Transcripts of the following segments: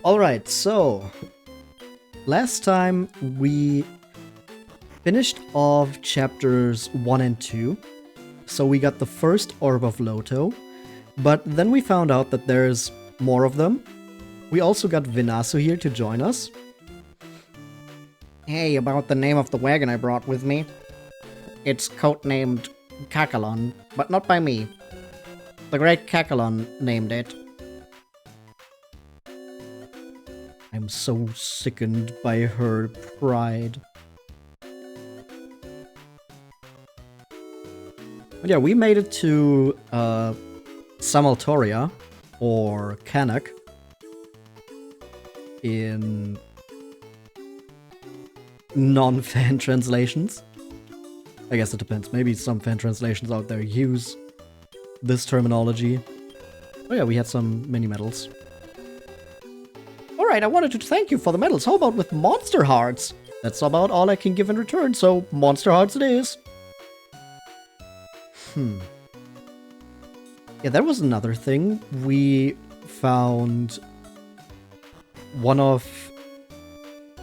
Alright, so last time we finished off chapters 1 and 2. So we got the first Orb of Loto, but then we found out that there's more of them. We also got Venasu here to join us. Hey, about the name of the wagon I brought with me. It's codenamed Kakalon, but not by me. The great Kakalon named it. I'm so sickened by her pride. But yeah, we made it to Samaltoria, or Kanak, in non-fan translations. I guess it depends. Maybe some fan translations out there use this terminology. Oh yeah, we had some mini medals. Alright, I wanted to thank you for the medals. How about with monster hearts? That's about all I can give in return, so monster hearts it is. Yeah, there was another thing. We found one of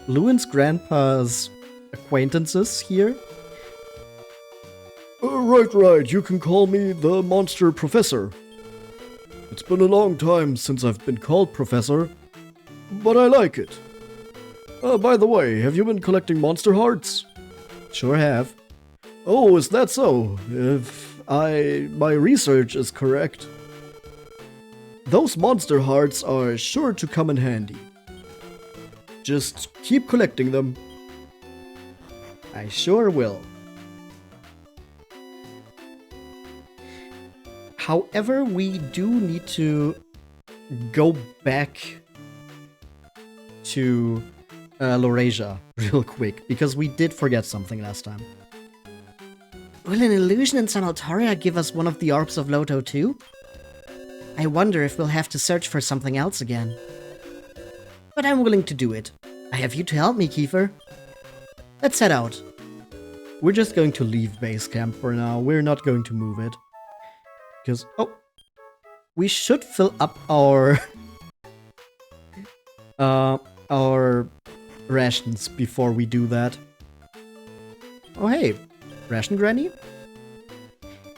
Lewin's grandpa's acquaintances here. Right, you can call me the Monster Professor. It's been a long time since I've been called Professor, but I like it. By the way, have you been collecting monster hearts? Sure have. Oh, is that so? If my research is correct, those monster hearts are sure to come in handy. Just keep collecting them. I sure will. However, we do need to go back to Laurasia real quick, because we did forget something last time. Will an illusion in Samaltoria give us one of the Orbs of Loto too? I wonder if we'll have to search for something else again. But I'm willing to do it. I have you to help me, Kiefer. Let's head out. We're just going to leave base camp for now. We're not going to move it. Because, oh, we should fill up our our rations before we do that. Oh hey, ration granny?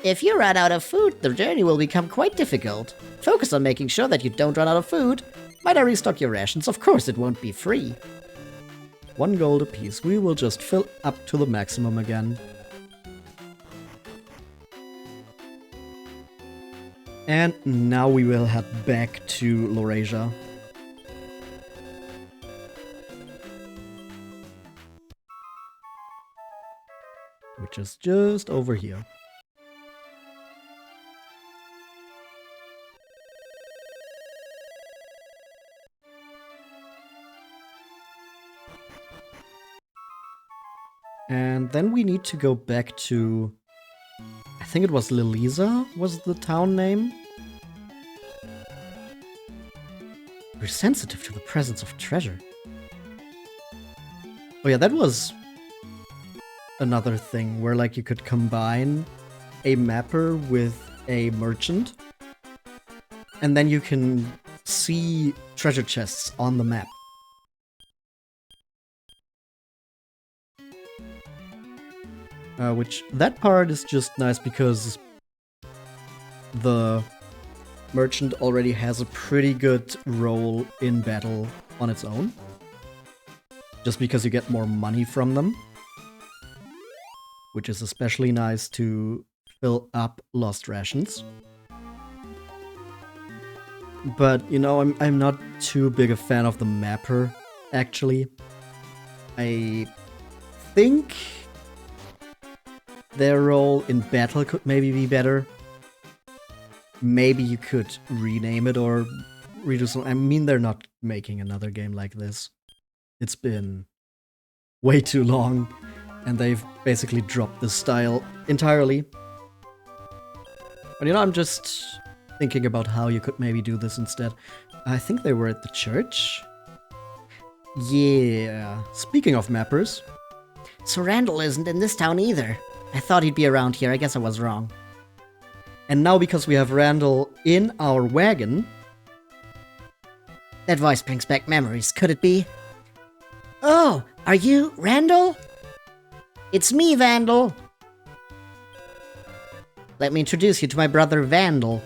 If you run out of food, the journey will become quite difficult. Focus on making sure that you don't run out of food. Might I restock your rations? Of course it won't be free. 1 gold apiece. We will just fill up to the maximum again. And now we will head back to Laurasia. Which is just over here. And then we need to go back to... I think it was Liliza was the town name. We're sensitive to the presence of treasure. Oh yeah, that was another thing where like you could combine a mapper with a merchant, and then you can see treasure chests on the map. Which, that part is just nice because the merchant already has a pretty good role in battle on its own. Just because you get more money from them. Which is especially nice to fill up lost rations. But, you know, I'm not too big a fan of the mapper, actually. I think their role in battle could maybe be better. Maybe you could rename it or redo some. I mean, they're not making another game like this. It's been way too long, and they've basically dropped this style entirely. But you know, I'm just thinking about how you could maybe do this instead. I think they were at the church. Yeah. Speaking of mappers. So Randall isn't in this town either. I thought he'd be around here. I guess I was wrong. And now because we have Randall in our wagon, That voice brings back memories. Could it be? Oh, are you Randall? It's me, Vandal. Let me introduce you to my brother, Vandal.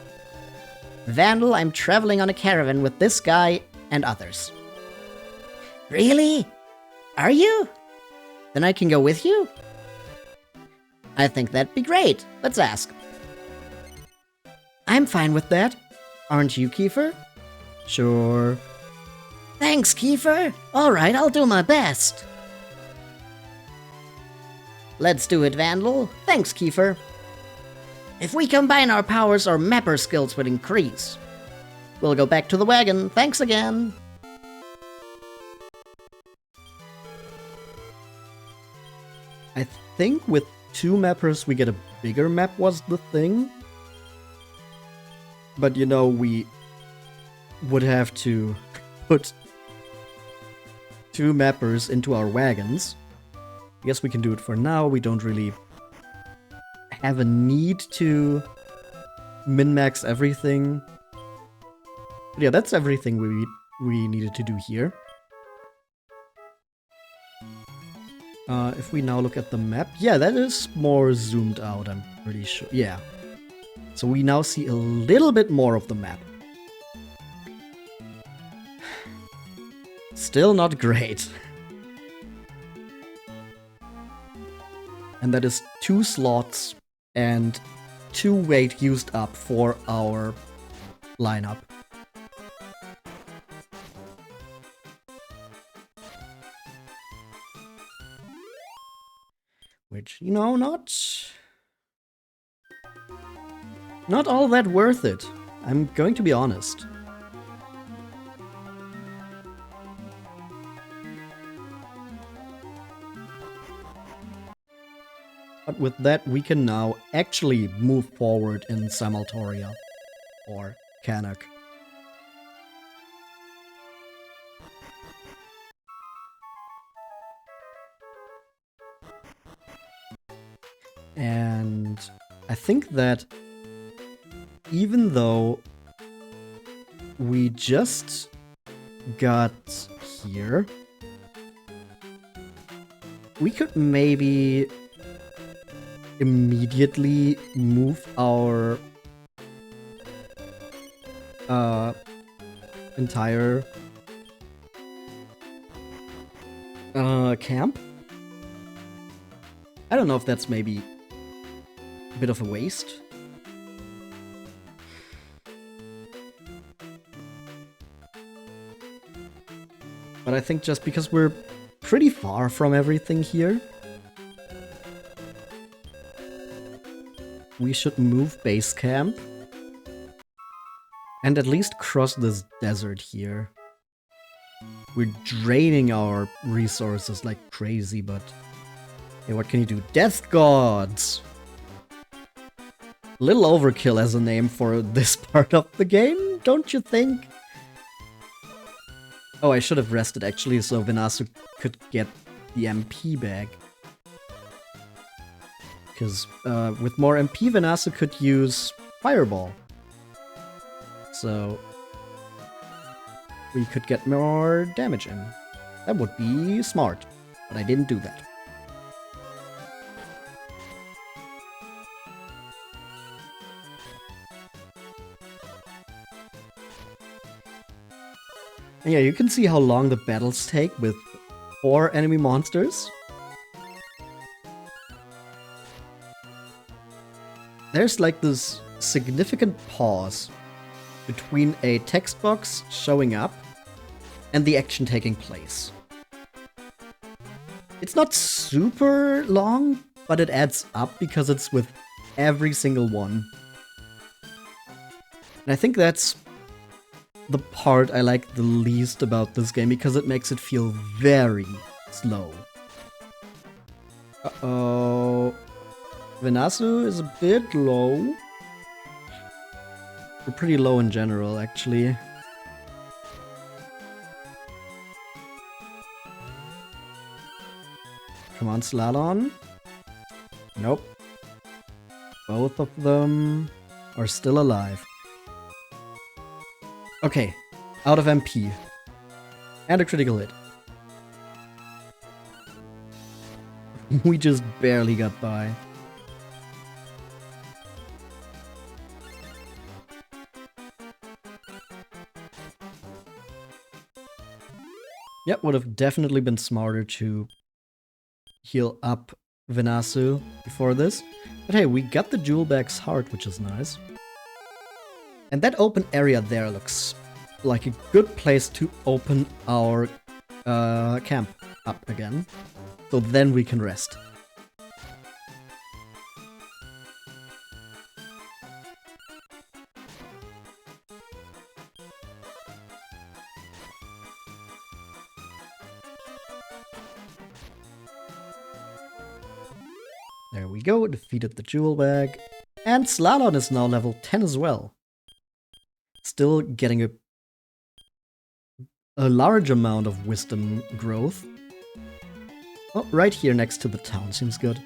Vandal, I'm traveling on a caravan with this guy and others. Really? Are you? Then I can go with you? I think that'd be great. Let's ask. I'm fine with that. Aren't you, Kiefer? Sure. Thanks, Kiefer. Alright, I'll do my best. Let's do it, Vandal. Thanks, Kiefer. If we combine our powers, our mapper skills would increase. We'll go back to the wagon. Thanks again. I think with 2 mappers we get a bigger map was the thing. But you know, we would have to put 2 mappers into our wagons. I guess we can do it for now. We don't really have a need to min-max everything. But yeah, that's everything we needed to do here. If we now look at the map, yeah, that is more zoomed out, I'm pretty sure. Yeah. So we now see a little bit more of the map. Still not great. And that is 2 slots and 2 weight used up for our lineup. Which, you know, not all that worth it. I'm going to be honest. But with that, we can now actually move forward in Samaltoria. Or Canuck. And I think that even though we just got here, we could maybe immediately move our entire camp. I don't know if that's maybe a bit of a waste. But I think just because we're pretty far from everything here, we should move base camp and at least cross this desert here. We're draining our resources like crazy, but hey, what can you do? Death Gods! Little overkill as a name for this part of the game, don't you think? Oh, I should have rested actually, so Venasu could get the MP back. Because with more MP, Venasu could use Fireball. So we could get more damage in. That would be smart, but I didn't do that. And yeah, you can see how long the battles take with 4 enemy monsters. There's like this significant pause between a text box showing up and the action taking place. It's not super long, but it adds up because it's with every single one. And I think that's the part I like the least about this game, because it makes it feel very slow. Uh-oh. Venasu is a bit low. We're pretty low in general, actually. Come on, Slalom. Nope. Both of them are still alive. Okay, out of MP. And a critical hit. We just barely got by. Yep, would have definitely been smarter to heal up Venasu before this. But hey, we got the Jewelback's heart, which is nice. And that open area there looks like a good place to open our camp up again. So then we can rest. There we go, defeated the jewel bag. And Slalon is now level 10 as well. Still getting a large amount of wisdom growth. Oh, right here next to the town seems good.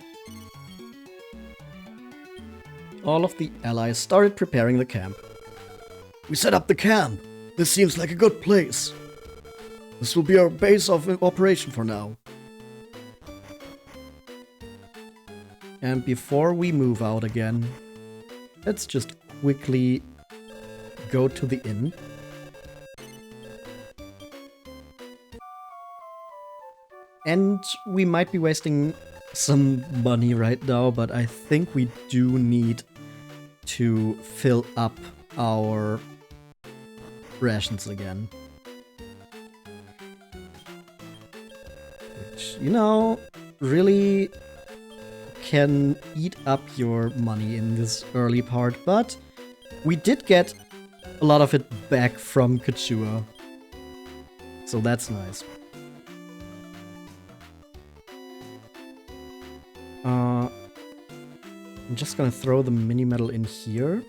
All of the allies started preparing the camp. We set up the camp. This seems like a good place. This will be our base of operation for now. And before we move out again, let's just quickly go to the inn. And we might be wasting some money right now, but I think we do need to fill up our rations again. Which, you know, really can eat up your money in this early part, but we did get a lot of it back from Kachua. So that's nice. I'm just gonna throw the mini medal in here.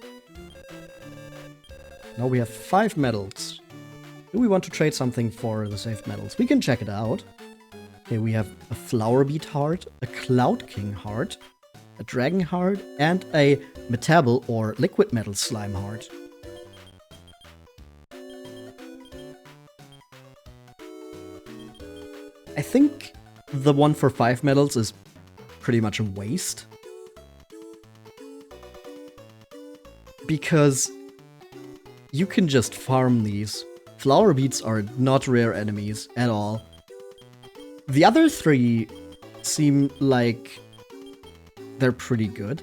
Now we have 5 medals. Do we want to trade something for the saved medals? We can check it out. Okay, we have a Flower Beat heart, a Cloud King heart, a Dragon heart, and a Metabel or Liquid Metal Slime heart. I think the one for 5 medals is pretty much a waste. Because you can just farm these. Flower Beats are not rare enemies at all. The other 3 seem like they're pretty good.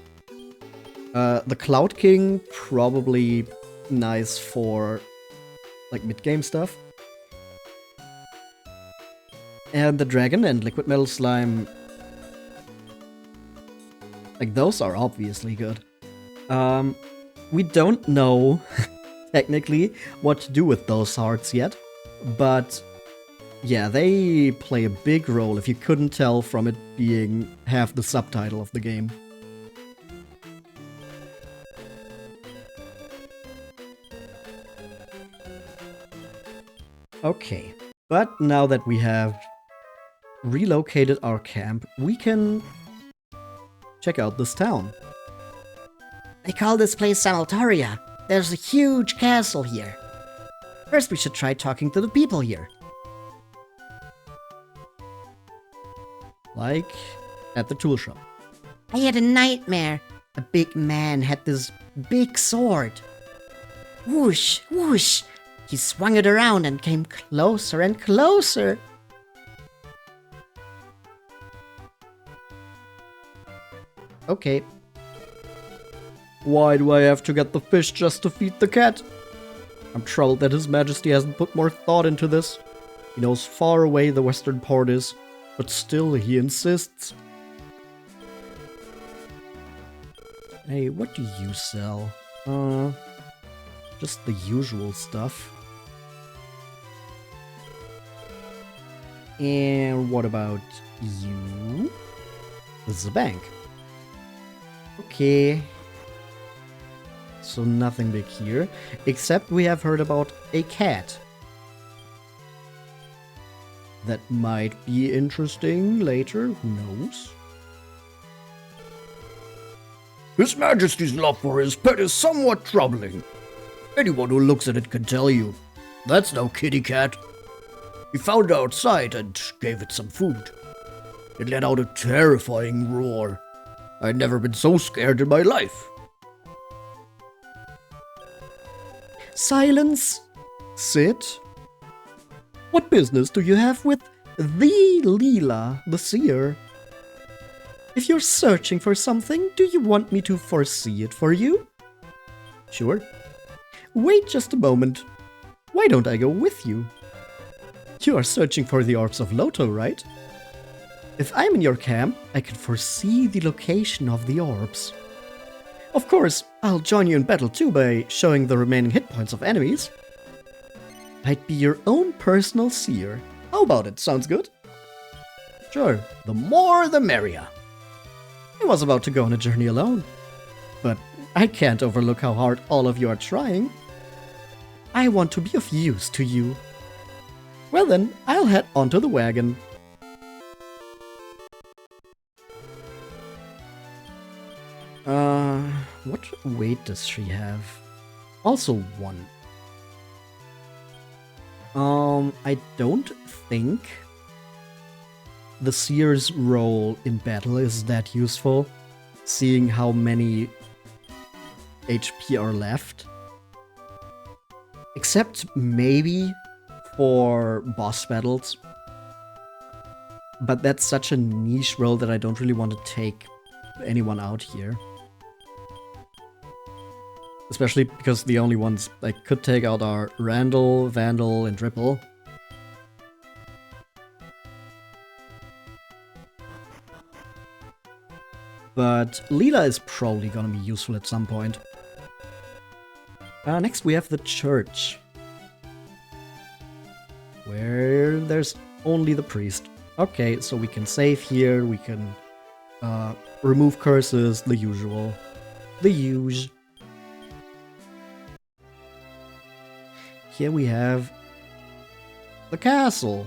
The Cloud King, probably nice for like mid-game stuff. And the Dragon and Liquid Metal Slime, like those are obviously good. We don't know technically what to do with those hearts yet, but yeah, they play a big role if you couldn't tell from it being half the subtitle of the game. Okay, but now that we have relocated our camp, we can check out this town. They call this place Samaltoria. There's a huge castle here. First we should try talking to the people here. Like at the tool shop. I had a nightmare. A big man had this big sword. Whoosh, whoosh. He swung it around and came closer and closer. Okay. Why do I have to get the fish just to feed the cat? I'm troubled that His Majesty hasn't put more thought into this. He knows far away the western port is, but still he insists. Hey, what do you sell? Just the usual stuff. And what about you? This is a bank. Okay. So nothing big here, except we have heard about a cat. That might be interesting later, who knows? His Majesty's love for his pet is somewhat troubling. Anyone who looks at it can tell you. That's no kitty cat. He found it outside and gave it some food. It let out a terrifying roar. I'd never been so scared in my life. Silence! Sit. What business do you have with the Leela, the seer? If you're searching for something, do you want me to foresee it for you? Sure. Wait just a moment. Why don't I go with you? You are searching for the Orbs of Loto, right? If I'm in your camp, I can foresee the location of the orbs. Of course, I'll join you in battle too by showing the remaining hit points of enemies. I'd be your own personal seer. How about it? Sounds good? Sure, the more the merrier. I was about to go on a journey alone. But I can't overlook how hard all of you are trying. I want to be of use to you. Well then, I'll head onto the wagon. What weight does she have? Also 1. I don't think the seer's role in battle is that useful, seeing how many HP are left. Except maybe for boss battles. But that's such a niche role that I don't really want to take anyone out here. Especially because the only ones I could take out are Randall, Vandal, and Ripple. But Leela is probably gonna be useful at some point. Next we have the church, where there's only the priest. Okay, so we can save here, we can remove curses, the usual. The usual. Here we have the castle.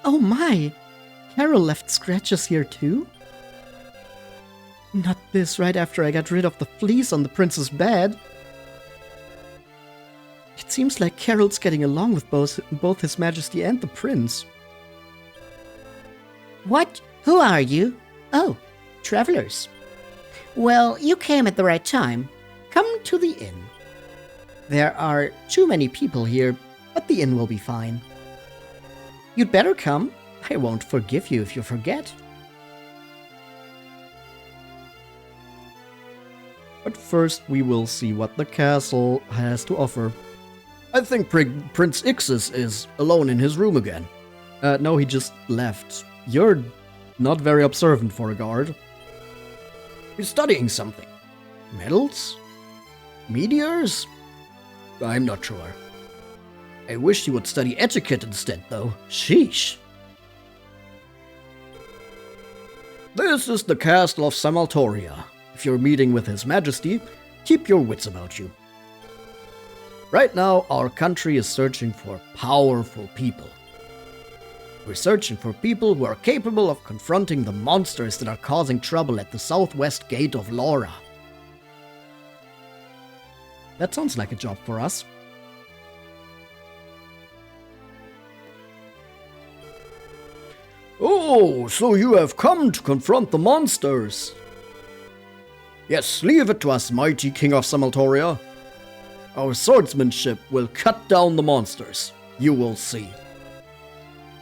Oh my! Carol left scratches here too? Not this right after I got rid of the fleas on the prince's bed. It seems like Carol's getting along with both His Majesty and the prince. What? Who are you? Oh, travelers. Well, you came at the right time. Come to the inn. There are too many people here, but the inn will be fine. You'd better come. I won't forgive you if you forget. But first we will see what the castle has to offer. I think Prince Ixis is alone in his room again. No, he just left. You're not very observant for a guard. He's studying something. Metals? Meteors? I'm not sure. I wish he would study etiquette instead, though. Sheesh. This is the castle of Samaltoria. If you're meeting with His Majesty, keep your wits about you. Right now, our country is searching for powerful people. We're searching for people who are capable of confronting the monsters that are causing trouble at the southwest gate of Laura. That sounds like a job for us. Oh, so you have come to confront the monsters. Yes, leave it to us, mighty King of Samaltoria. Our swordsmanship will cut down the monsters. You will see.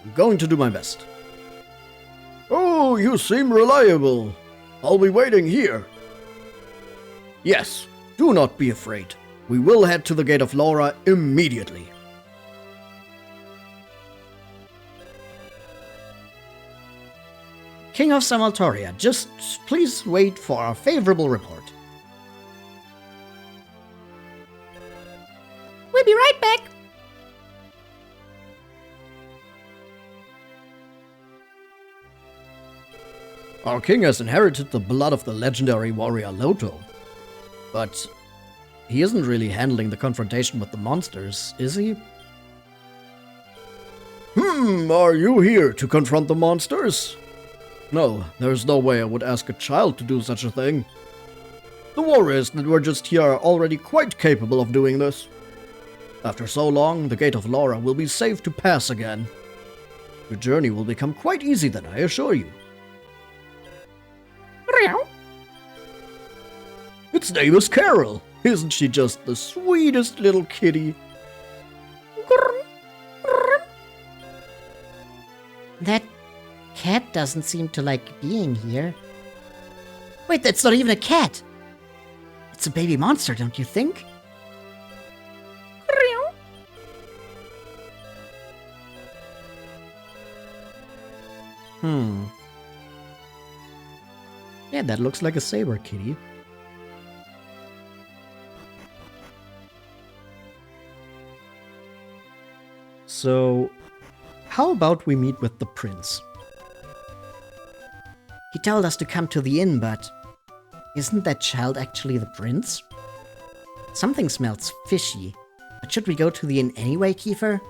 I'm going to do my best. Oh, you seem reliable. I'll be waiting here. Yes, do not be afraid. We will head to the Gate of Laura immediately. King of Samaltoria, just please wait for a favorable report. We'll be right back. Our king has inherited the blood of the legendary warrior Loto. But he isn't really handling the confrontation with the monsters, is he? Are you here to confront the monsters? No, there's no way I would ask a child to do such a thing. The warriors that were just here are already quite capable of doing this. After so long, the Gate of Laura will be safe to pass again. Your journey will become quite easy then, I assure you. Its name is Carol. Isn't she just the sweetest little kitty? That cat doesn't seem to like being here. Wait, that's not even a cat. It's a baby monster, don't you think? Yeah, that looks like a saber kitty. So, how about we meet with the prince? He told us to come to the inn, but isn't that child actually the prince? Something smells fishy. But should we go to the inn anyway, Kiefer?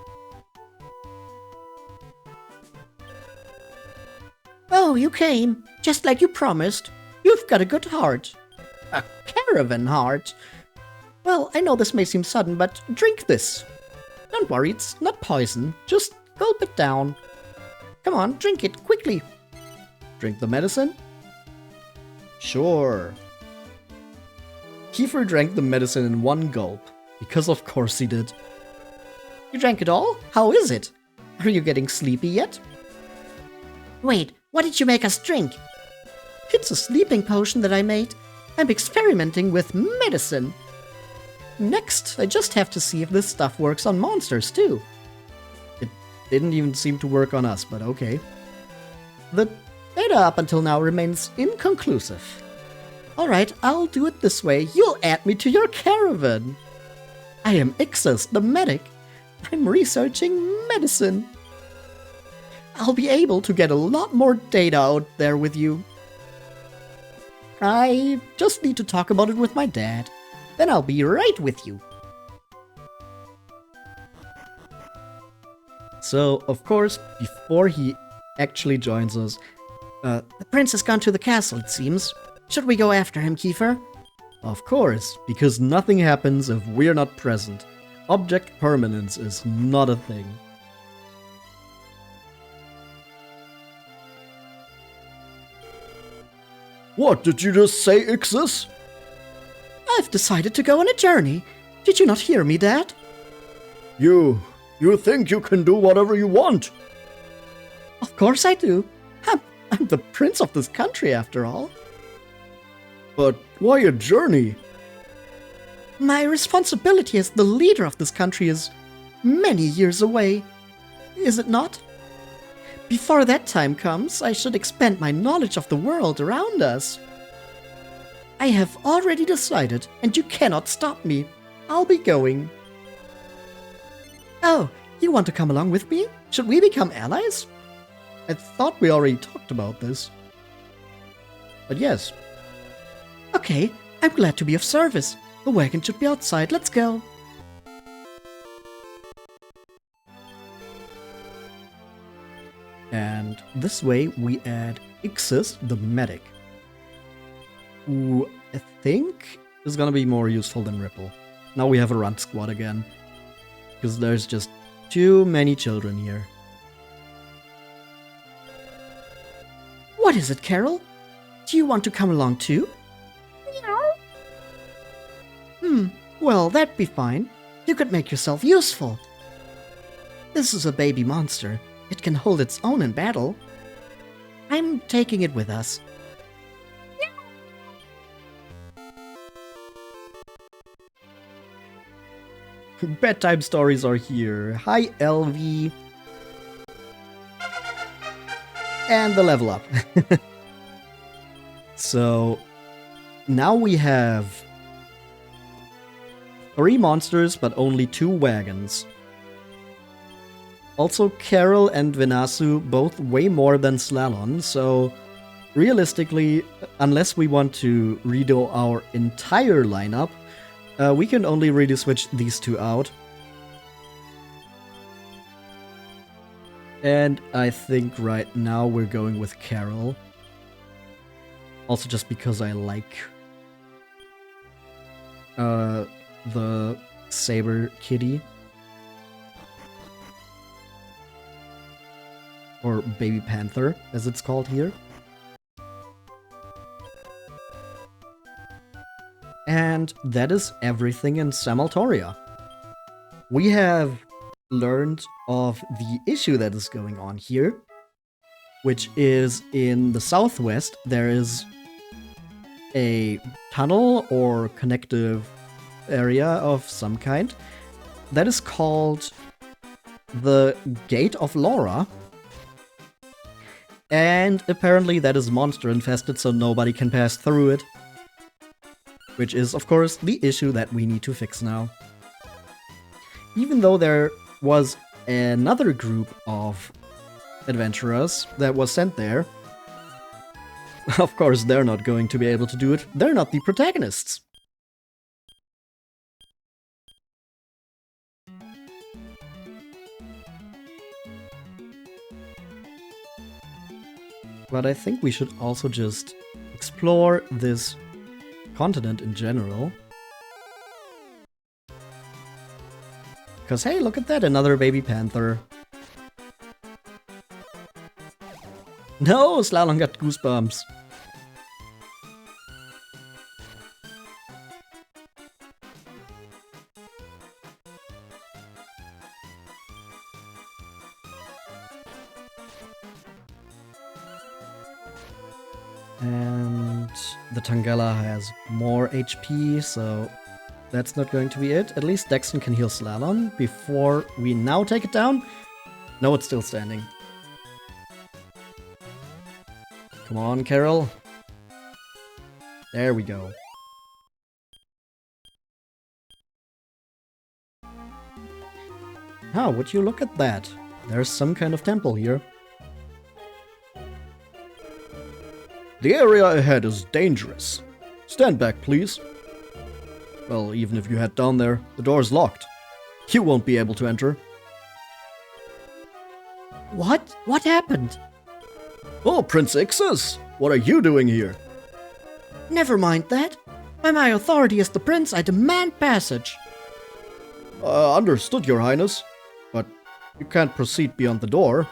Oh, you came, just like you promised. You've got a good heart. A caravan heart. Well, I know this may seem sudden, but drink this. Don't worry, it's not poison. Just gulp it down. Come on, drink it, quickly. Drink the medicine? Sure. Kiefer drank the medicine in one gulp, because of course he did. You drank it all? How is it? Are you getting sleepy yet? Wait, what did you make us drink? It's a sleeping potion that I made. I'm experimenting with medicine. Next, I just have to see if this stuff works on monsters too. It didn't even seem to work on us, but okay. The data up until now remains inconclusive. Alright, I'll do it this way. You'll add me to your caravan. I am Ixus, the medic. I'm researching medicine. I'll be able to get a lot more data out there with you. I just need to talk about it with my dad. Then I'll be right with you. So, of course, before he actually joins us, the prince has gone to the castle, it seems. Should we go after him, Kiefer? of course, because nothing happens if we're not present. Object permanence is not a thing. What did you just say, Ixus? I've decided to go on a journey. Did you not hear me, Dad? You think you can do whatever you want? Of course I do. I'm the prince of this country, after all. But why a journey? My responsibility as the leader of this country is many years away. Is it not? Before that time comes, I should expand my knowledge of the world around us. I have already decided, and you cannot stop me. I'll be going. Oh, you want to come along with me? Should we become allies? I thought we already talked about this. But yes. Okay, I'm glad to be of service. The wagon should be outside. Let's go. And this way we add Ixus, the medic, who I think is gonna be more useful than Ripple. Now we have a run squad again, because there's just too many children here. What is it, Carol? Do you want to come along too? Well, that'd be fine. You could make yourself useful. This is a baby monster. It can hold its own in battle. I'm taking it with us. Bedtime stories are here. Hi, LV. And the level up. So, now we have 3 monsters, but only 2 wagons. Also, Carol and Venasu both way more than Slalon, so realistically, unless we want to redo our entire lineup, we can only really switch these 2 out. And I think right now we're going with Carol. Also just because I like the saber kitty. or baby panther, as it's called here. And that is everything in Samaltoria. We have learned of the issue that is going on here, which is in the southwest. There is a tunnel or connective area of some kind that is called the Gate of Laura. And apparently that is monster infested, so nobody can pass through it. Which is, of course, the issue that we need to fix now. Even though there was another group of adventurers that was sent there, of course they're not going to be able to do it. They're not the protagonists. But I think we should also just explore this continent in general. Because hey, look at that, another baby panther. No, Slalom got goosebumps. And the Tangela has more HP, so that's not going to be it. At least Dexton can heal Slalom before we now take it down. No, it's still standing. Come on, Carol. There we go. Oh, would you look at that? There's some kind of temple here. The area ahead is dangerous. Stand back, please. Well, even if you head down there, the door is locked. You won't be able to enter. What? What happened? Oh, Prince Ixus! What are you doing here? Never mind that. By my authority as the prince, I demand passage. Understood, Your Highness. But you can't proceed beyond the door.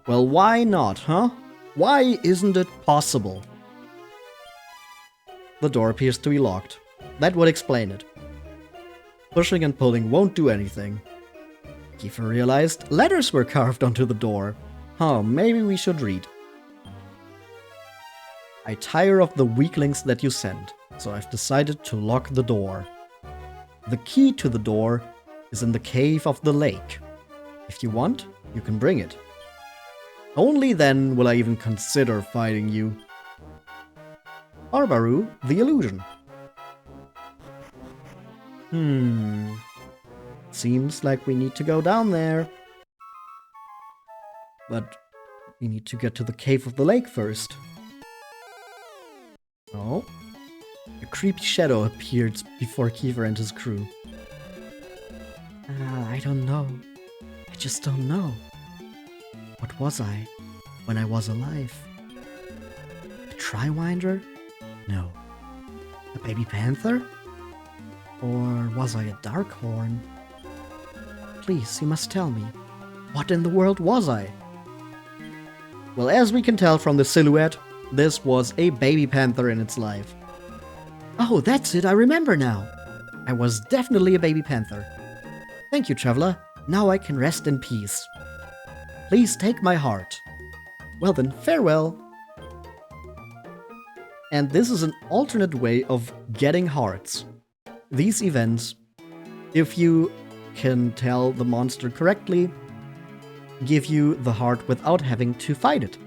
Well, why not, huh? Why isn't it possible? The door appears to be locked. That would explain it. Pushing and pulling won't do anything. Kiefer realized letters were carved onto the door. Huh, maybe we should read. I tire of the weaklings that you send, so I've decided to lock the door. The key to the door is in the cave of the lake. If you want, you can bring it. Only then will I even consider fighting you. Barbaru, the illusion. Seems like we need to go down there. But we need to get to the cave of the lake first. Oh. A creepy shadow appeared before Kiefer and his crew. I don't know. I just don't know. What was I when I was alive? A Triwinder? No. A baby panther? Or was I a Darkhorn? Please, you must tell me. What in the world was I? Well, as we can tell from the silhouette, this was a baby panther in its life. Oh, that's it, I remember now. I was definitely a baby panther. Thank you, traveler. Now I can rest in peace. Please take my heart. Well then, farewell. And this is an alternate way of getting hearts. These events, if you can tell the monster correctly, give you the heart without having to fight it.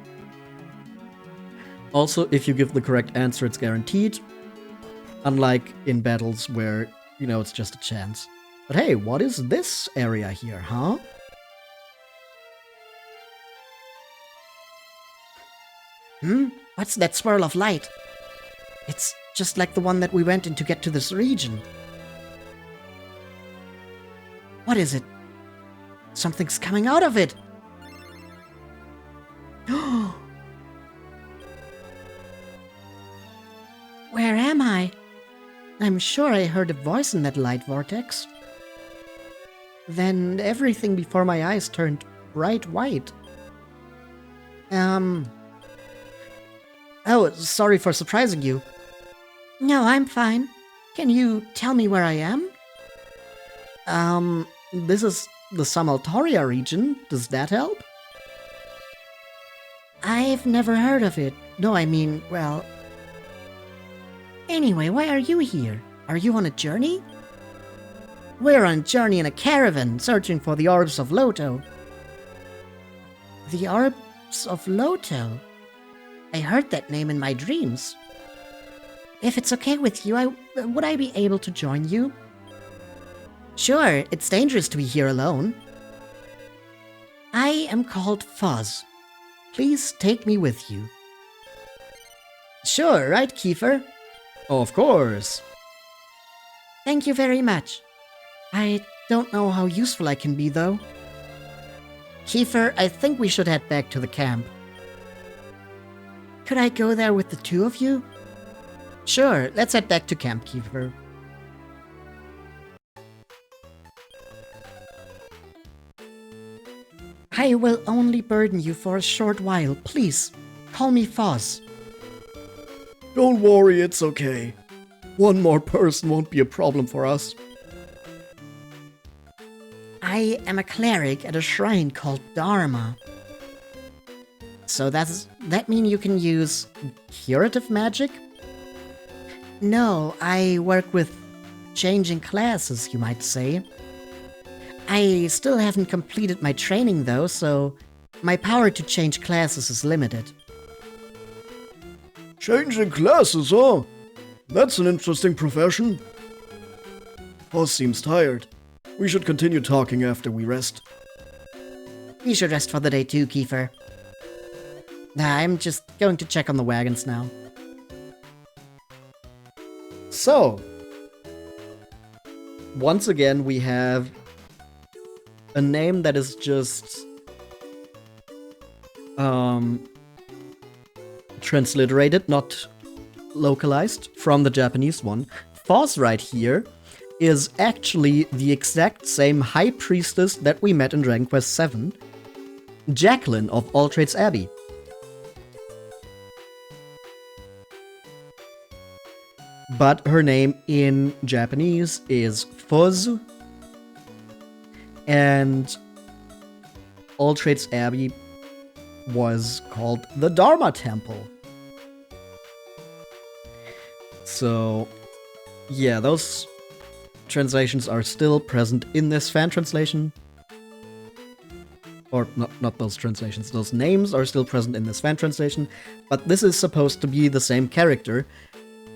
Also, if you give the correct answer, it's guaranteed. Unlike in battles where, you know, it's just a chance. But hey, what is this area here, huh? What's that swirl of light? It's just like the one that we went in to get to this region. What is it? Something's coming out of it! Where am I? I'm sure I heard a voice in that light vortex. Then everything before my eyes turned bright white. Oh, sorry for surprising you. No, I'm fine. Can you tell me where I am? This is the Samaltoria region. Does that help? I've never heard of it. No, I mean, well... Anyway, why are you here? Are you on a journey? We're on a journey in a caravan, searching for the Orbs of Loto. The Orbs of Loto? I heard that name in my dreams. If it's okay with you, would I be able to join you? Sure, it's dangerous to be here alone. I am called Fuzz. Please take me with you. Sure, right, Kiefer? Of course. Thank you very much. I don't know how useful I can be, though. Kiefer, I think we should head back to the camp. Could I go there with the two of you? Sure, let's head back to camp, Kiefer. I will only burden you for a short while. Please, call me Foz. Don't worry, it's okay. One more person won't be a problem for us. I am a cleric at a shrine called Dharma. So that mean you can use curative magic? No, I work with changing classes, you might say. I still haven't completed my training though, so my power to change classes is limited. Changing classes, huh? That's an interesting profession. Boss seems tired. We should continue talking after we rest. We should rest for the day too, Kiefer. I'm just going to check on the wagons now. So, once again, we have a name that is just transliterated, not localized from the Japanese one. Foz right here is actually the exact same High Priestess that we met in Dragon Quest VII, Jacqueline of All Trades Abbey. But her name in Japanese is Foz, and All Trades Abbey was called the Dharma Temple. So, yeah, those translations are still present in this fan translation. Or, not those translations, those names are still present in this fan translation, but this is supposed to be the same character,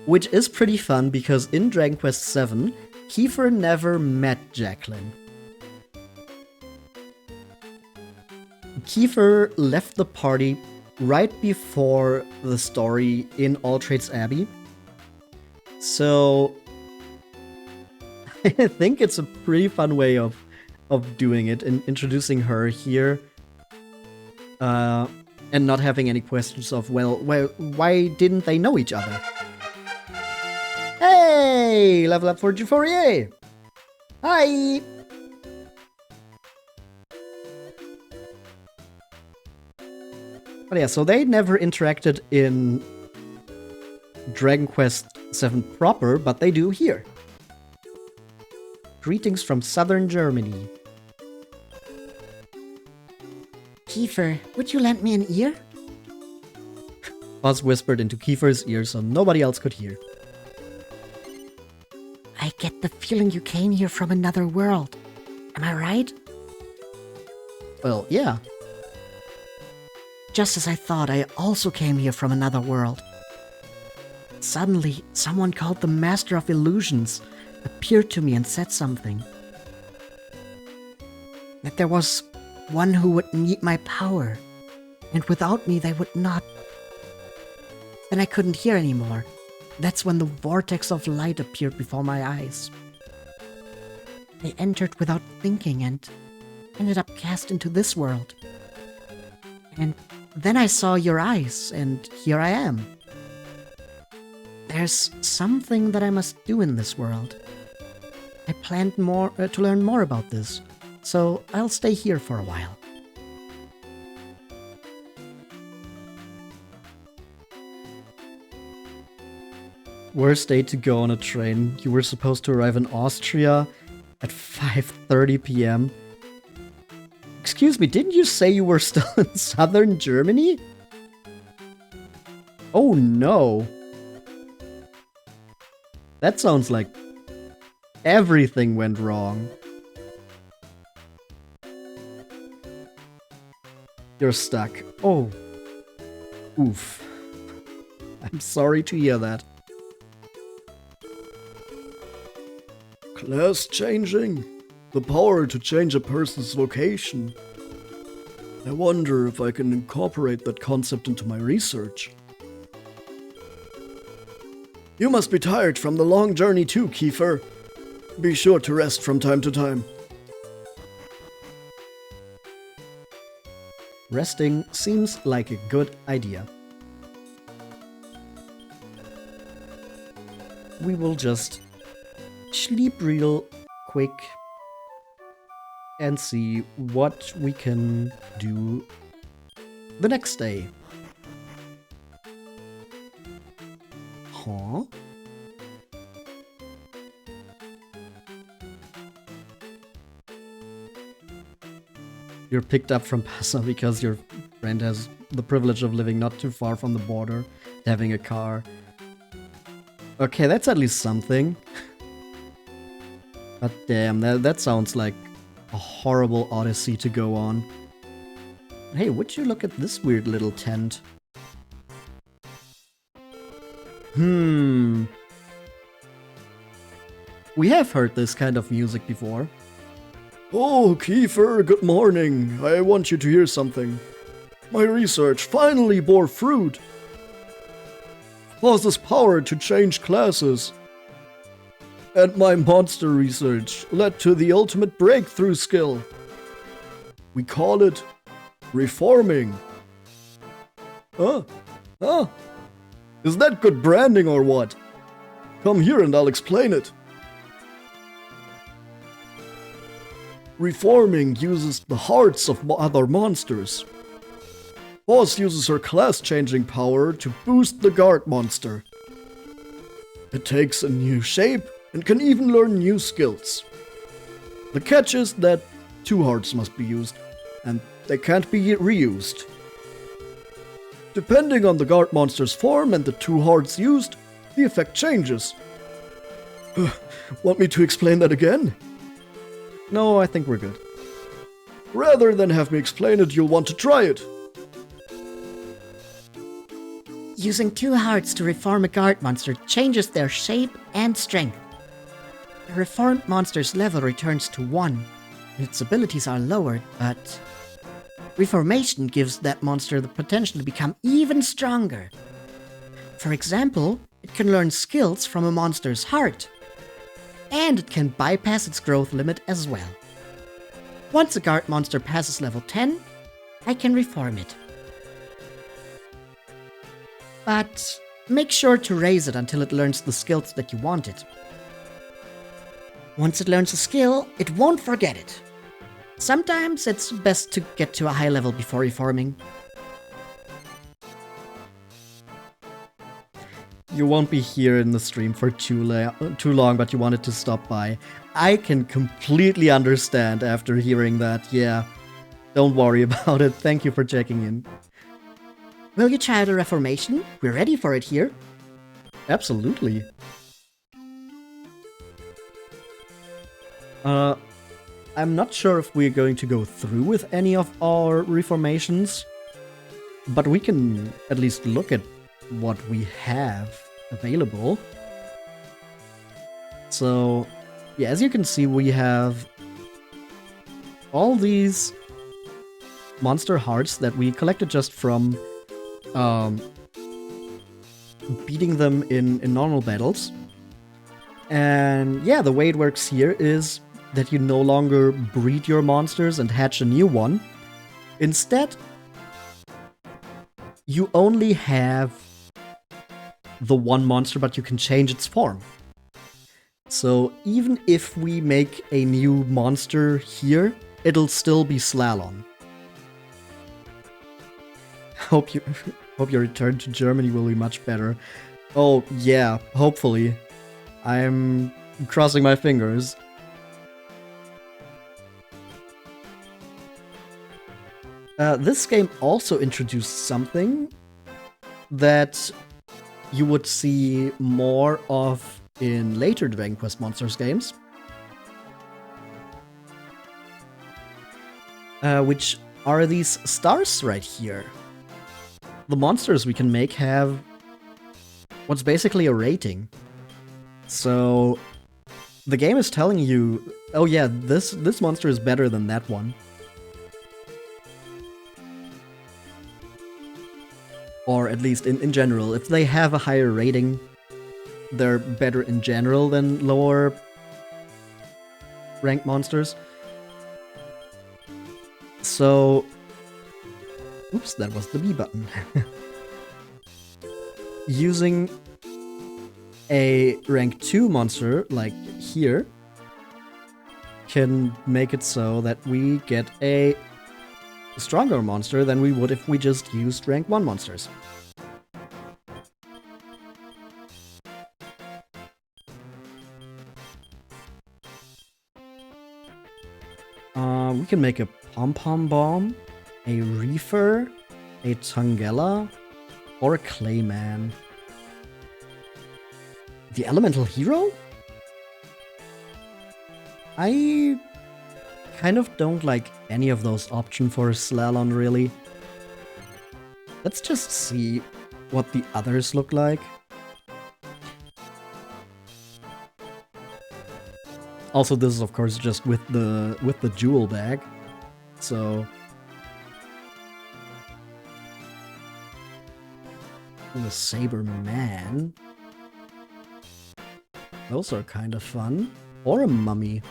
which is pretty fun because in Dragon Quest VII, Kiefer never met Jacqueline. Kiefer left the party right before the story in All Trades Abbey. So I think it's a pretty fun way of doing it and introducing her here. And not having any questions of, well, why didn't they know each other? Hey! Level up for Fourier! Hi! But yeah, so they never interacted in Dragon Quest VII proper, but they do here. Greetings from southern Germany. Kiefer, would you lend me an ear? Oz whispered into Kiefer's ear so nobody else could hear. I get the feeling you came here from another world. Am I right? Well, yeah. Just as I thought, I also came here from another world. Suddenly, someone called the Master of Illusions appeared to me and said something. That there was one who would need my power, and without me they would not. Then I couldn't hear anymore. That's when the vortex of light appeared before my eyes. I entered without thinking and ended up cast into this world. And then I saw your eyes, and here I am. There's something that I must do in this world. I planned to learn more about this, so I'll stay here for a while. Worst day to go on a train. You were supposed to arrive in Austria at 5:30 p.m. Excuse me, didn't you say you were still in southern Germany? Oh no. That sounds like everything went wrong. You're stuck. Oh. Oof. I'm sorry to hear that. Class changing. The power to change a person's vocation. I wonder if I can incorporate that concept into my research. You must be tired from the long journey too, Kiefer. Be sure to rest from time to time. Resting seems like a good idea. We will just sleep real quick and see what we can do the next day. Huh? You're picked up from Passa because your friend has the privilege of living not too far from the border, having a car. Okay, that's at least something. But damn, that sounds like a horrible odyssey to go on. Hey, would you look at this weird little tent? We have heard this kind of music before. Oh, Kiefer, good morning. I want you to hear something. My research finally bore fruit. Possesses power to change classes. And my monster research led to the ultimate breakthrough skill. We call it reforming. Huh? Is that good branding or what? Come here and I'll explain it. Reforming uses the hearts of other monsters. Boss uses her class-changing power to boost the guard monster. It takes a new shape and can even learn new skills. The catch is that 2 hearts must be used, and they can't be reused. Depending on the guard monster's form and the 2 hearts used, the effect changes. Want me to explain that again? No, I think we're good. Rather than have me explain it, you'll want to try it. Using 2 hearts to reform a guard monster changes their shape and strength. The reformed monster's level returns to 1. Its abilities are lowered, but Reformation gives that monster the potential to become even stronger. For example, it can learn skills from a monster's heart. And it can bypass its growth limit as well. Once a guard monster passes level 10, I can reform it. But make sure to raise it until it learns the skills that you want it. Once it learns a skill, it won't forget it. Sometimes it's best to get to a high level before reforming. You won't be here in the stream for too long, but you wanted to stop by. I can completely understand after hearing that, yeah. Don't worry about it, thank you for checking in. Will you try the Reformation? We're ready for it here. Absolutely. I'm not sure if we're going to go through with any of our reformations, but we can at least look at what we have available. So, yeah, as you can see, we have all these monster hearts that we collected just from beating them in normal battles. And yeah, the way it works here is that you no longer breed your monsters and hatch a new one. Instead, you only have the one monster, but you can change its form. So even if we make a new monster here, it'll still be Slalom. Hope your return to Germany will be much better. Oh, yeah, hopefully. I'm crossing my fingers. This game also introduced something that you would see more of in later Dragon Quest Monsters games. Which are these stars right here. The monsters we can make have what's basically a rating. So the game is telling you, oh yeah, this monster is better than that one. Or at least in general, if they have a higher rating, they're better in general than lower ranked monsters. So, oops, that was the B button. Using a rank 2 monster, like here, can make it so that we get a stronger monster than we would if we just used rank 1 monsters. We can make a Pom-Pom Bomb, a Reefer, a Tungella, or a Clayman. The Elemental Hero? I kind of don't like any of those options for Slalom, really. Let's just see what the others look like. Also, this is of course just with the jewel bag, so the Saber Man. Those are kind of fun. Or a mummy.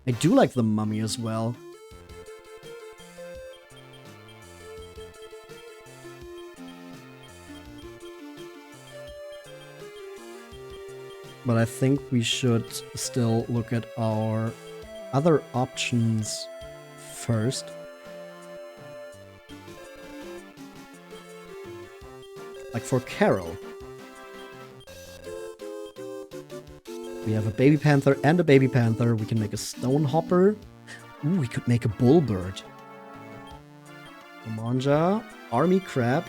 I do like the mummy as well. But I think we should still look at our other options first. Like for Carol. We have a baby panther and a baby panther. We can make a stone hopper. Ooh, we could make a bullbird. A manja, army crab.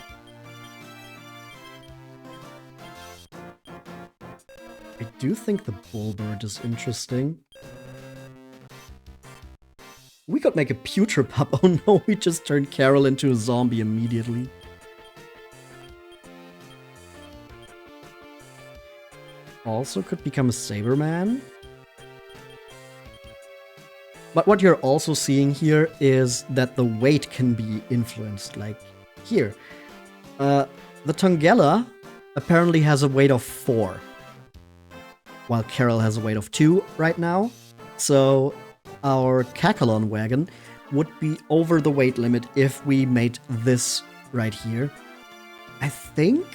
I do think the bullbird is interesting. We could make a Pup. Oh no, we just turned Carol into a zombie immediately. Also could become a Saberman. But what you're also seeing here is that the weight can be influenced, like here. The Tungella apparently has a weight of 4, while Carol has a weight of 2 right now. So our Kakalon wagon would be over the weight limit if we made this right here. I think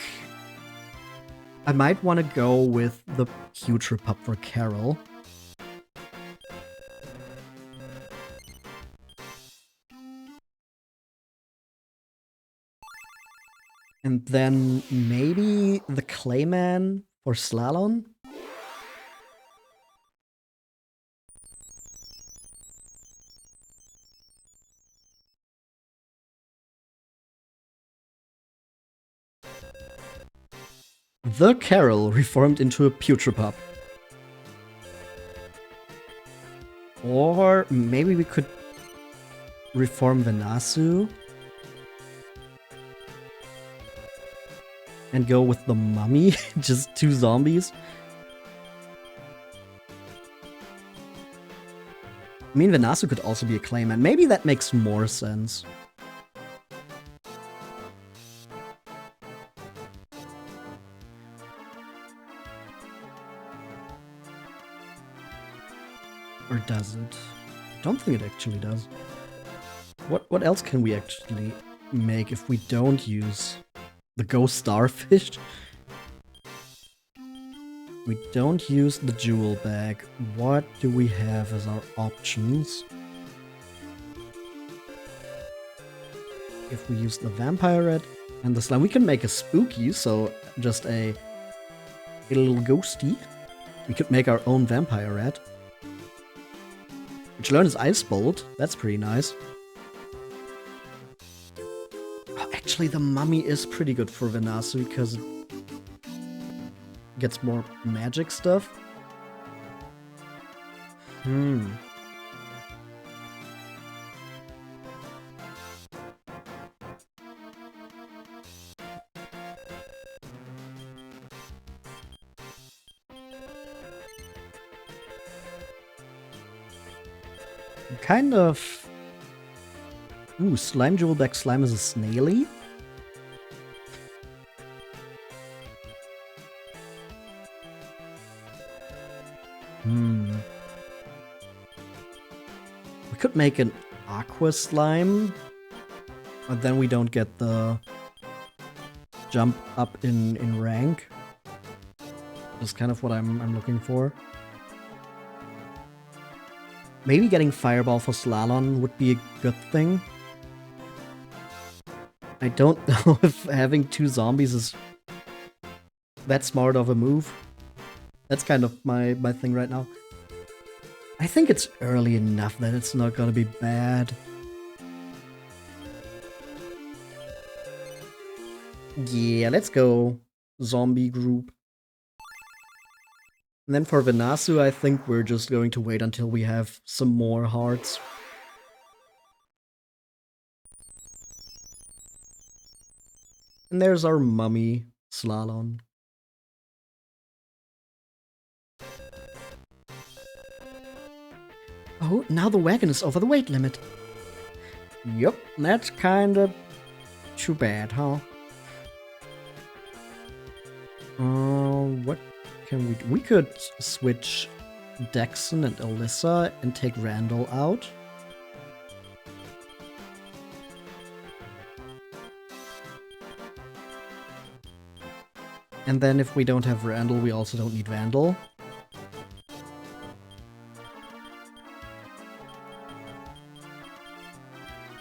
I might want to go with the Pup for Carol. And then maybe the Clayman for Slalom? The Carol reformed into a Pup. Or maybe we could reform Venasu and go with the mummy, just 2 zombies. I mean, Venasu could also be a Clayman. Maybe that makes more sense. Or does it? I don't think it actually does. What else can we actually make if we don't use the ghost starfish? We don't use the jewel bag. What do we have as our options? If we use the vampire red and the slime, we can make a spooky, so just a A little ghosty. We could make our own vampire rat. Which learns Ice Bolt. That's pretty nice. Oh, actually, the mummy is pretty good for Venasu because it gets more magic stuff. Kind of... Ooh, Slime Jewelback Slime is a snaily? We could make an Aqua Slime, but then we don't get the jump up in rank. That's kind of what I'm looking for. Maybe getting Fireball for Slalom would be a good thing. I don't know if having 2 zombies is that smart of a move. That's kind of my thing right now. I think it's early enough that it's not gonna be bad. Yeah, let's go. Zombie group. And then for Venasu, I think we're just going to wait until we have some more hearts. And there's our mummy, Slalom. Oh, now the wagon is over the weight limit. Yup, that's kinda too bad, huh? What can we do? We could switch Dexon and Alyssa and take Randall out. And then if we don't have Randall, we also don't need Vandal.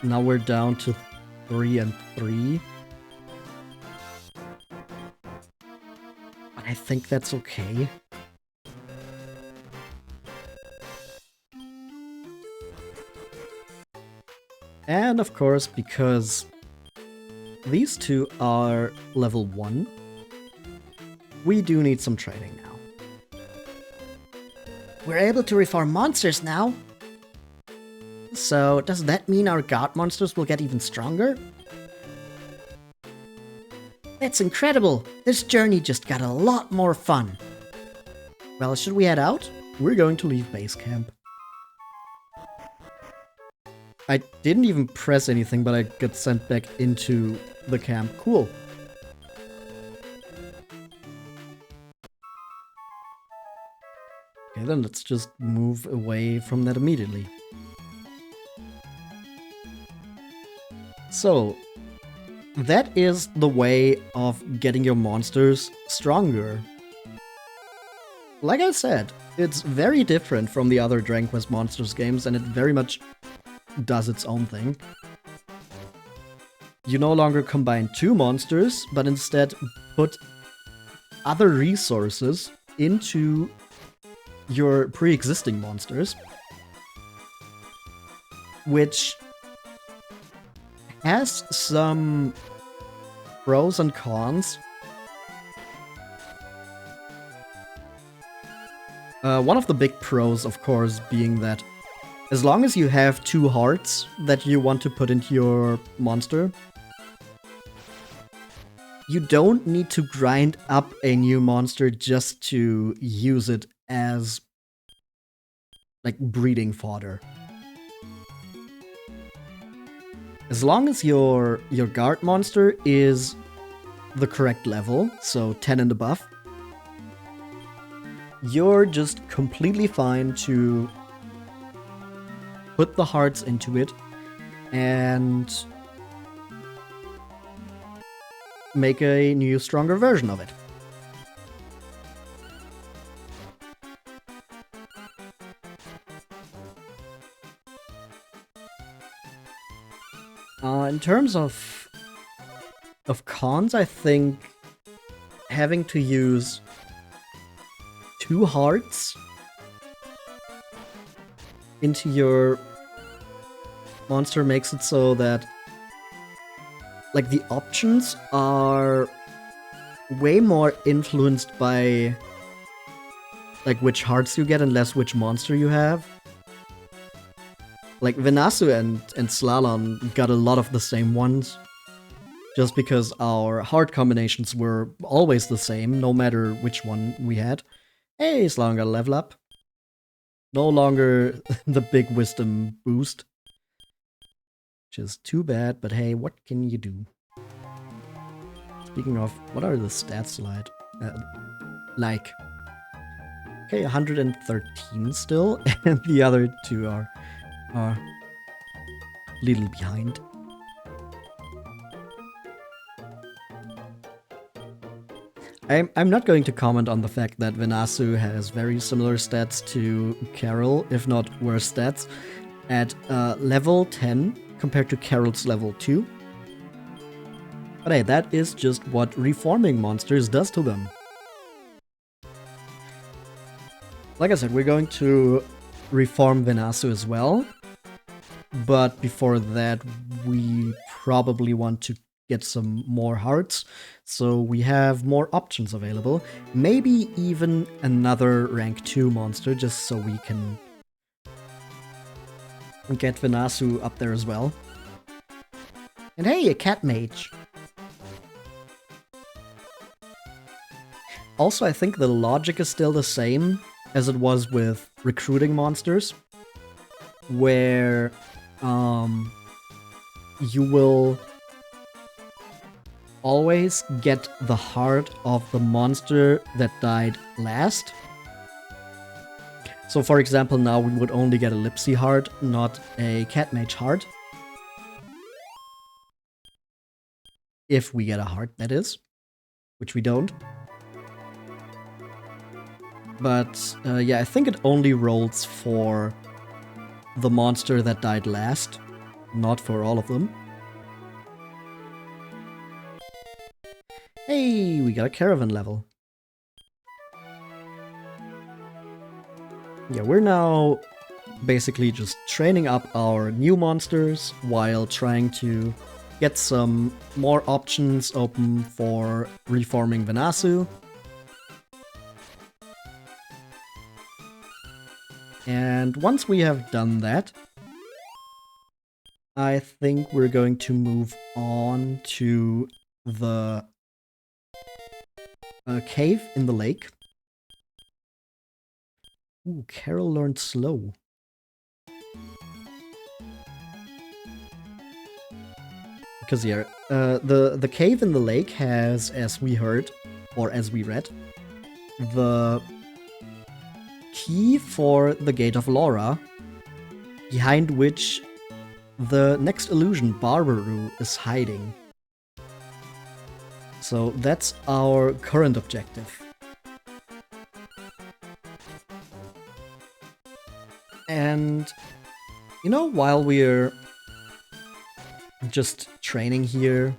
Now we're down to 3 and 3. But I think that's okay. And of course, because these two are level 1, we do need some training now. We're able to reform monsters now. So, does that mean our god monsters will get even stronger? That's incredible! This journey just got a lot more fun. Well, should we head out? We're going to leave base camp. I didn't even press anything, but I got sent back into the camp. Cool. Okay, then let's just move away from that immediately. So, that is the way of getting your monsters stronger. Like I said, it's very different from the other Dragon Quest Monsters games, and it very much does its own thing. You no longer combine 2 monsters, but instead put other resources into your pre-existing monsters, which has some pros and cons. One of the big pros, of course, being that as long as you have 2 hearts that you want to put into your monster, you don't need to grind up a new monster just to use it as, like, breeding fodder. As long as your guard monster is the correct level, so 10 and above, you're just completely fine to put the hearts into it and make a new, stronger version of it. In terms of cons, I think having to use 2 hearts into your monster makes it so that like the options are way more influenced by like which hearts you get and less which monster you have. Like Venasu and Slalom got a lot of the same ones, just because our heart combinations were always the same, no matter which one we had. Hey, Slalom got a level up. No longer the big wisdom boost. Which is too bad, but hey, what can you do? Speaking of, what are the stats like? Okay, 113 still, and the other 2 are a little behind. I'm not going to comment on the fact that Venasu has very similar stats to Carol, if not worse stats, at level 10 compared to Carol's level 2. But hey, that is just what reforming monsters does to them. Like I said, we're going to reform Venasu as well. But before that, we probably want to get some more hearts, so we have more options available. Maybe even another rank 2 monster, just so we can get Venasu up there as well. And hey, a cat mage! Also, I think the logic is still the same as it was with recruiting monsters, where you will always get the heart of the monster that died last. So for example, now we would only get a Lipsy heart, not a Cat Mage heart. If we get a heart, that is. Which we don't. But yeah, I think it only rolls for the monster that died last, not for all of them. Hey, we got a Caravan level. Yeah, we're now basically just training up our new monsters while trying to get some more options open for reforming Venasu. And once we have done that, I think we're going to move on to the cave in the lake. Ooh, Carol learned slow. Because yeah, the cave in the lake has, as we heard, or as we read, the key for the Gate of Laura, behind which the next illusion, Barbaru, is hiding. So that's our current objective. And, you know, while we're just training here,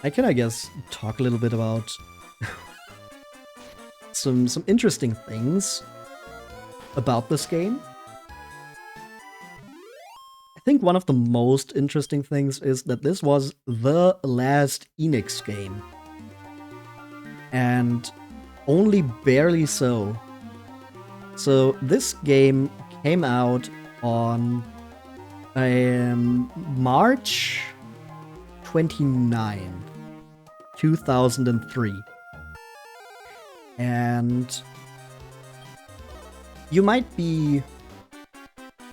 I can, I guess, talk a little bit about some interesting things about this game. I think one of the most interesting things is that this was the last Enix game. And only barely so. So this game came out on March 29th, 2003. And you might be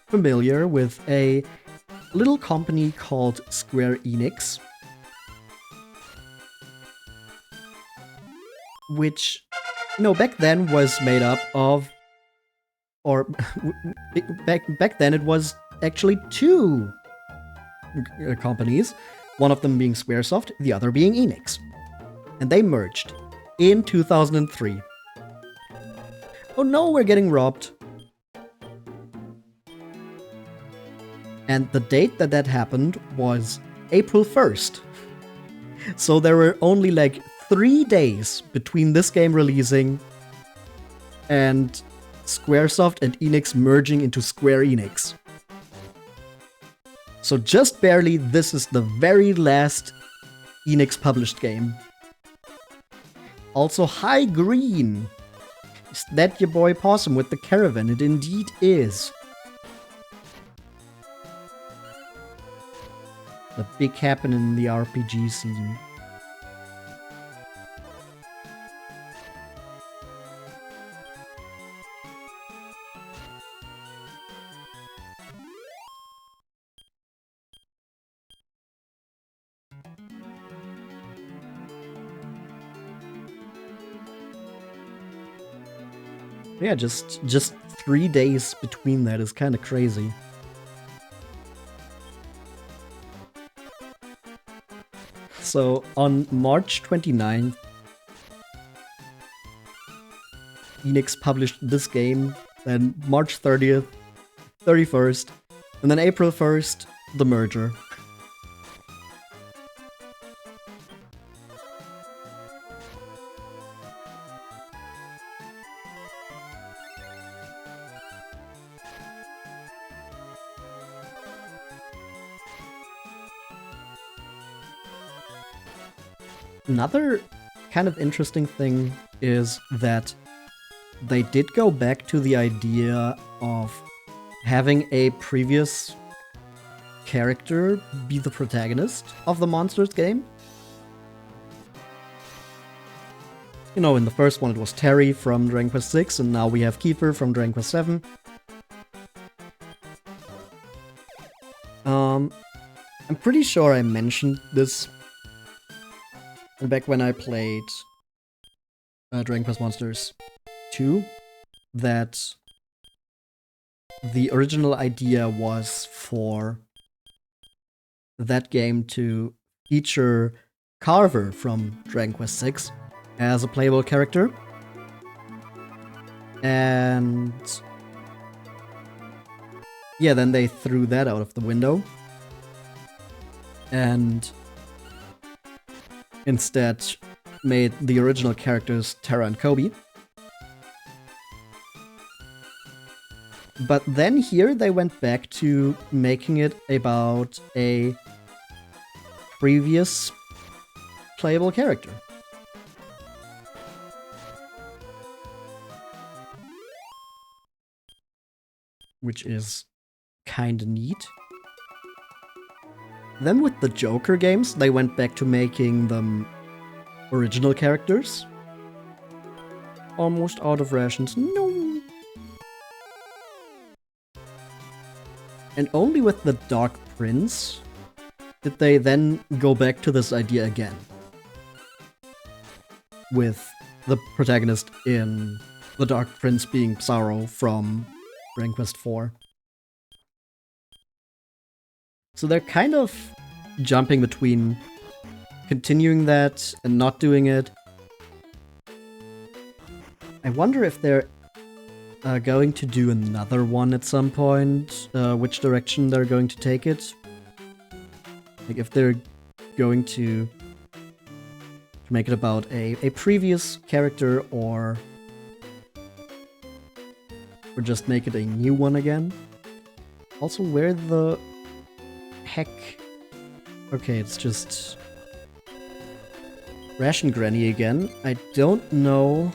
familiar with a little company called Square Enix, which, you know, back then was made up of, or back then it was actually 2 companies, one of them being Squaresoft, the other being Enix. And they merged in 2003. Oh no, we're getting robbed. And the date that happened was April 1st. So there were only like 3 days between this game releasing and Squaresoft and Enix merging into Square Enix. So just barely, this is the very last Enix published game. Also, hi Green! Is that your boy Possum with the Caravan? It indeed is. The big happening in the RPG scene. Yeah, just 3 days between that is kind of crazy. So on March 29th, Enix published this game, then March 30th, 31st, and then April 1st, the merger. Another kind of interesting thing is that they did go back to the idea of having a previous character be the protagonist of the Monsters game. You know, in the first one it was Terry from Dragon Quest VI, and now we have Kiefer from Dragon Quest VII. I'm pretty sure I mentioned this back when I played Dragon Quest Monsters 2, that the original idea was for that game to feature Carver from Dragon Quest VI as a playable character. And yeah, then they threw that out of the window. And instead made the original characters Tara and Kobe. But then here they went back to making it about a previous playable character. Which is kinda neat. Then with the Joker games, they went back to making them original characters. Almost out of rations. No! And only with the Dark Prince did they then go back to this idea again. With the protagonist in the Dark Prince being Psaro from Dragon Quest IV. So they're kind of jumping between continuing that and not doing it. I wonder if they're going to do another one at some point, which direction they're going to take it. Like if they're going to make it about a previous character or just make it a new one again. Also, where the heck? Okay, it's just Ration Granny again. I don't know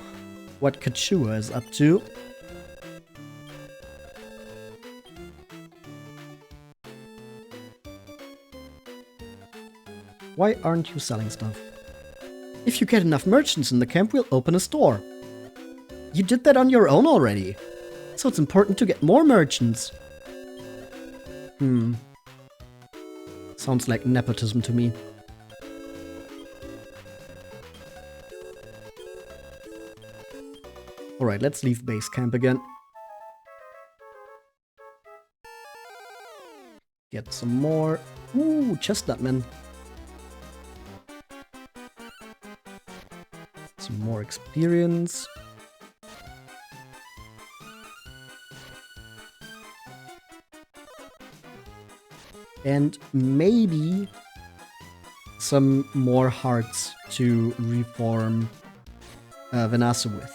what Kachua is up to. Why aren't you selling stuff? If you get enough merchants in the camp, we'll open a store. You did that on your own already. So it's important to get more merchants. Sounds like nepotism to me. Alright, let's leave base camp again. Get some more. Ooh, chestnutmen. Some more experience. And maybe some more hearts to reform Venasu with.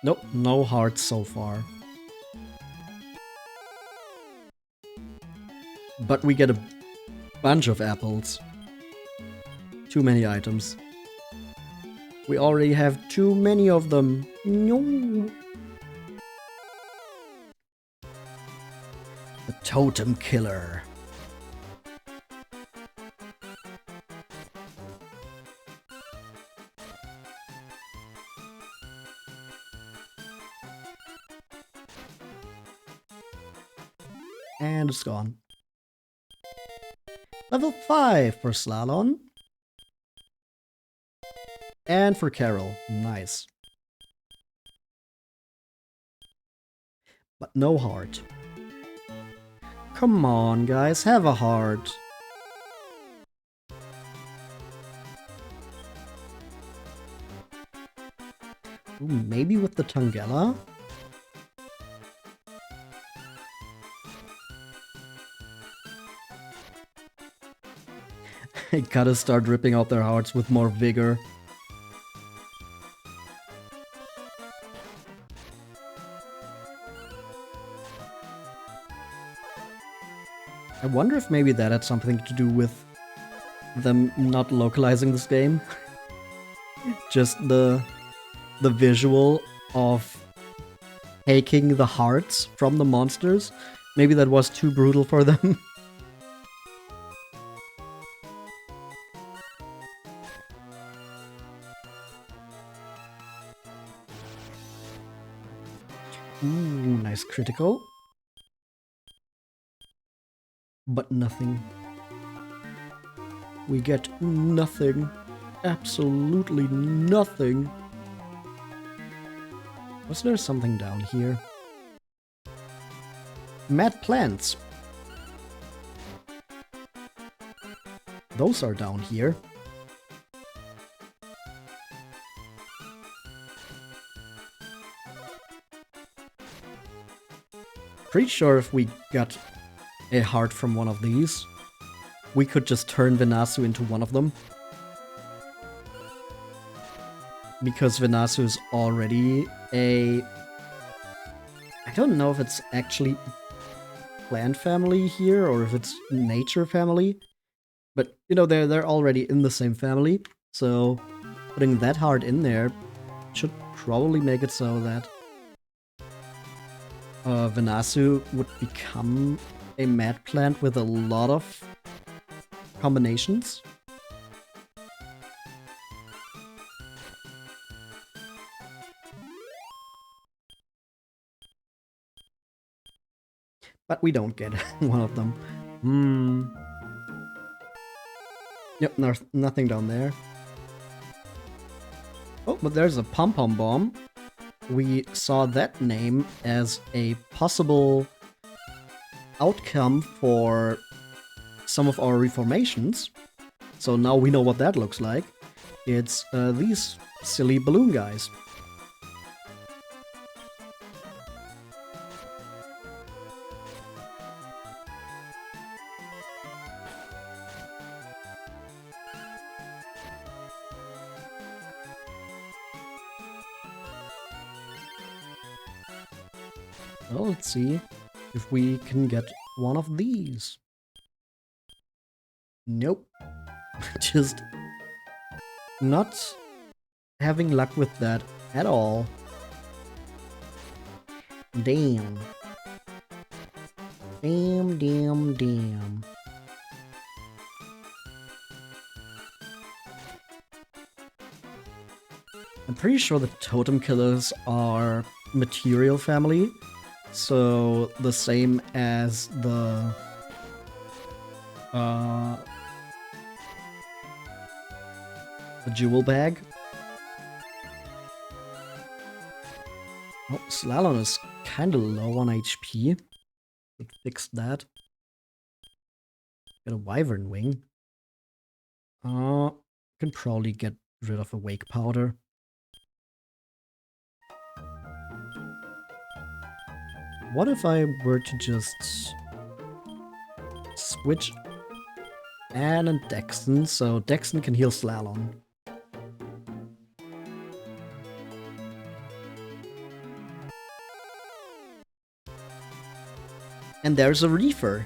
Nope, no hearts so far. But we get a bunch of apples. Too many items. We already have too many of them. No. The Totem Killer. And it's gone. Level 5 for Slalom. And for Carol. Nice. But no heart. Come on, guys, have a heart. Ooh, maybe with the Tangela? I gotta start ripping out their hearts with more vigor. I wonder if maybe that had something to do with them not localizing this game. Just the visual of taking the hearts from the monsters. Maybe that was too brutal for them. Ooh, nice critical. But nothing. We get nothing. Absolutely nothing. Was there something down here? Mad plants. Those are down here. Pretty sure if we got a heart from one of these, we could just turn Venasu into one of them. Because Venasu is already a... I don't know if it's actually plant family here or if it's nature family. But, you know, they're already in the same family. So putting that heart in there should probably make it so that Venasu would become a mad plant with a lot of combinations. But we don't get one of them. Yep, nothing down there. Oh, but there's a pom-pom bomb. We saw that name as a possible outcome for some of our reformations. So now we know what that looks like. It's these silly balloon guys. Well, let's see if we can get one of these. Nope. Just not having luck with that at all. Damn. Damn. I'm pretty sure the totem killers are material family. So the same as the jewel bag. Oh, Slalom is kind of low on HP. Should fix that. Get a wyvern wing. Can probably get rid of a wake powder. What if I were to just switch Anne and Dexton, so Dexton can heal Slalom? And there's a Reefer.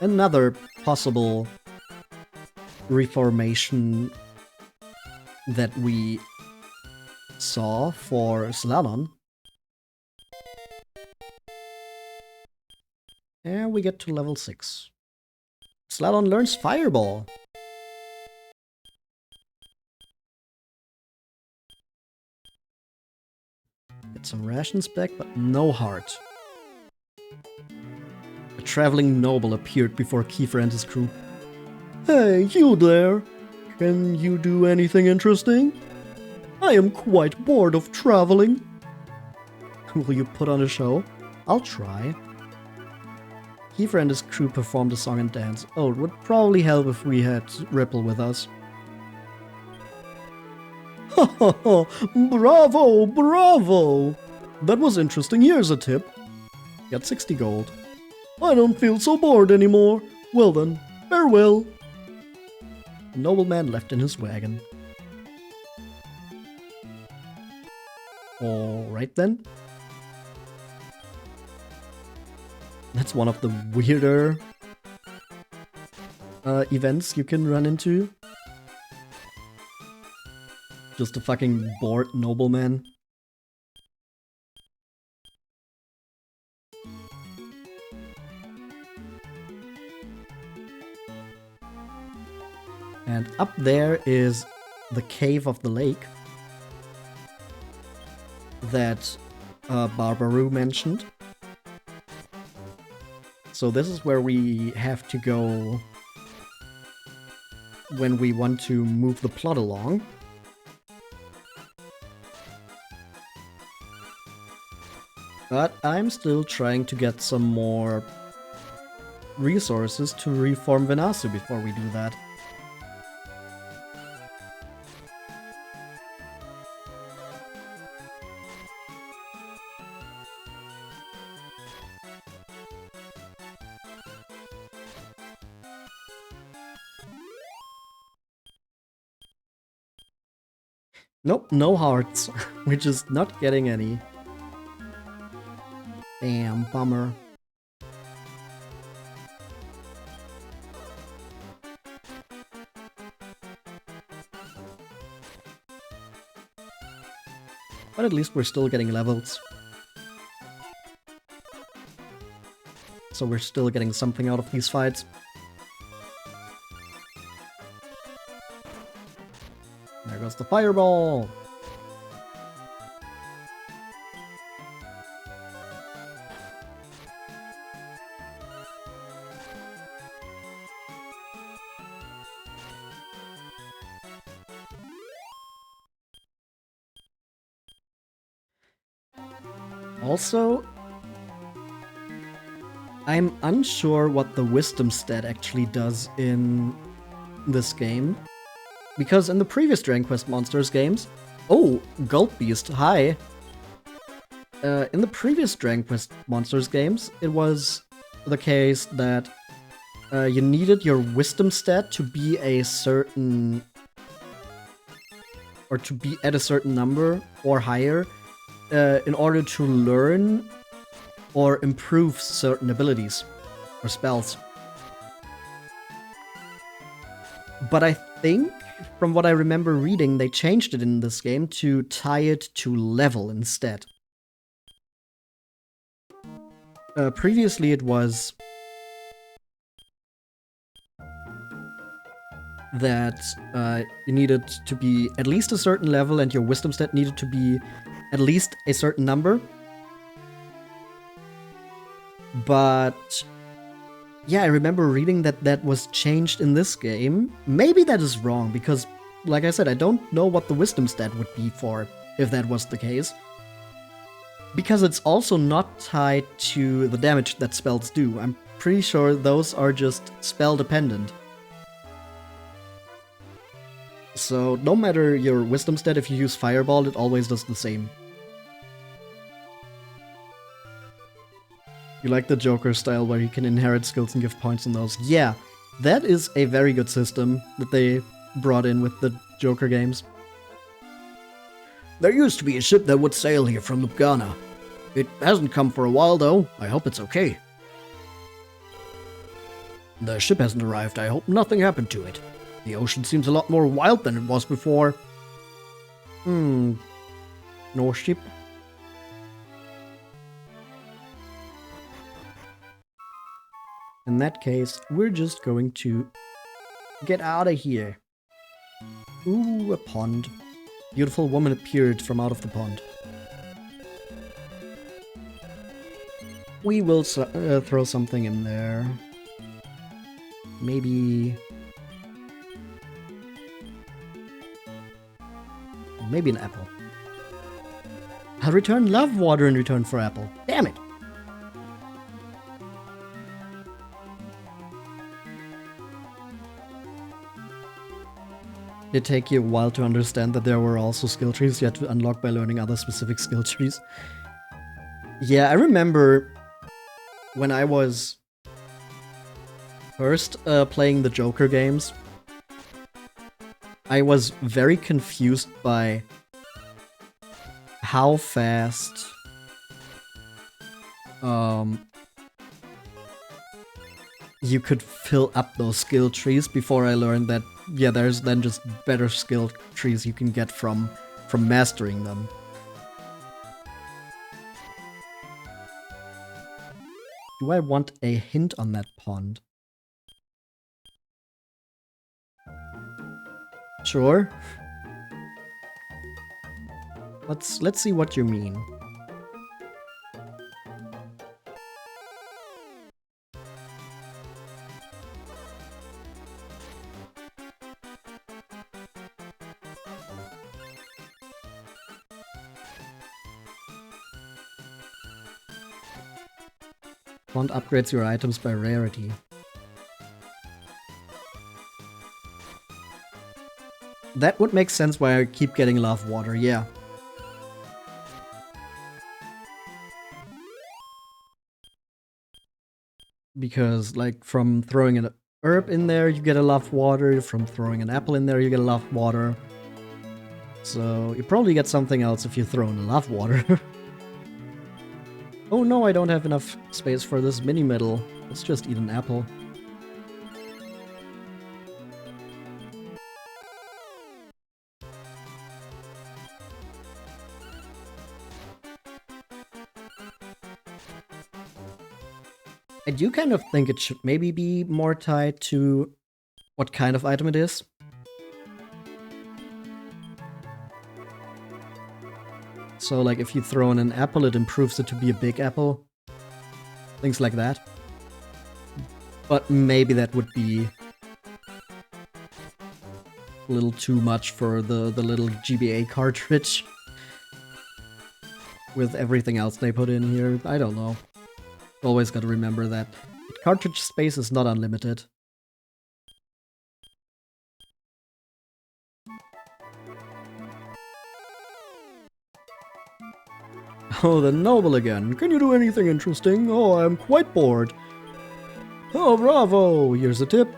Another possible reformation that we saw for Slalom. And we get to level 6. Slalom learns Fireball. Get some rations back, but no heart. A traveling noble appeared before Kiefer and his crew. Hey, you there! Can you do anything interesting? I am quite bored of traveling. Will you put on a show? I'll try. Kiefer and his crew performed a song and dance. Oh, it would probably help if we had Ripple with us. Ha ha ha! Bravo! Bravo! That was interesting. Here's a tip. Got 60 gold. I don't feel so bored anymore. Well then, farewell. The nobleman left in his wagon. Alright then. That's one of the weirder events you can run into. Just a fucking bored nobleman. And up there is the Cave of the Lake that Barbaru mentioned. So this is where we have to go when we want to move the plot along. But I'm still trying to get some more resources to reform Venasu before we do that. Nope, no hearts. We're just not getting any. Damn, bummer. But at least we're still getting levels. So we're still getting something out of these fights. There goes the fireball! Also, I'm unsure what the wisdom stat actually does in this game. Because in the previous Dragon Quest Monsters games... Oh, Gulp Beast, hi! In the previous Dragon Quest Monsters games, it was the case that you needed your wisdom stat to be a certain... or to be at a certain number or higher in order to learn or improve certain abilities or spells. But I think, from what I remember reading, they changed it in this game to tie it to level instead. Previously it was that you needed to be at least a certain level and your wisdom stat needed to be at least a certain number. But yeah, I remember reading that that was changed in this game. Maybe that is wrong, because, like I said, I don't know what the wisdom stat would be for, if that was the case. Because it's also not tied to the damage that spells do. I'm pretty sure those are just spell dependent. So no matter your wisdom stat, if you use Fireball, it always does the same. You like the Joker style where you can inherit skills and give points on those. Yeah, that is a very good system that they brought in with the Joker games. There used to be a ship that would sail here from Lubgana. It hasn't come for a while, though. I hope it's okay. The ship hasn't arrived. I hope nothing happened to it. The ocean seems a lot more wild than it was before. No ship. In that case, we're just going to get out of here. Ooh, a pond. Beautiful woman appeared from out of the pond. We will throw something in there. Maybe an apple. I'll return love water in return for apple. Damn it! It take you a while to understand that there were also skill trees you had to unlock by learning other specific skill trees. Yeah, I remember when I was first playing the Joker games, I was very confused by how fast you could fill up those skill trees before I learned that, yeah, there's then just better skill trees you can get from mastering them. Do I want a hint on that pond? Sure. Let's see what you mean. Pond upgrades your items by rarity. That would make sense why I keep getting love water, yeah. Because, like, from throwing an herb in there, you get a love water. From throwing an apple in there, you get a love water. So, you probably get something else if you throw in a love water. Oh no, I don't have enough space for this mini medal. Let's just eat an apple. I do kind of think it should maybe be more tied to what kind of item it is. So, like, if you throw in an apple, it improves it to be a big apple. Things like that. But maybe that would be a little too much for the little GBA cartridge. With everything else they put in here. I don't know. Always gotta remember that cartridge space is not unlimited. Oh, the noble again. Can you do anything interesting? Oh, I'm quite bored. Oh, bravo! Here's a tip.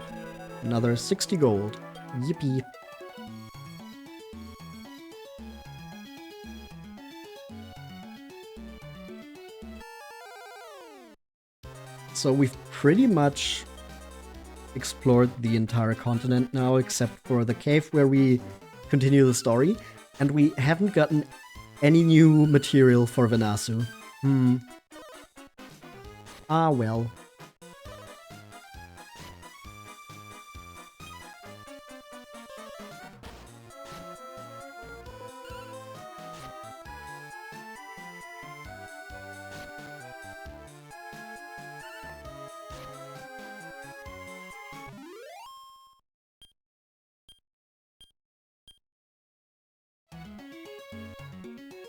Another 60 gold. Yippee. So we've pretty much explored the entire continent now, except for the cave where we continue the story, and we haven't gotten any new material for Venasu. Ah, well.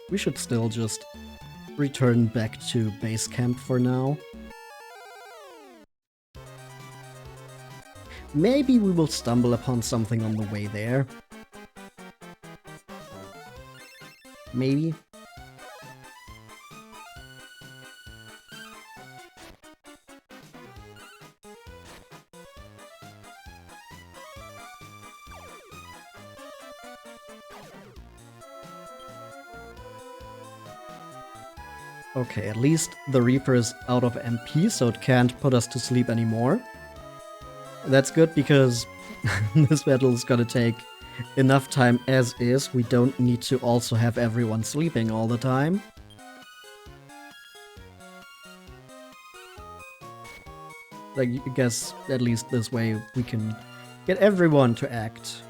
We should still just return back to base camp for now. Maybe we will stumble upon something on the way there. Maybe. Okay, at least the Reaper is out of MP, so it can't put us to sleep anymore. That's good because this battle is gonna take enough time as is. We don't need to also have everyone sleeping all the time. Like, I guess at least this way we can get everyone to act.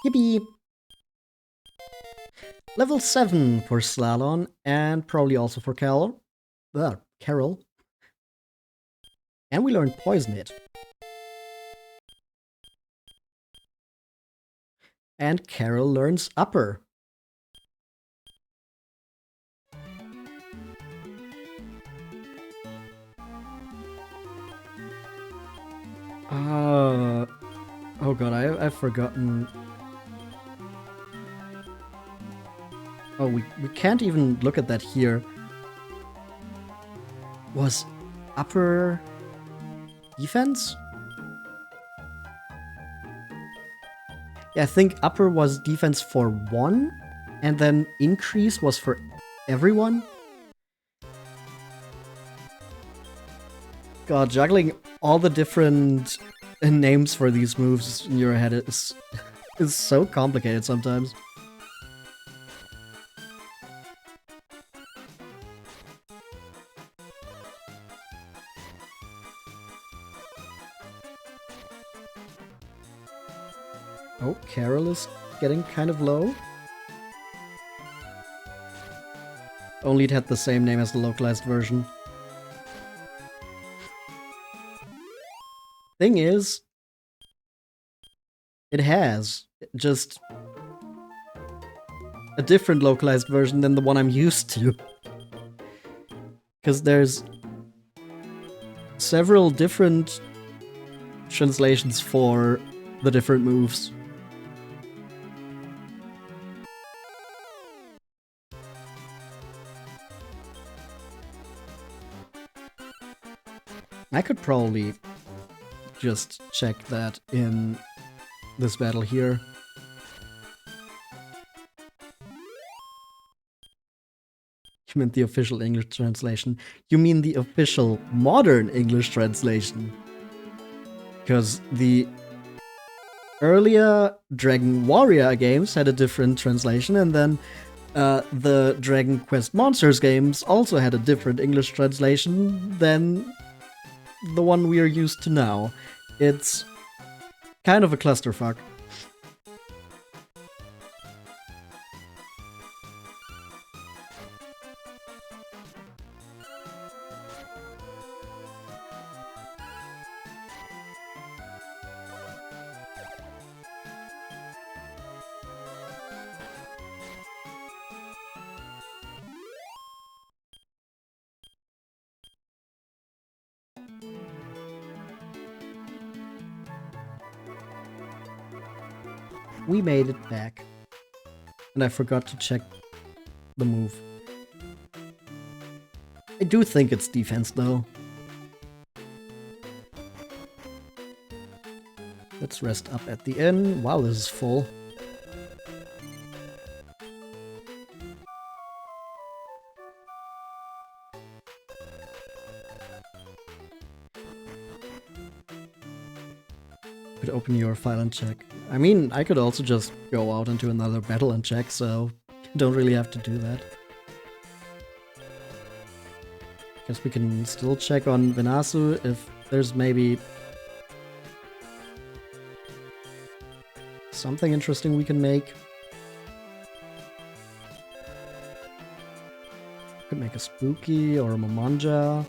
Yippee! Level 7 for Slalon, and probably also for Carol. And we learned Poison It. And Carol learns Upper. Oh god, I've forgotten. Oh, we can't even look at that here. Was Upper defense? Yeah, I think Upper was defense for 1, and then Increase was for everyone. God, juggling all the different names for these moves in your head is so complicated sometimes. Oh, Carol is getting kind of low. Only it had the same name as the localized version. Thing is, it has just a different localized version than the one I'm used to. Because there's several different translations for the different moves. I could probably just check that in this battle here. You meant the official English translation. You mean the official modern English translation. Because the earlier Dragon Warrior games had a different translation, and then the Dragon Quest Monsters games also had a different English translation than the one we are used to now. It's kind of a clusterfuck. We made it back. And I forgot to check the move. I do think it's defense, though. Let's rest up at the inn. Wow, this is full. Could open your file and check. I mean, I could also just go out into another battle and check, so don't really have to do that. Guess we can still check on Venasu if there's maybe something interesting we can make. Could make a Spooky or a Momanja.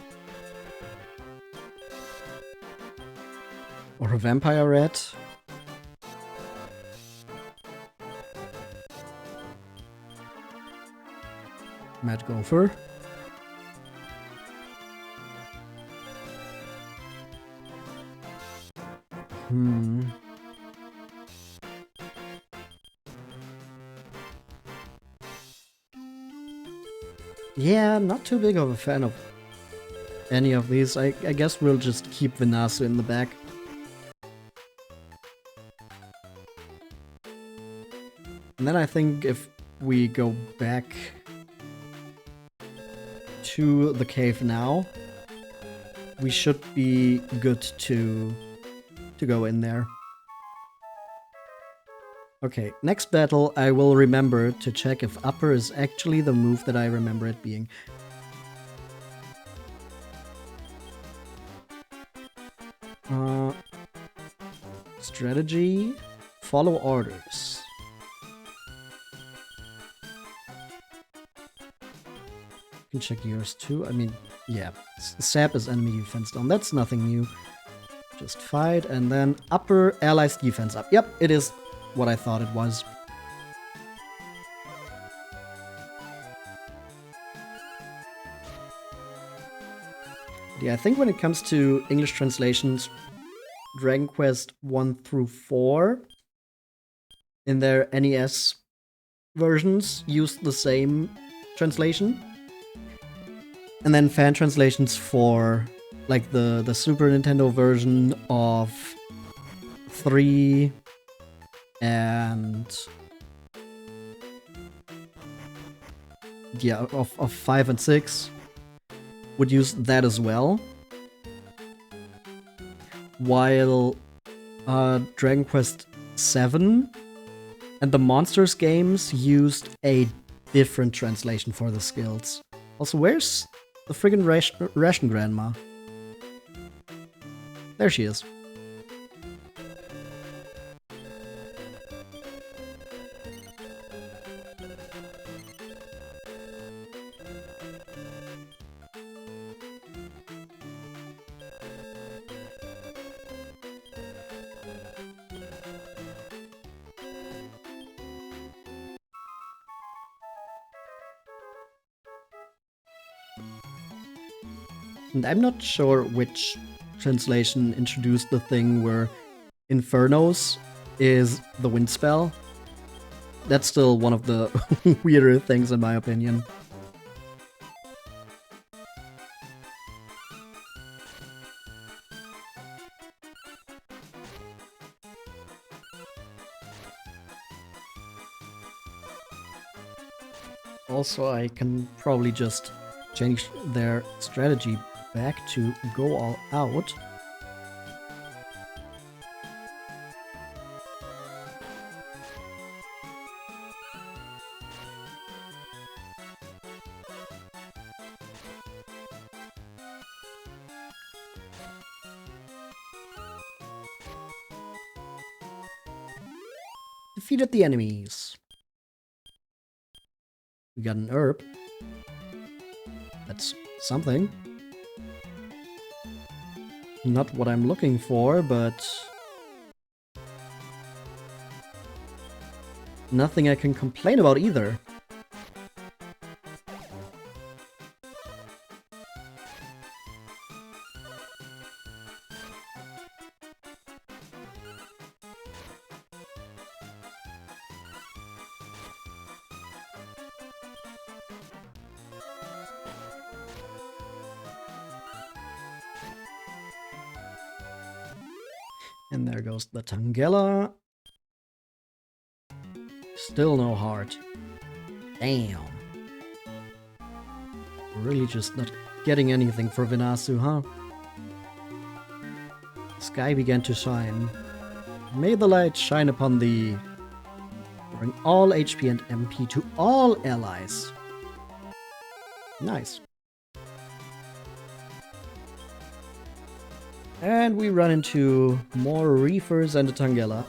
Or a Vampire Rat. Mad Gopher. Yeah, not too big of a fan of any of these. I guess we'll just keep Venasu in the back. And then I think if we go back to the cave now, we should be good to go in there. Okay, next battle I will remember to check if upper is actually the move that I remember it being. Strategy, follow orders. You can check yours too. I mean, yeah, sap is enemy defense down. That's nothing new. Just fight, and then upper allies defense up. Yep, it is what I thought it was. Yeah, I think when it comes to English translations, Dragon Quest 1 through 4 in their NES versions used the same translation. And then fan translations for like the Super Nintendo version of 3 and yeah, of 5 and 6 would use that as well. While Dragon Quest 7 and the Monsters games used a different translation for the skills. Also, where's the friggin' ration grandma? There she is. And I'm not sure which translation introduced the thing where Infernos is the wind spell. That's still one of the weirder things in my opinion. Also, I can probably just change their strategy back to go all out. Defeated the enemies. We got an herb. That's something. Not what I'm looking for, but nothing I can complain about either. And there goes the Tangela. Still no heart. Damn. Really just not getting anything for Venasu, huh? Sky began to shine. May the light shine upon thee. Bring all HP and MP to all allies. Nice. And we run into more Reefers and a Tangela.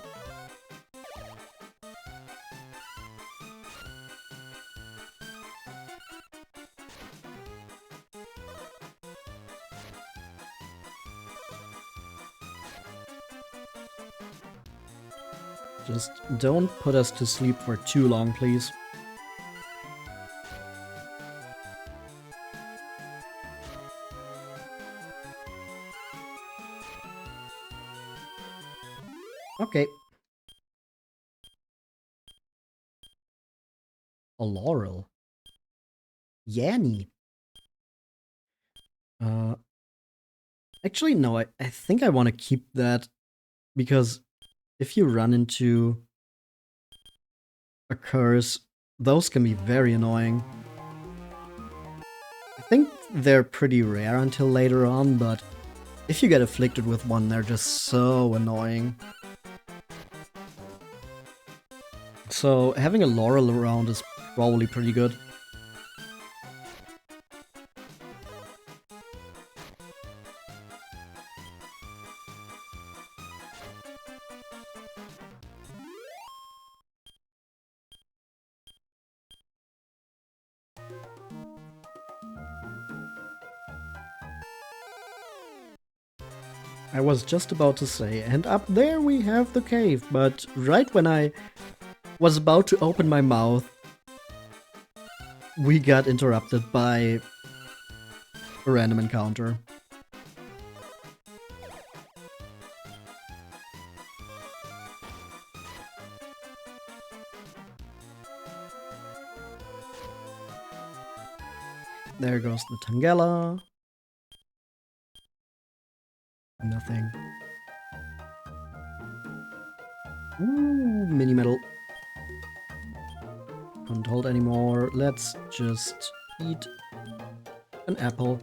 Just don't put us to sleep for too long, please. Okay. A laurel. Yeah, neat. Actually, no, I think I want to keep that because if you run into a curse, those can be very annoying. I think they're pretty rare until later on, but if you get afflicted with one, they're just so annoying. So having a Laurel around is probably pretty good. I was just about to say, and up there we have the cave, but right when I was about to open my mouth, we got interrupted by a random encounter. There goes the Tangela. Nothing. Ooh, mini metal. Can't hold anymore. Let's just eat an apple.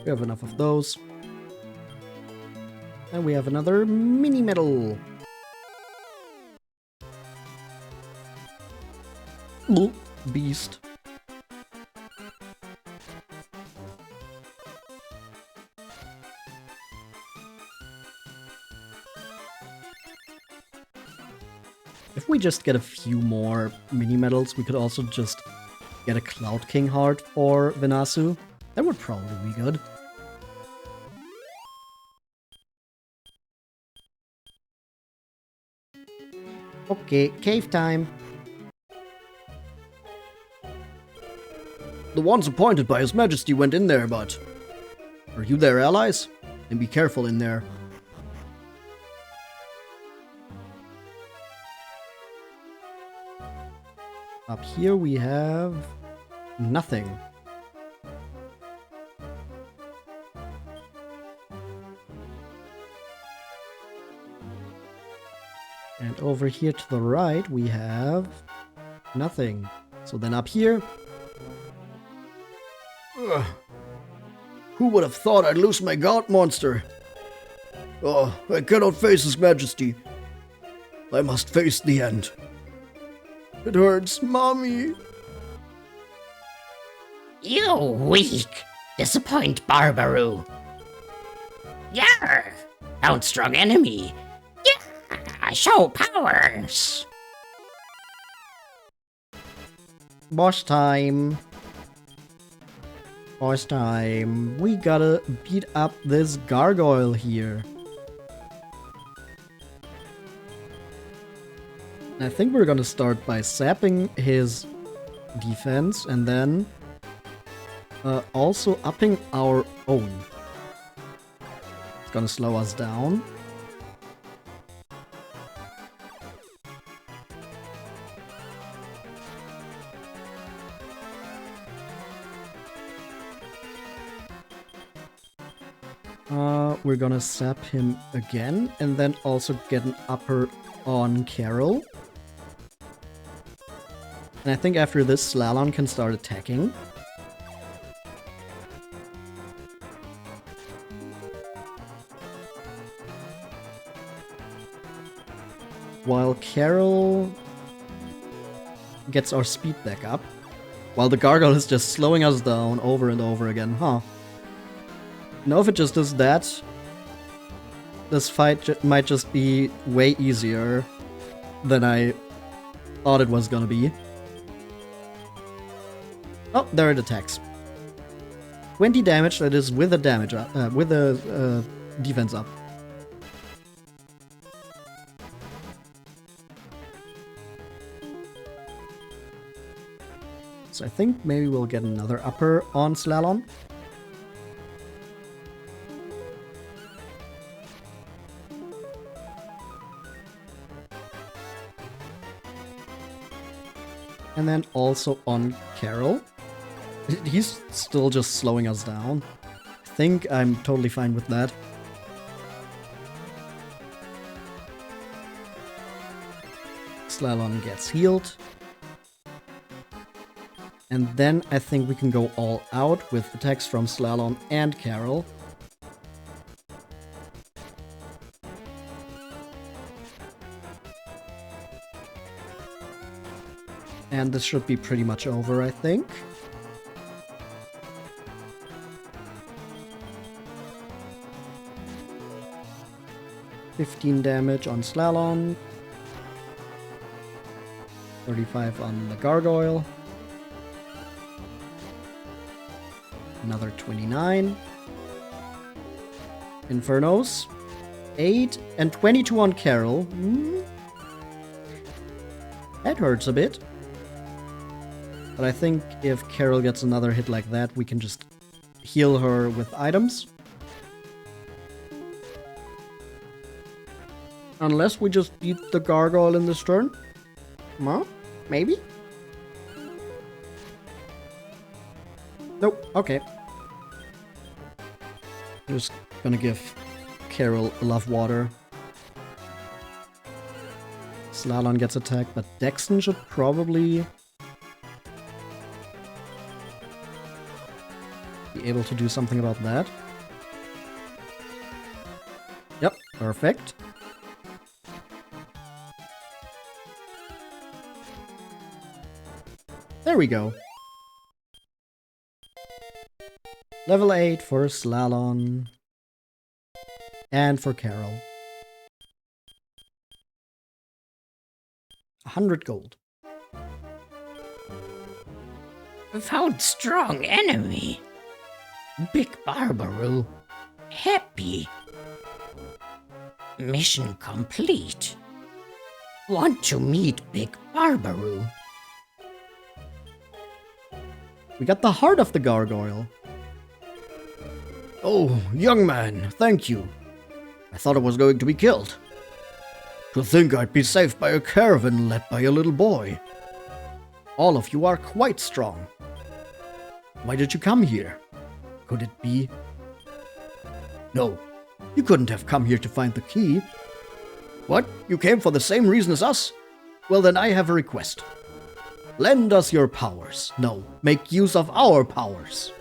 We have enough of those. And we have another mini metal. Ooh, beast. If we just get a few more mini medals, we could also just get a Cloud King heart for Venasu. That would probably be good. Okay, cave time. The ones appointed by His Majesty went in there, but... Are you their allies? And be careful in there. Up here we have nothing. And over here to the right we have nothing. So then up here... Ugh. Who would have thought I'd lose my god monster? Oh, I cannot face His Majesty. I must face the end. It hurts, Mommy. You weak, disappoint Barbaru. Yarr! Found strong enemy. Yeah! Show powers! Boss time. Boss time. We gotta beat up this Gargoyle here. I think we're gonna start by sapping his defense and then also upping our own. It's gonna slow us down. We're gonna sap him again and then also get an upper on Carol. And I think after this, Slalom can start attacking. While Carol gets our speed back up. While the Gargoyle is just slowing us down over and over again, huh? Now if it just does that, this fight might just be way easier than I thought it was gonna be. Oh, there it attacks. 20 damage, that is with the damage up, with the defense up. So I think maybe we'll get another upper on Slalom. And then also on Carol. He's still just slowing us down. I think I'm totally fine with that. Slalom gets healed. And then I think we can go all out with attacks from Slalom and Carol. And this should be pretty much over, I think. $15 damage on Slalom. 35 on the Gargoyle. Another 29. Infernos. 8 and 22 on Carol. That hurts a bit. But I think if Carol gets another hit like that, we can just heal her with items. Unless we just beat the Gargoyle in this turn. Huh? Maybe? Nope, okay. Just gonna give Carol Love Water. Slalom gets attacked, but Dexton should probably be able to do something about that. Yep, perfect. There we go. Level 8 for Slalom. And for Carol. 100 gold. Found strong enemy. Big Barbaru. Happy. Mission complete. Want to meet Big Barbaru. We got the heart of the Gargoyle. Oh, young man, thank you. I thought I was going to be killed. To think I'd be saved by a caravan led by a little boy. All of you are quite strong. Why did you come here? Could it be? No, you couldn't have come here to find the key. What? You came for the same reason as us? Well, then I have a request. Lend us your powers. No, make use of our powers.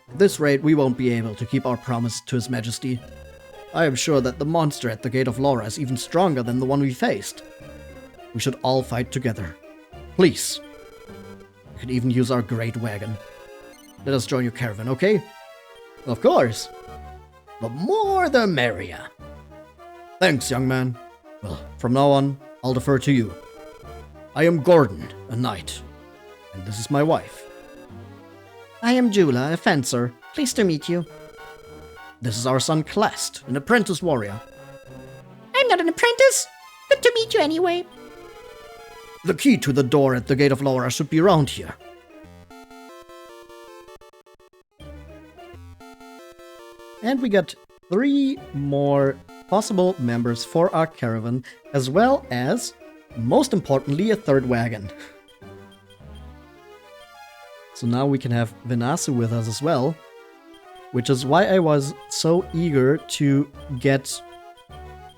At this rate, we won't be able to keep our promise to His Majesty. I am sure that the monster at the Gate of Laura is even stronger than the one we faced. We should all fight together. Please. We could even use our great wagon. Let us join your caravan, okay? Of course. The more the merrier. Thanks, young man. Well, from now on, I'll defer to you. I am Gordon, a knight. And this is my wife. I am Jula, a fencer. Pleased to meet you. This is our son Clast, an apprentice warrior. I'm not an apprentice. Good to meet you anyway. The key to the door at the Gate of Laura should be around here. And we got 3 more possible members for our caravan, as well as, most importantly, a 3rd wagon. So now we can have Venasu with us as well, which is why I was so eager to get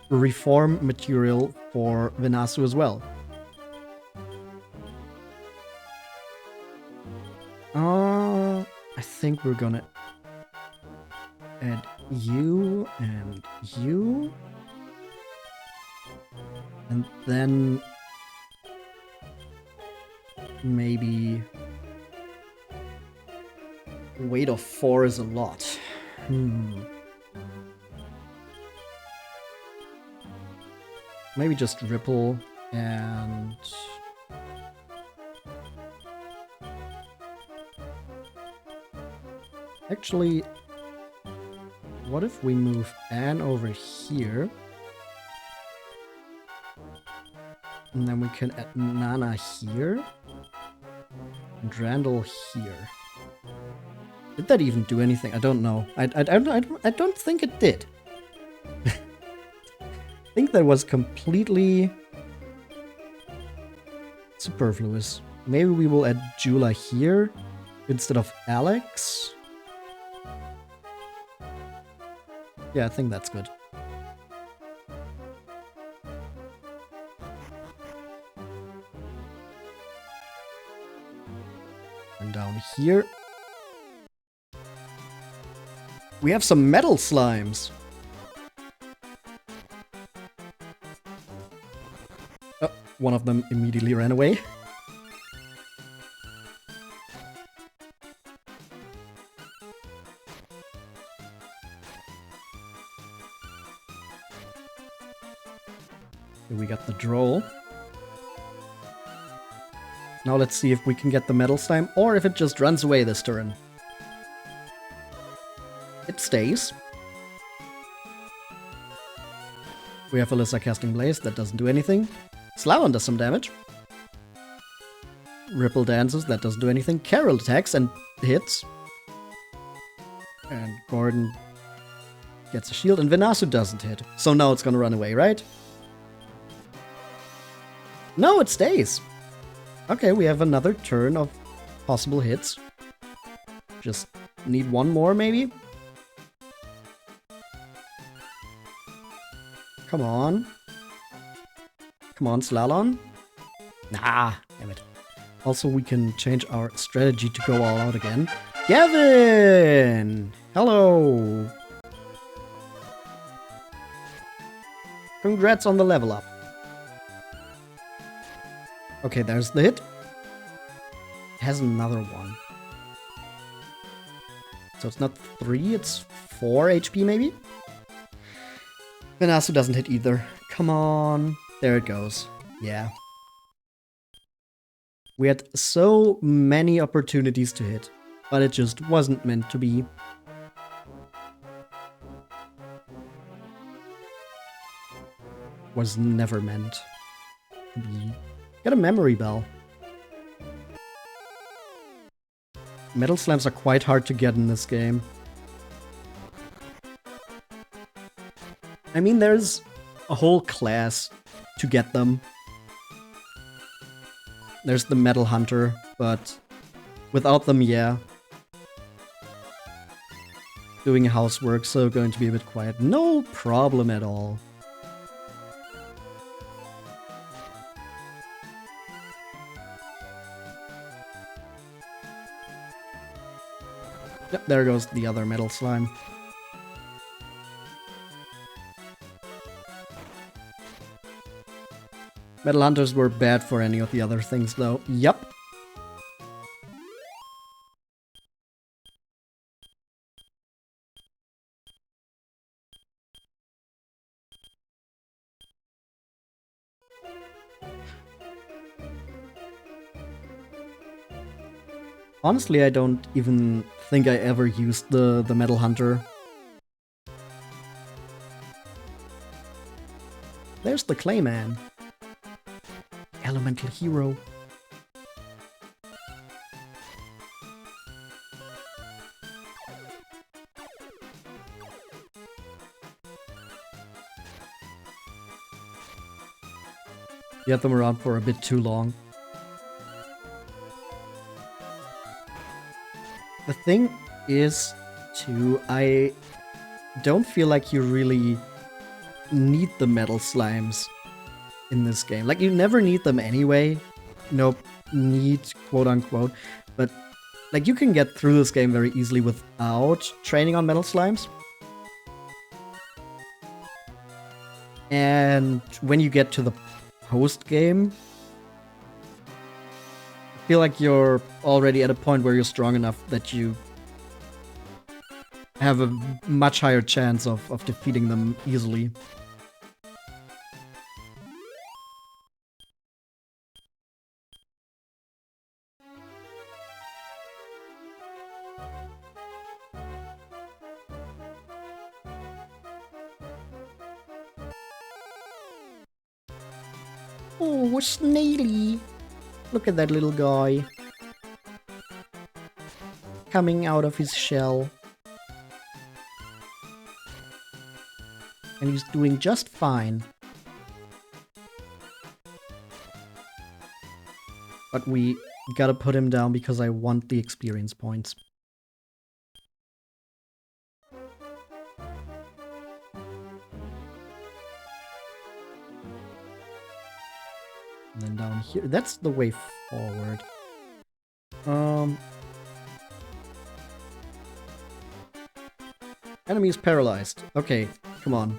reform material for Venasu as well. I think we're gonna add you and you. And then maybe weight of 4 is a lot. Maybe just Ripple and actually, what if we move Anne over here? And then we can add Nana here. And Randall here. Did that even do anything? I don't know. I don't think it did. I think that was completely superfluous. Maybe we will add Jula here. instead of Alex. Yeah, I think that's good. And down here, we have some metal slimes. Oh, one of them immediately ran away. Here we got the droll. Now let's see if we can get the metal slime, or if it just runs away this turn. It stays. We have Alyssa casting Blaze, that doesn't do anything. Slalom does some damage. Ripple dances, that doesn't do anything. Carol attacks and hits. And Gordon gets a shield, and Venasu doesn't hit. So now it's gonna run away, right? No, it stays! Okay, we have another turn of possible hits. Just need one more, maybe? Come on. Come on, Slalom. Nah, damn it. Also, we can change our strategy to go all out again. Gavin! Hello! Congrats on the level up. Okay, there's the hit. It has another one. So it's not 3, it's 4 HP maybe? Venasu doesn't hit either. Come on. There it goes. Yeah. We had so many opportunities to hit, but it just wasn't meant to be. Was never meant to be. Get a memory bell. Metal slimes are quite hard to get in this game. I mean, there's a whole class to get them. There's the Metal Hunter, but without them, yeah. Doing housework, so going to be a bit quiet. No problem at all. Yep, there goes the other metal slime. Metal Hunters were bad for any of the other things, though. Yep. Honestly, I don't even think I ever used the Metal Hunter. There's the Clayman. Elemental hero. You had them around for a bit too long. The thing is, too, I don't feel like you really need the metal slimes in this game. Like, you never need them anyway. Nope, need, quote unquote. But, like, you can get through this game very easily without training on metal slimes. And when you get to the post-game, I feel like you're already at a point where you're strong enough that you have a much higher chance of defeating them easily. Oh, Snaily! Look at that little guy. Coming out of his shell. And he's doing just fine. But we Gotta put him down because I want the experience points. And then down here, that's the way forward. Enemy is paralyzed. Okay, come on.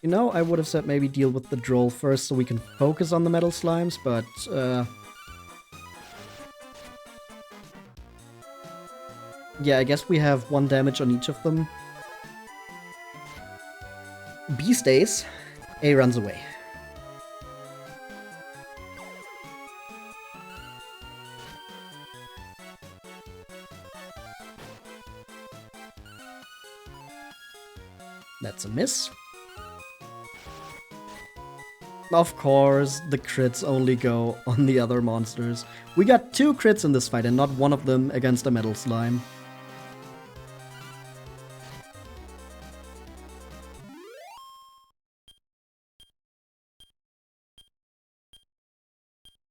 You know, I would have said maybe deal with the droll first so we can focus on the metal slimes, but, yeah, I guess we have 1 damage on each of them. B stays. A runs away. That's a miss. Of course, the crits only go on the other monsters. We got 2 crits in this fight and not one of them against a metal slime.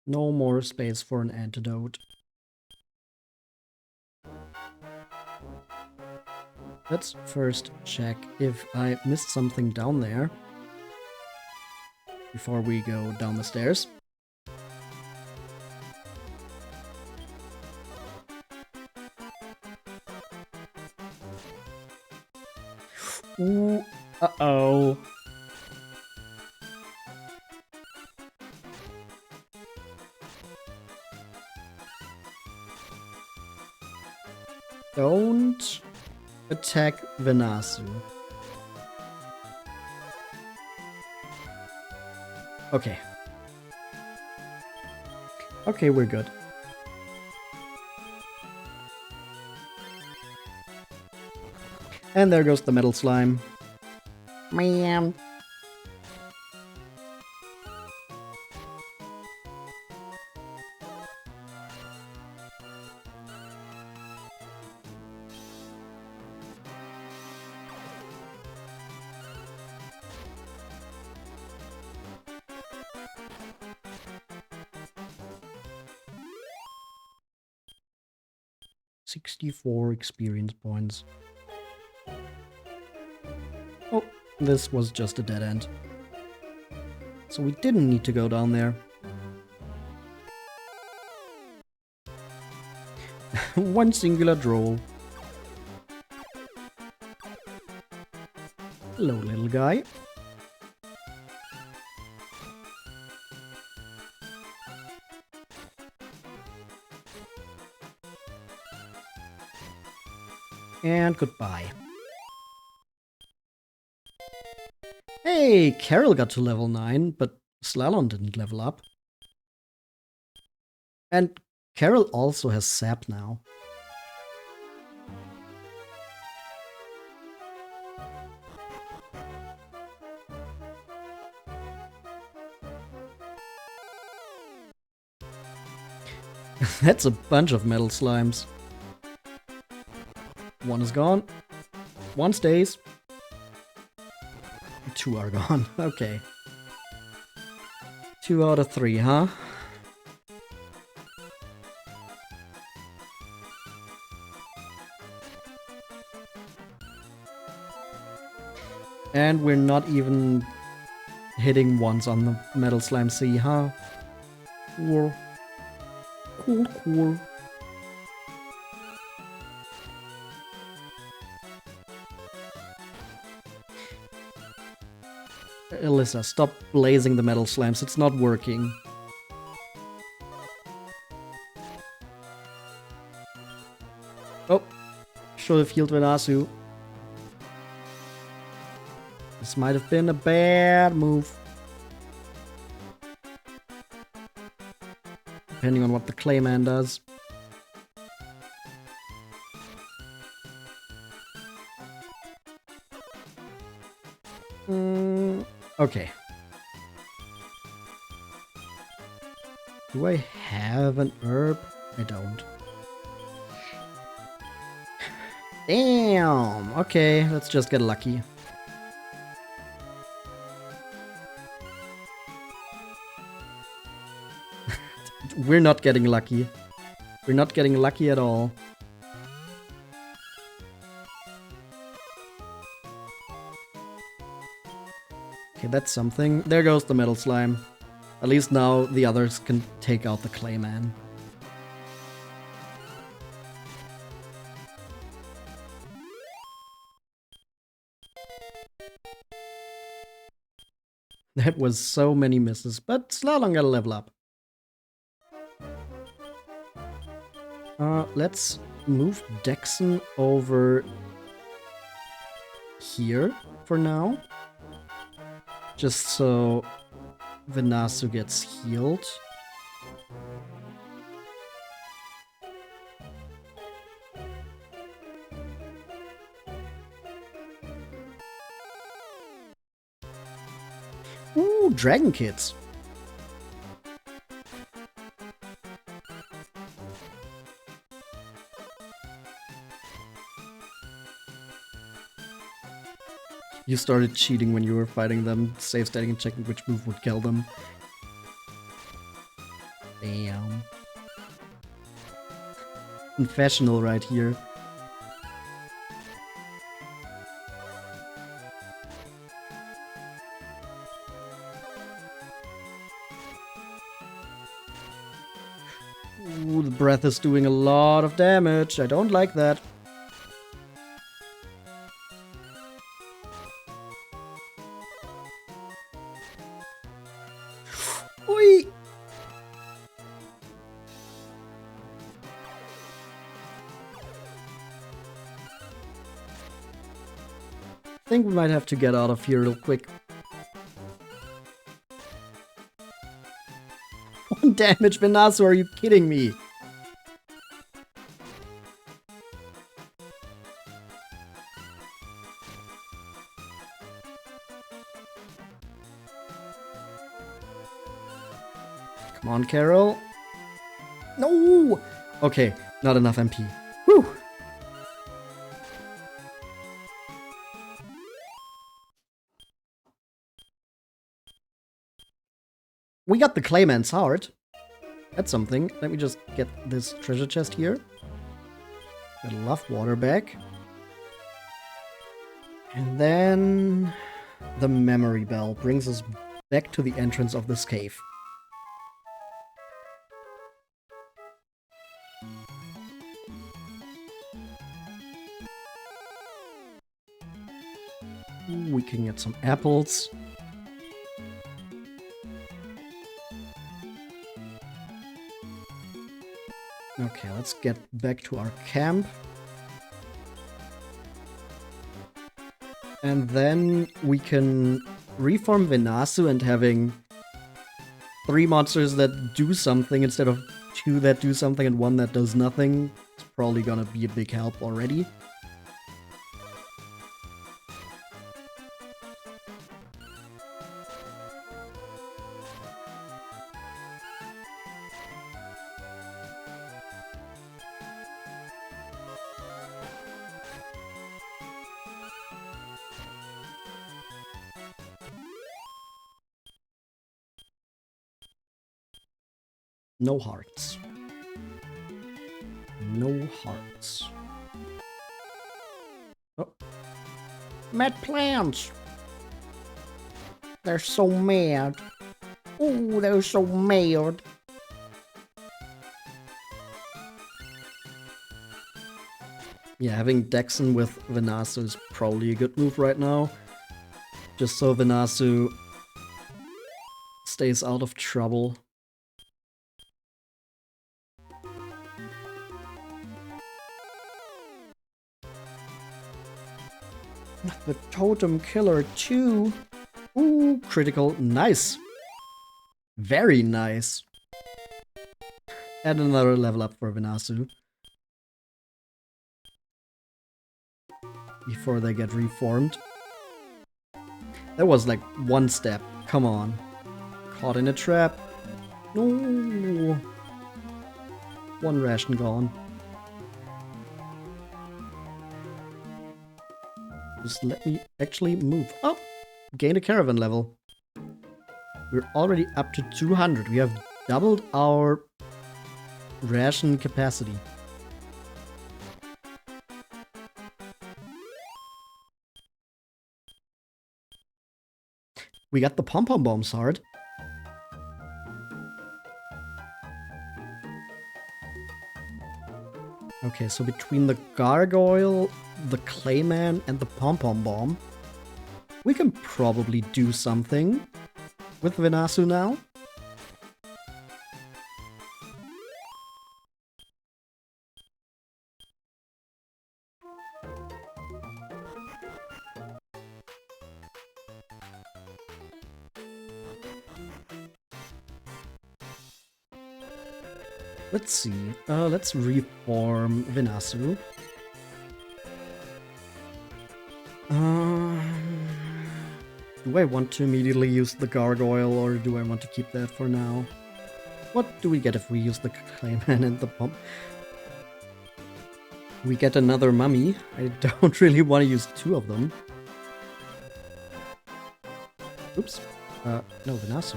No more space for an antidote. Let's first check if I missed something down there before we go down the stairs. Ooh, uh-oh. Don't attack Venasu. Okay. Okay, we're good. And there goes the metal slime. Meow. $64 experience points. Oh, this was just a dead end. So we didn't need to go down there. One singular droll. Hello, little guy. And goodbye. Hey, Carol got to level 9, but Slalom didn't level up. And Carol also has sap now. That's a bunch of metal slimes. One is gone. One stays. 2 are gone. Okay. 2 out of 3, huh? And we're not even hitting once on the metal slime sea, huh? Cool. Cool, cool. Alyssa, stop blazing the metal slimes. It's not working. Oh, should have healed Venasu. This might have been a bad move. Depending on what the Clayman does. Okay. Do I have an herb? I don't. Damn! Okay, let's just get lucky. we're not getting lucky. We're not getting lucky at all. Okay, that's something. There goes the metal slime. At least now the others can take out the Clayman. That was so many misses, but Slalom got a level up. Let's move Dexon over here for now. Just so Venasu gets healed. Ooh, Dragon Kids. You started cheating when you were fighting them, save stating and checking which move would kill them. Damn. Confessional right here. Ooh, the breath is doing a lot of damage. I don't like that. Oi! I think we might have to get out of here real quick. 1 damage, Venasu, are you kidding me? Come on, Carol. No! Okay, not enough MP. Whew! We got the Clayman's heart. That's something. Let me just get this treasure chest here. Got a love water back. And then the memory bell brings us back to the entrance of this cave. Ooh, we can get some apples. Okay, let's get back to our camp. And then we can reform Venasu and having 3 monsters that do something instead of 2 that do something and 1 that does nothing. It's probably gonna be a big help already. No hearts. No hearts. Oh. Mad plants. They're so mad. Oh, they're so mad. Yeah, having Dexon with Venasu is probably a good move right now. Just so Venasu stays out of trouble. The Totem Killer too. Ooh, critical. Nice. Very nice. Add another level up for Venasu. Before they get reformed. That was like 1 step. Come on. Caught in a trap. No. 1 ration gone. Just let me actually move up. Gain a caravan level. We're already up to 200. We have doubled our ration capacity. We got the pom-pom bomb sword. Okay, so between the Gargoyle, the Clayman, and the pom-pom bomb, we can probably do something with Venasu now. Let's see. Let's reform Venasu. Do I want to immediately use the Gargoyle, or do I want to keep that for now? What do we get if we use the Clayman and the Pump? We get another mummy. I don't really want to use two of them. Oops. No, Venasu.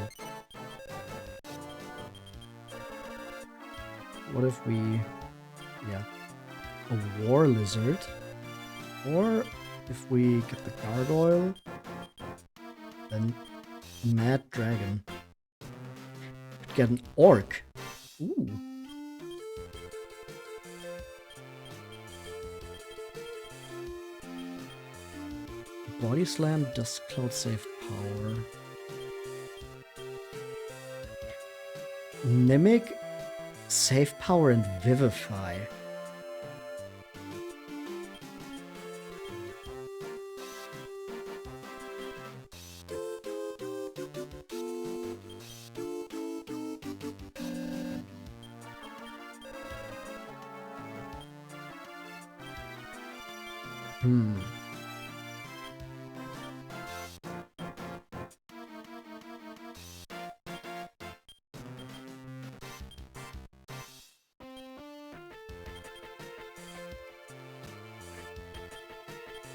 What if we... yeah. A War Lizard. Or if we get the Gargoyle, then Mad Dragon. Could get an Orc. Ooh. Body Slam, Dust Cloud, Save Power. Mimic, Save Power, and Vivify.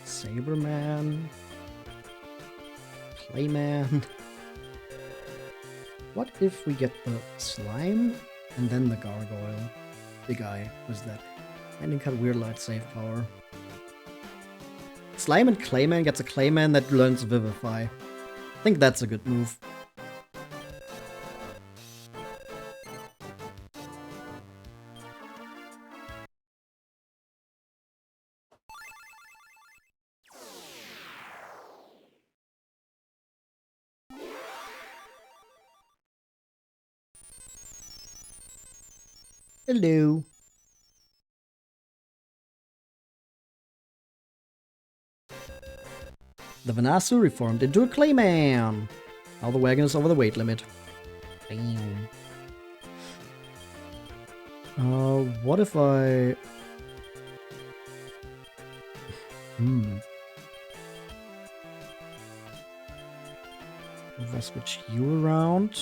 Saberman. Clayman. What if we get the Slime and then the Gargoyle? Big Eye was that. Ending cut Weird Light, Save Power. Slime and Clayman gets a Clayman that learns Vivify. I think that's a good move. Hello. The Venasu reformed into a Clayman. Now the wagon is over the weight limit. Damn. What if I... If I switch you around...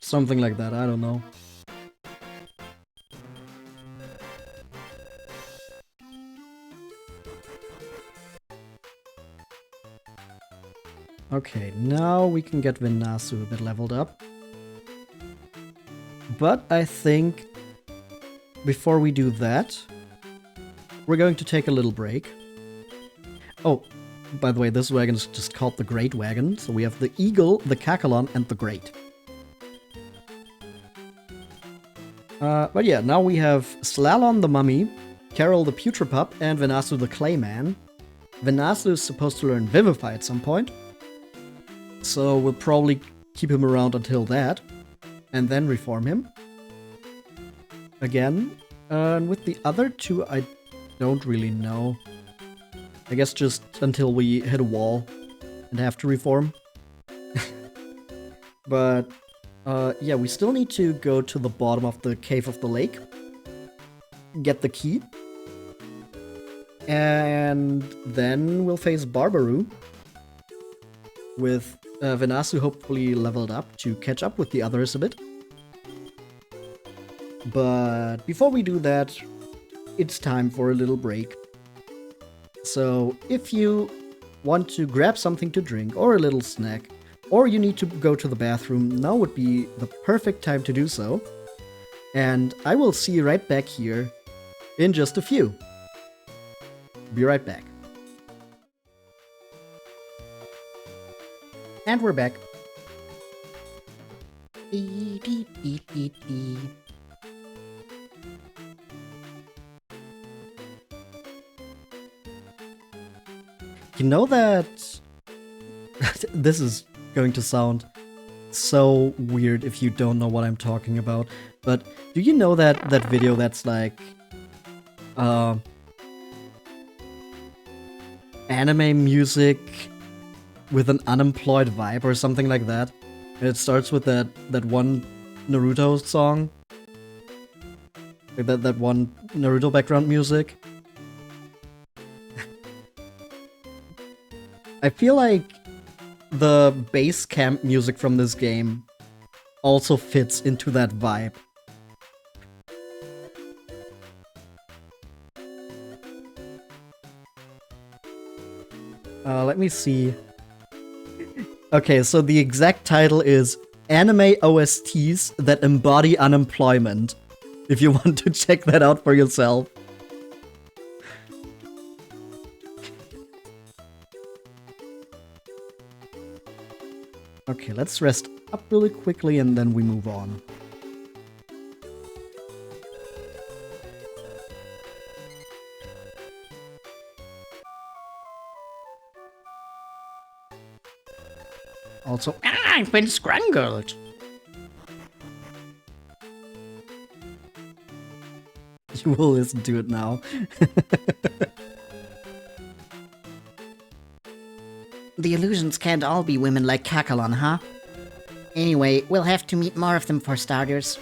Something like that, I don't know. Okay, now we can get Venasu a bit leveled up. But I think before we do that, we're going to take a little break. Oh, by the way, this wagon is just called the Great Wagon. So we have the Eagle, the Kakalon, and the Great. But yeah, now we have Slalon the Mummy, Carol the Putripup, and Venasu the Clayman. Venasu is supposed to learn Vivify at some point, so we'll probably keep him around until that, and then reform him. Again. And with the other two, I don't really know. I guess just until we hit a wall and have to reform. But... yeah, we still need to go to the bottom of the Cave of the Lake, get the key, and then we'll face Barbaru, with Venasu hopefully leveled up to catch up with the others a bit. But before we do that, it's time for a little break. So if you want to grab something to drink or a little snack, or you need to go to the bathroom, now would be the perfect time to do so. And I will see you right back here in just a few. Be right back. And we're back. Beep, beep, beep, beep, beep. You know that... this is going to sound so weird if you don't know what I'm talking about, but do you know that video that's like... anime music with an unemployed vibe or something like that? And it starts with that one Naruto song. Like that one Naruto background music. I feel like the base camp music from this game also fits into that vibe. Let me see. Okay, so the exact title is Anime OSTs that embody unemployment. If you want to check that out for yourself. Okay, let's rest up really quickly and then we move on. Also, I've been scrangled. you will listen to it now. The illusions can't all be women like Kakalon, huh? Anyway, we'll have to meet more of them for starters.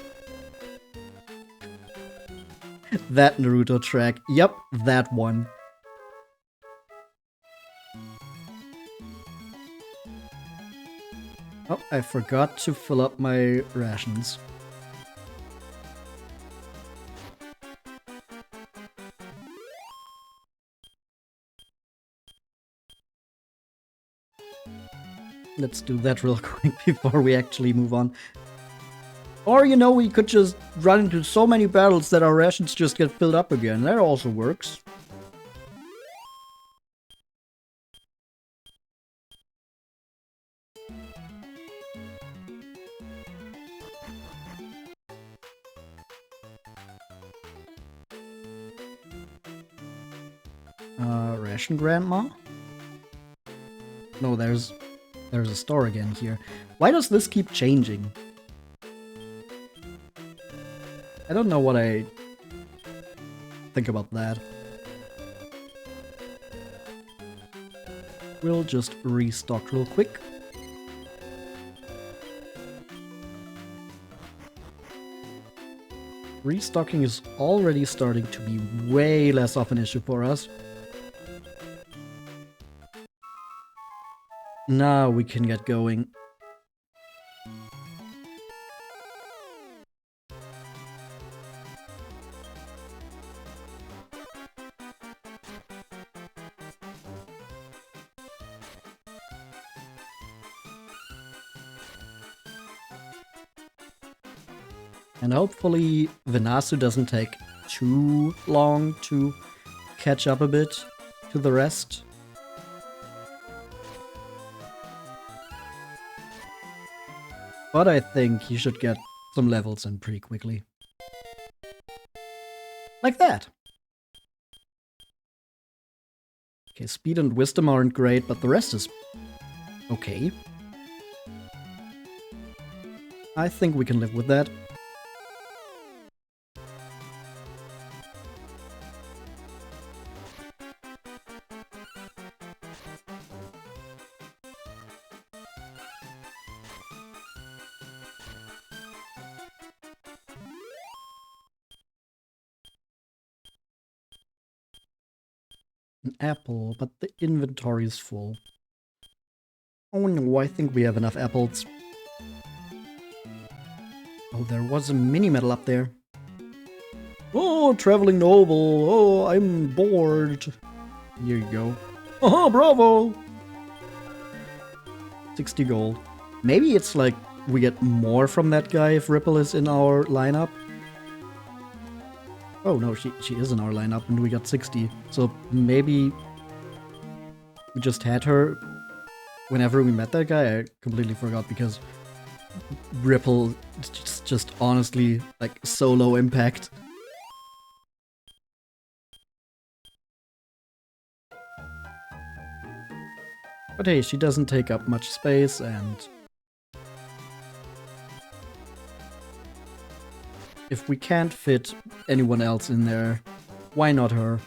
That Naruto track. Yep, that one. Oh, I forgot to fill up my rations. Let's do that real quick before we actually move on. Or, you know, we could just run into so many battles that our rations just get filled up again. That also works. Ration Grandma? No, there's a store again here. Why does this keep changing? I don't know what I think about that. We'll just restock real quick. Restocking is already starting to be way less of an issue for us. Now we can get going. And hopefully Venasu doesn't take too long to catch up a bit to the rest. But I think he should get some levels in pretty quickly. Like that. Okay, speed and wisdom aren't great, but the rest is okay. I think we can live with that. An apple, but the inventory is full. Oh no, I think we have enough apples. Oh, there was a mini medal up there. Oh, traveling noble. Oh, I'm bored. Here you go. Oh, bravo. 60 gold. Maybe it's like we get more from that guy if Ripple is in our lineup. Oh no, she is in our lineup and we got 60. So maybe we just had her whenever we met that guy. I completely forgot because Ripple just honestly like so low impact. But hey, she doesn't take up much space and if we can't fit anyone else in there, why not her?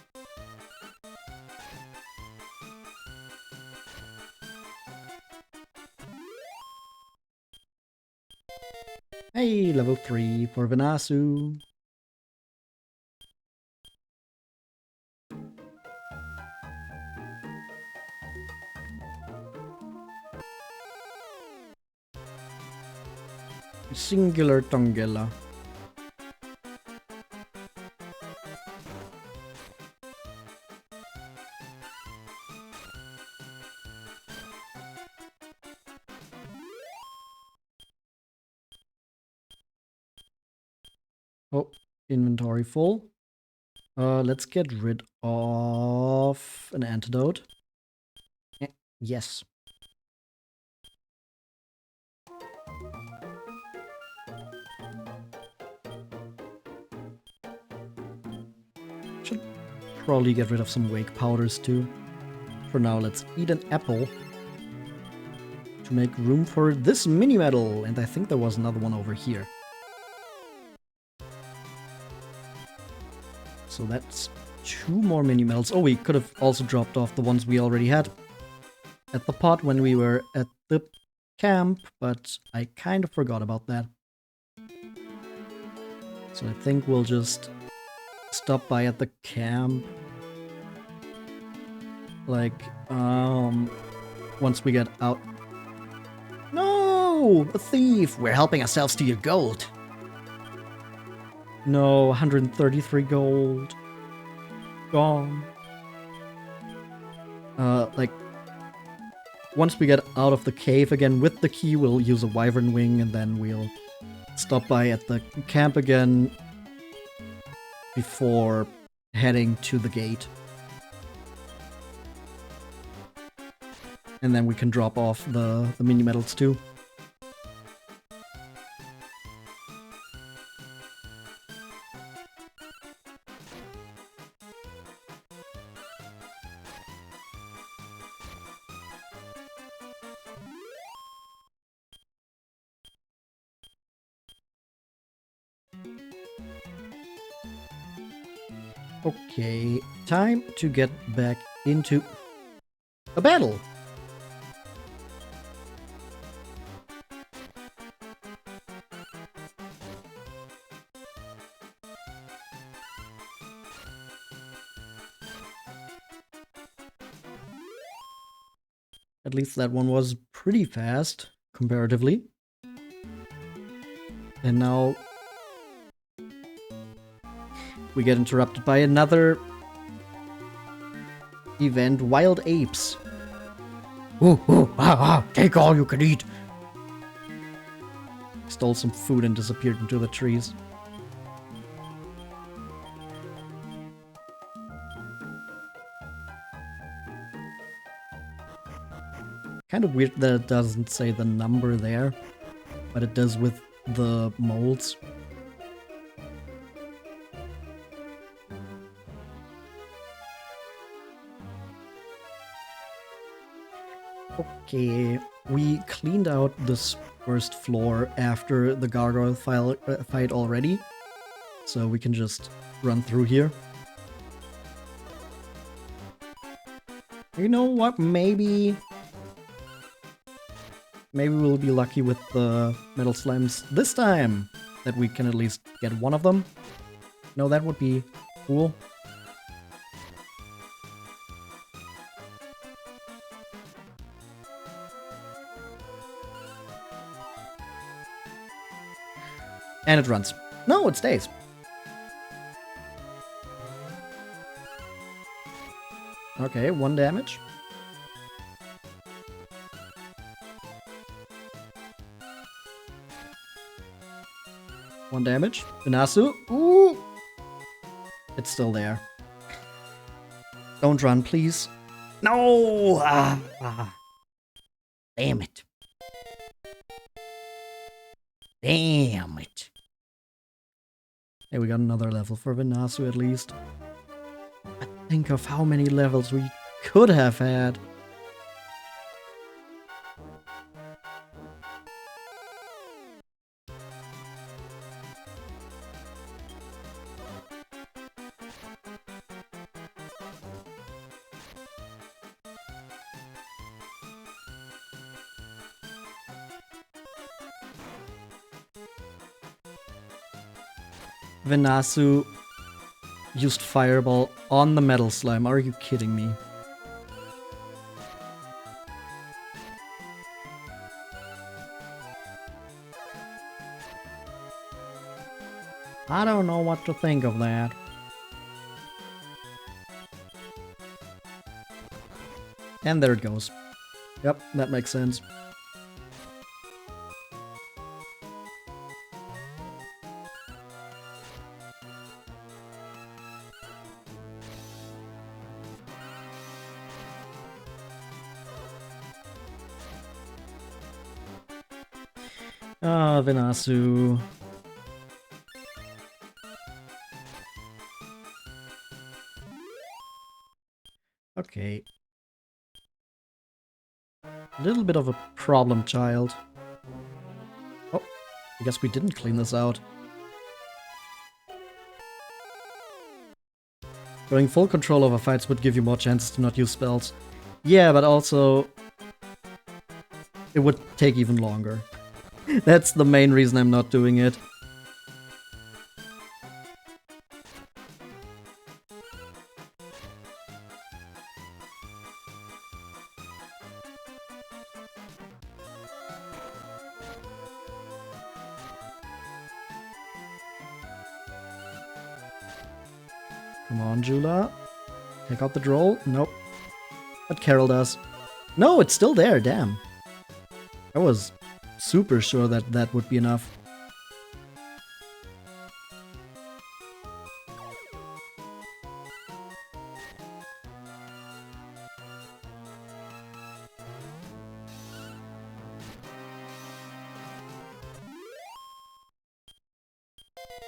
Hey, level 3 for Venasu. Singular Tongela. Oh, inventory full. Let's get rid of an antidote. Yes. Should probably get rid of some wake powders too. For now, let's eat an apple to make room for this mini medal. And I think there was another one over here. So that's 2 more mini medals. Oh, we could have also dropped off the ones we already had at the pot when we were at the camp, but I kind of forgot about that. So I think we'll just stop by at the camp. Like, once we get out. No! A thief! We're helping ourselves to your gold. No, 133 gold. Gone. Like, once we get out of the cave again with the key, we'll use a wyvern wing and then we'll stop by at the camp again before heading to the gate. And then we can drop off the mini medals too. Okay, time to get back into a battle. At least that one was pretty fast, comparatively. And now we get interrupted by another event, Wild Apes. Ooh, take all you can eat. Stole some food and disappeared into the trees. Kind of weird that it doesn't say the number there, but it does with the molds. Okay, we cleaned out this first floor after the Gargoyle fight already, so we can just run through here. You know what, maybe we'll be lucky with the metal slimes this time, that we can at least get one of them. No, that would be cool. And it runs. No, it stays. Okay, 1 damage. One damage. Venasu. Ooh! It's still there. Don't run, please. No! Damn it. Damn it. Hey, we got another level for Venasu at least. But think of how many levels we could have had. Venasu used Fireball on the Metal Slime. Are you kidding me? I don't know what to think of that. And there it goes. Yep, that makes sense. Ah, Venasu. Okay. A little bit of a problem child. Oh, I guess we didn't clean this out. Going full control over fights would give you more chances to not use spells. Yeah, but also it would take even longer. That's the main reason I'm not doing it. Come on, Jula. Take out the droll. Nope. But Carol does. No, it's still there, damn. I was super sure that that would be enough.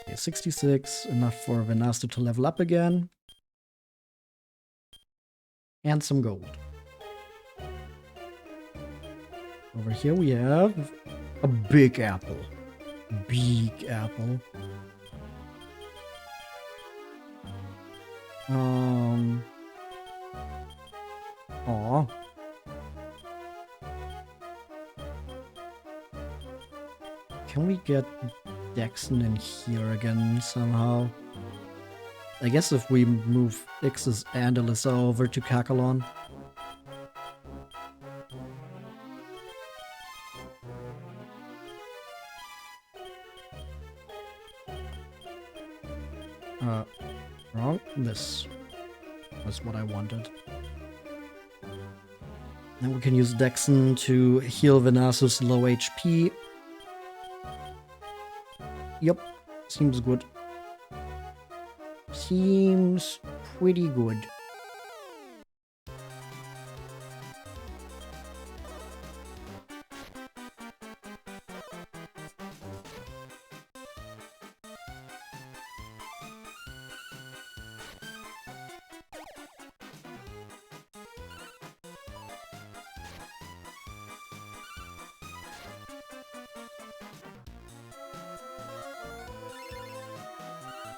Okay, 66, enough for Venasu to level up again. And some gold. Over here we have a big apple. Big apple. Aw. Can we get Dexon in here again somehow? I guess if we move Ixis and Alyssa over to Kakalon. Wrong. This was what I wanted. Then we can use Dexon to heal Venasu's low HP. Yep, seems good. Seems pretty good.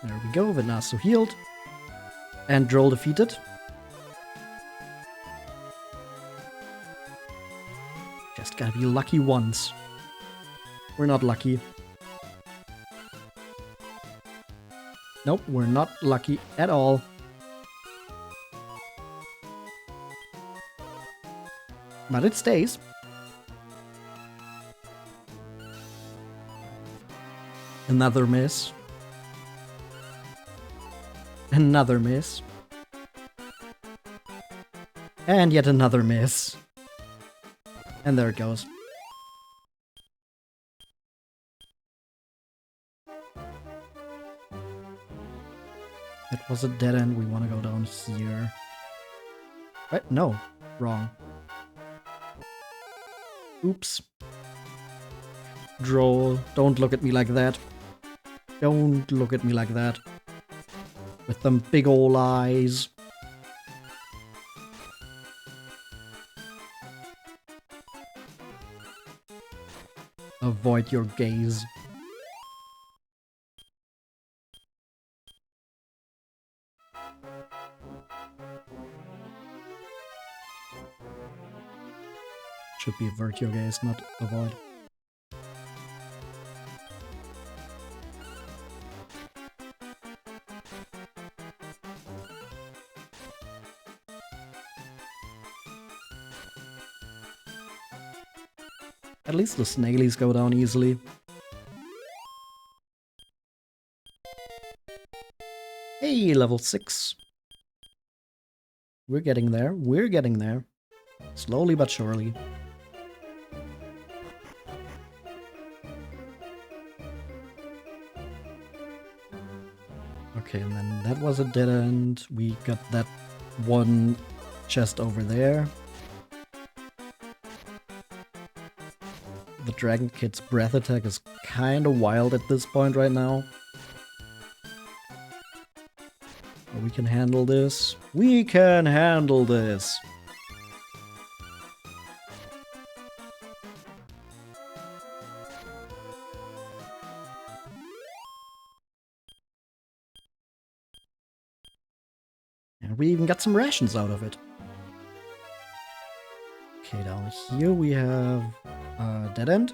There we go, Venasu healed. And Droll defeated. Just gotta be lucky once. We're not lucky. Nope, we're not lucky at all. But it stays. Another miss. Another miss. And yet another miss. And there it goes. It was a dead end. We want to go down here. Right? No. Wrong. Oops. Droll. Don't look at me like that. Don't look at me like that. With them big ol' eyes. Avoid your gaze. Should be avert your gaze, not avoid. At least the snailies go down easily. Hey, level 6. We're getting there. We're getting there. Slowly but surely. Okay, and then that was a dead end. We got that one chest over there. The Dragon Kid's breath attack is kinda wild at this point right now. But we can handle this. We can handle this! And we even got some rations out of it. Okay, down here we have a dead end.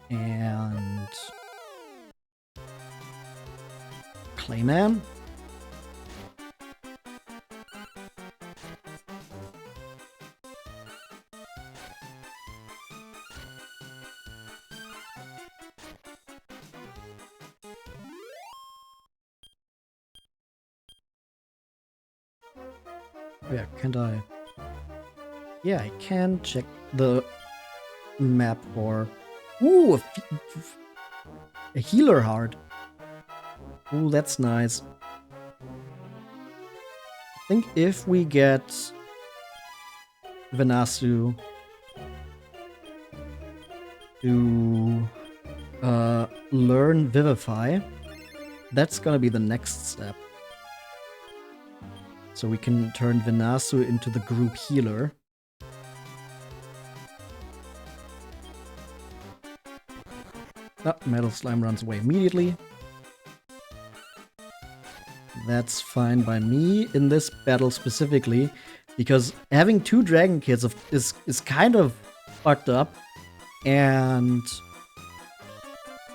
And Clayman. Oh yeah, can't I? Yeah, I can check the map for... Ooh, a healer heart. Ooh, that's nice. I think if we get Venasu to learn Vivify, that's gonna be the next step. So we can turn Venasu into the group healer. Ah, Metal Slime runs away immediately. That's fine by me in this battle specifically, because having two Dragon Kids is kind of fucked up, and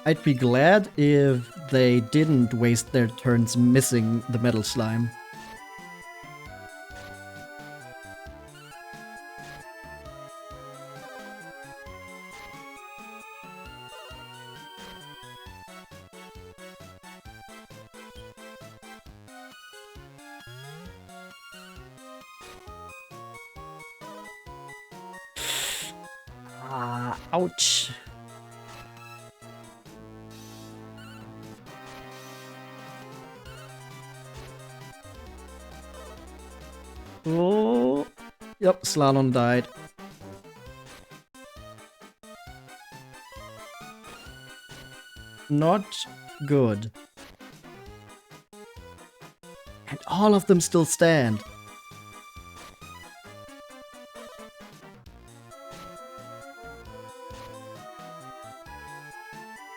I'd be glad if they didn't waste their turns missing the Metal Slime. Ouch. Oh, yep, Slalom died. Not good. And all of them still stand.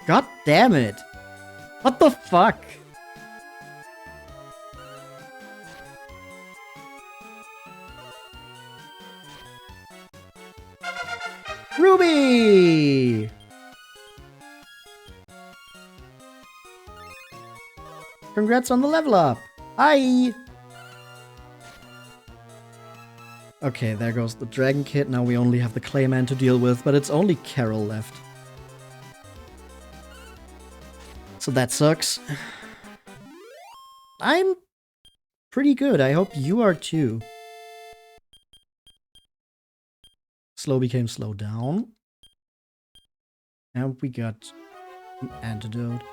God damn it! What the fuck? Ruby! Congrats on the level up! Hi! Okay, there goes the Dragon Kid. Now we only have the Clayman to deal with, but it's only Carol left. So that sucks. I'm pretty good. I hope you are too. Slow became slow down. And we got an antidote.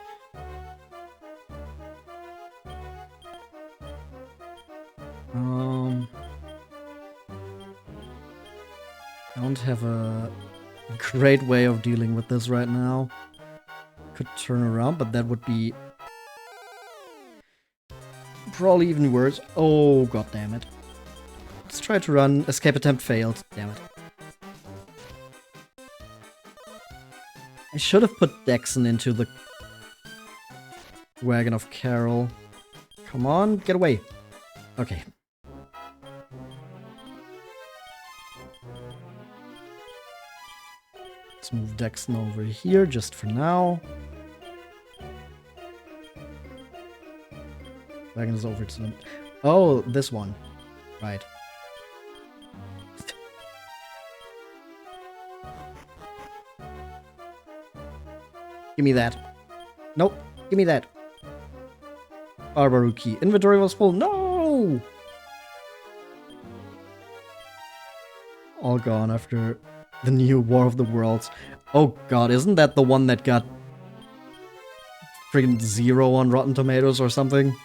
I don't have a great way of dealing with this right now. Could turn around, but that would be probably even worse. Oh, god damn it. Let's try to run. Escape attempt failed. Damn it. I should have put Dexon into the Wagon of Carol. Come on, get away. Okay. Let's move Dexon over here just for now. Wagon is over to them. Oh, this one. Right. Give me that. Nope. Give me that. Barbaru key. Inventory was full. No! All gone after the new War of the Worlds. Oh god, isn't that the one that got friggin' 0 on Rotten Tomatoes or something?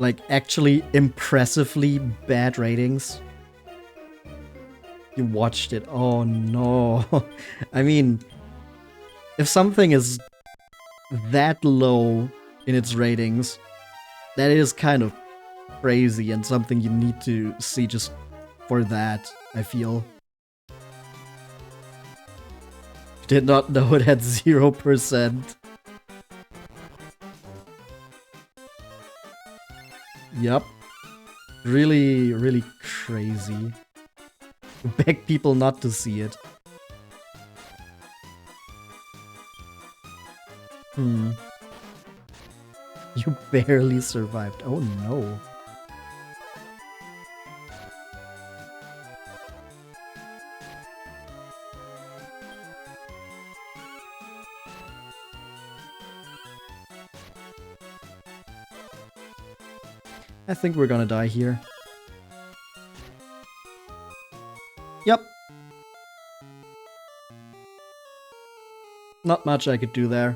Like, actually impressively bad ratings. You watched it. Oh no. I mean, if something is that low in its ratings, that is kind of crazy and something you need to see just for that, I feel. Did not know it had 0%. Yup. Really, really crazy. Beg people not to see it. You barely survived. Oh no. I think we're gonna die here. Yep. Not much I could do there.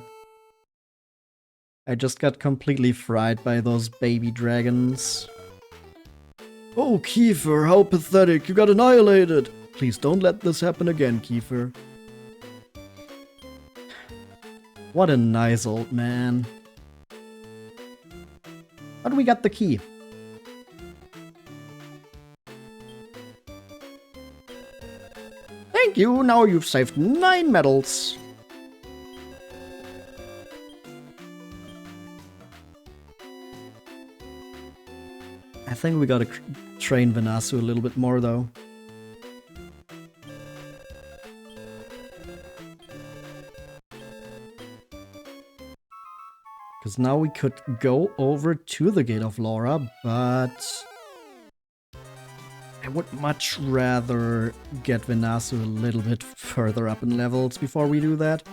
I just got completely fried by those baby dragons. Oh, Kiefer, how pathetic. You got annihilated. Please don't let this happen again, Kiefer. What a nice old man. How do we get the key? Thank you, now you've saved 9 medals. I think we gotta train Venasu a little bit more though. Because now we could go over to the Gate of Laura, but I would much rather get Venasu a little bit further up in levels before we do that.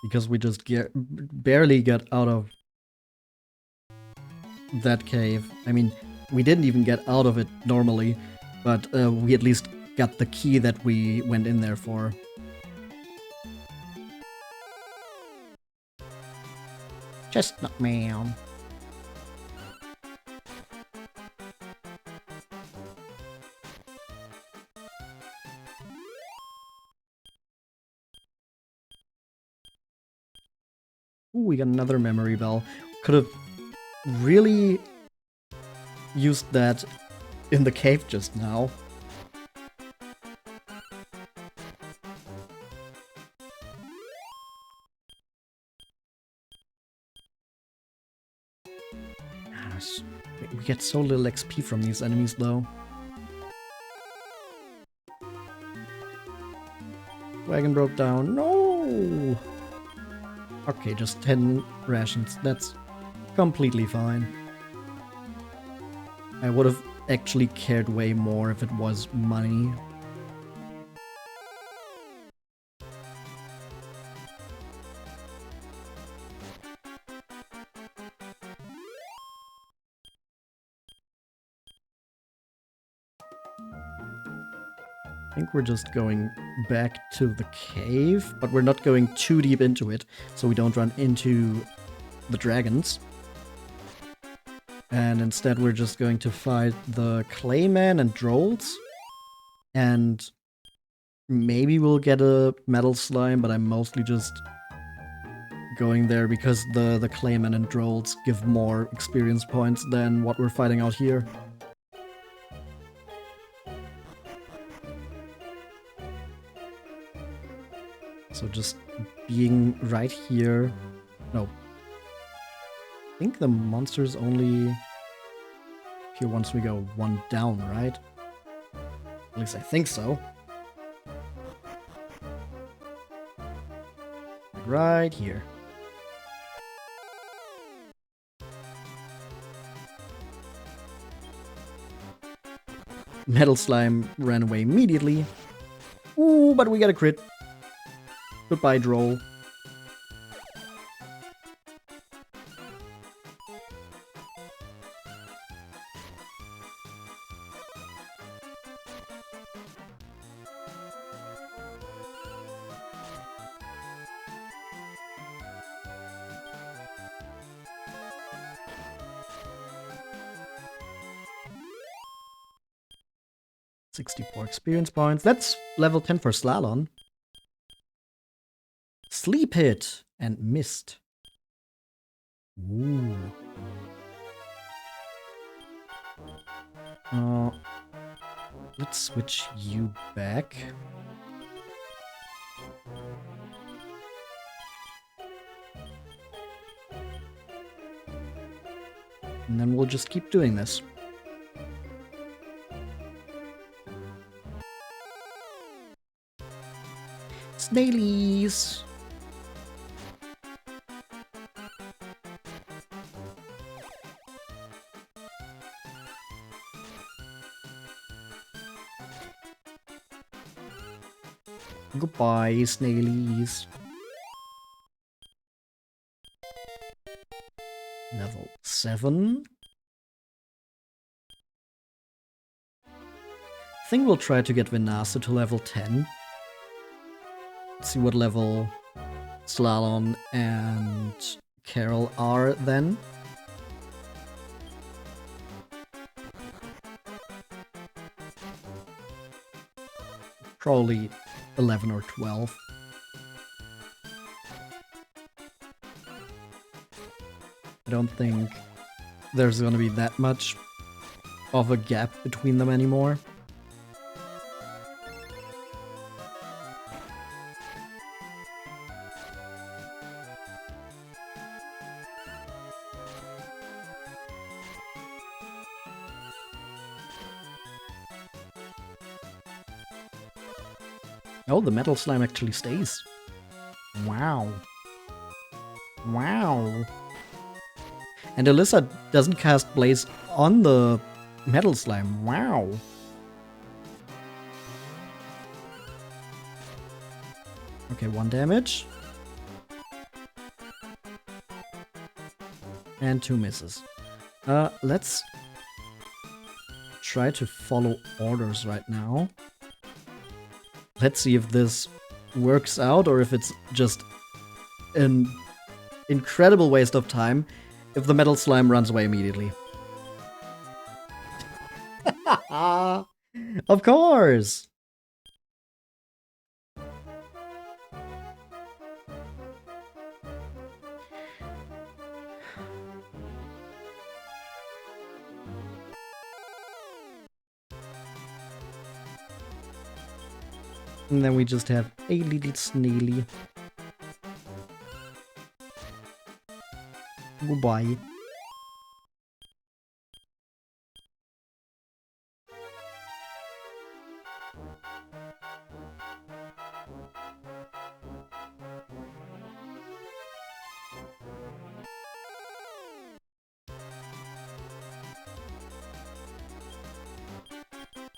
Because we just barely get out of that cave. I mean, we didn't even get out of it normally, but we at least got the key that we went in there for. Chestnut man. Ooh, we got another memory bell. Could have really used that in the cave just now. We get so little XP from these enemies though. Wagon broke down. No! Okay, just 10 rations. That's completely fine. I would have actually cared way more if it was money. I think we're just going back to the cave, but we're not going too deep into it, so we don't run into the dragons. And instead we're just going to fight the Clayman and Drolls. And maybe we'll get a Metal Slime, but I'm mostly just going there because the Clayman and Drolls give more experience points than what we're fighting out here. So just being right here. No. I think the monsters only appear once we go one down, right? At least I think so. Right here. Metal Slime ran away immediately. Ooh, but we got a crit. Goodbye, Droll. $64 experience points. That's level 10 for Slalom. Sleep Hit and Mist. Ooh. Let's switch you back. And then we'll just keep doing this. Snailies! Goodbye, snailies. Level 7. I think we'll try to get Venasu to level 10. Let's see what level Slalom and Carol are then. Probably 11 or 12. I don't think there's gonna be that much of a gap between them anymore. Oh, the Metal Slime actually stays. Wow. Wow. And Alyssa doesn't cast Blaze on the Metal Slime. Wow. Okay, 1 damage. And 2 misses. Let's try to follow orders right now. Let's see if this works out or if it's just an incredible waste of time if the Metal Slime runs away immediately. Of course! And then we just have a little snaily. Goodbye.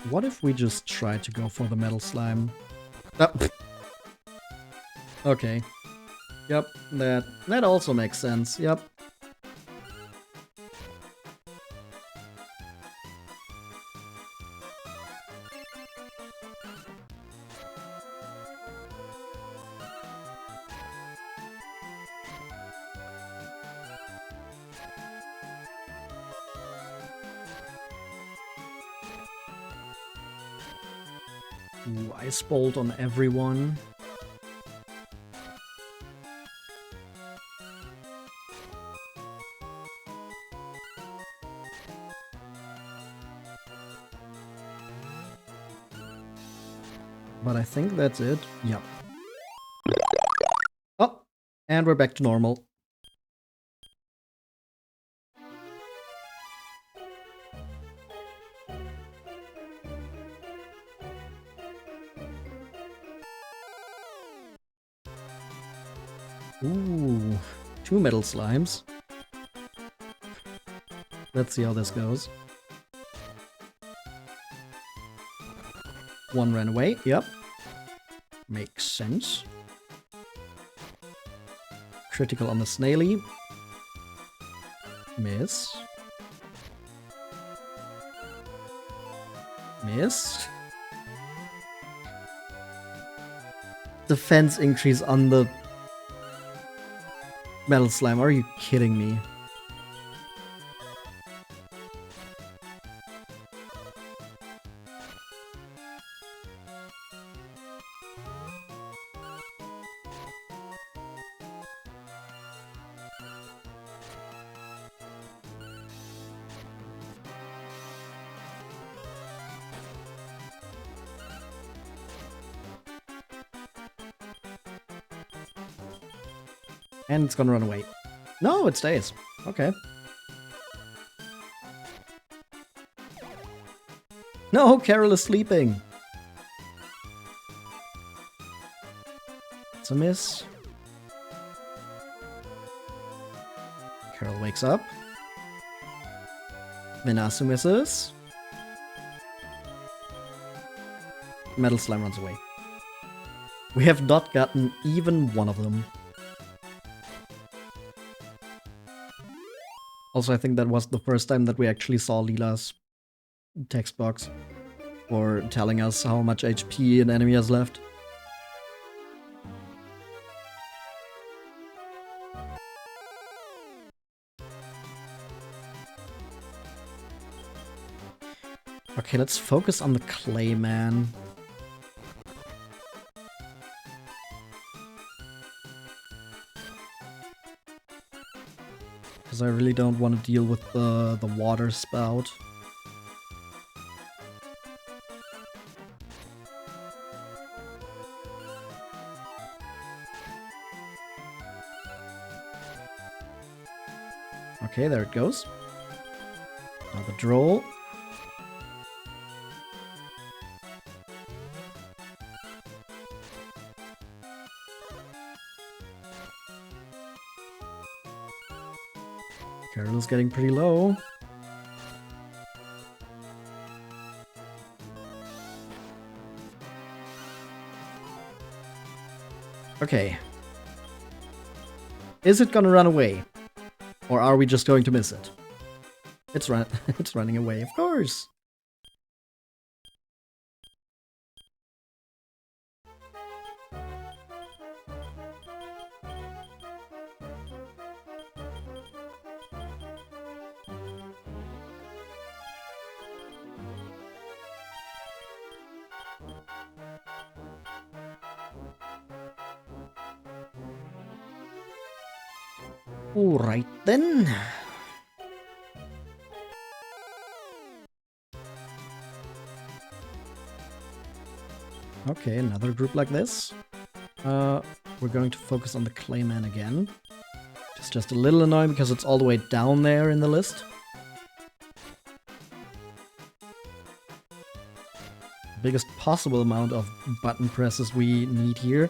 What if we just try to go for the Metal Slime? Oh. Okay. Yep, that also makes sense. Yep. Ooh, Ice Bolt on everyone. But I think that's it. Yep. Oh, and we're back to normal. Ooh, 2 metal slimes. Let's see how this goes. One ran away, yep. Makes sense. Critical on the snaily. Miss. Miss. Defense increase on the metal slime. Are you kidding me? And it's gonna run away. No, it stays. Okay. No, Carol is sleeping. It's a miss. Carol wakes up. Venasu misses. Metal Slime runs away. We have not gotten even one of them. Also, I think that was the first time that we actually saw Leela's text box for telling us how much HP an enemy has left. Okay, let's focus on the Clayman. Because I really don't want to deal with the water spout. Okay, there it goes. Now the droll. Carol's getting pretty low. Okay. Is it gonna run away? Or are we just going to miss it? It's running away, of course. Alright then. Okay, another group like this. We're going to focus on the Clayman again. It's just a little annoying because it's all the way down there in the list. Biggest possible amount of button presses we need here.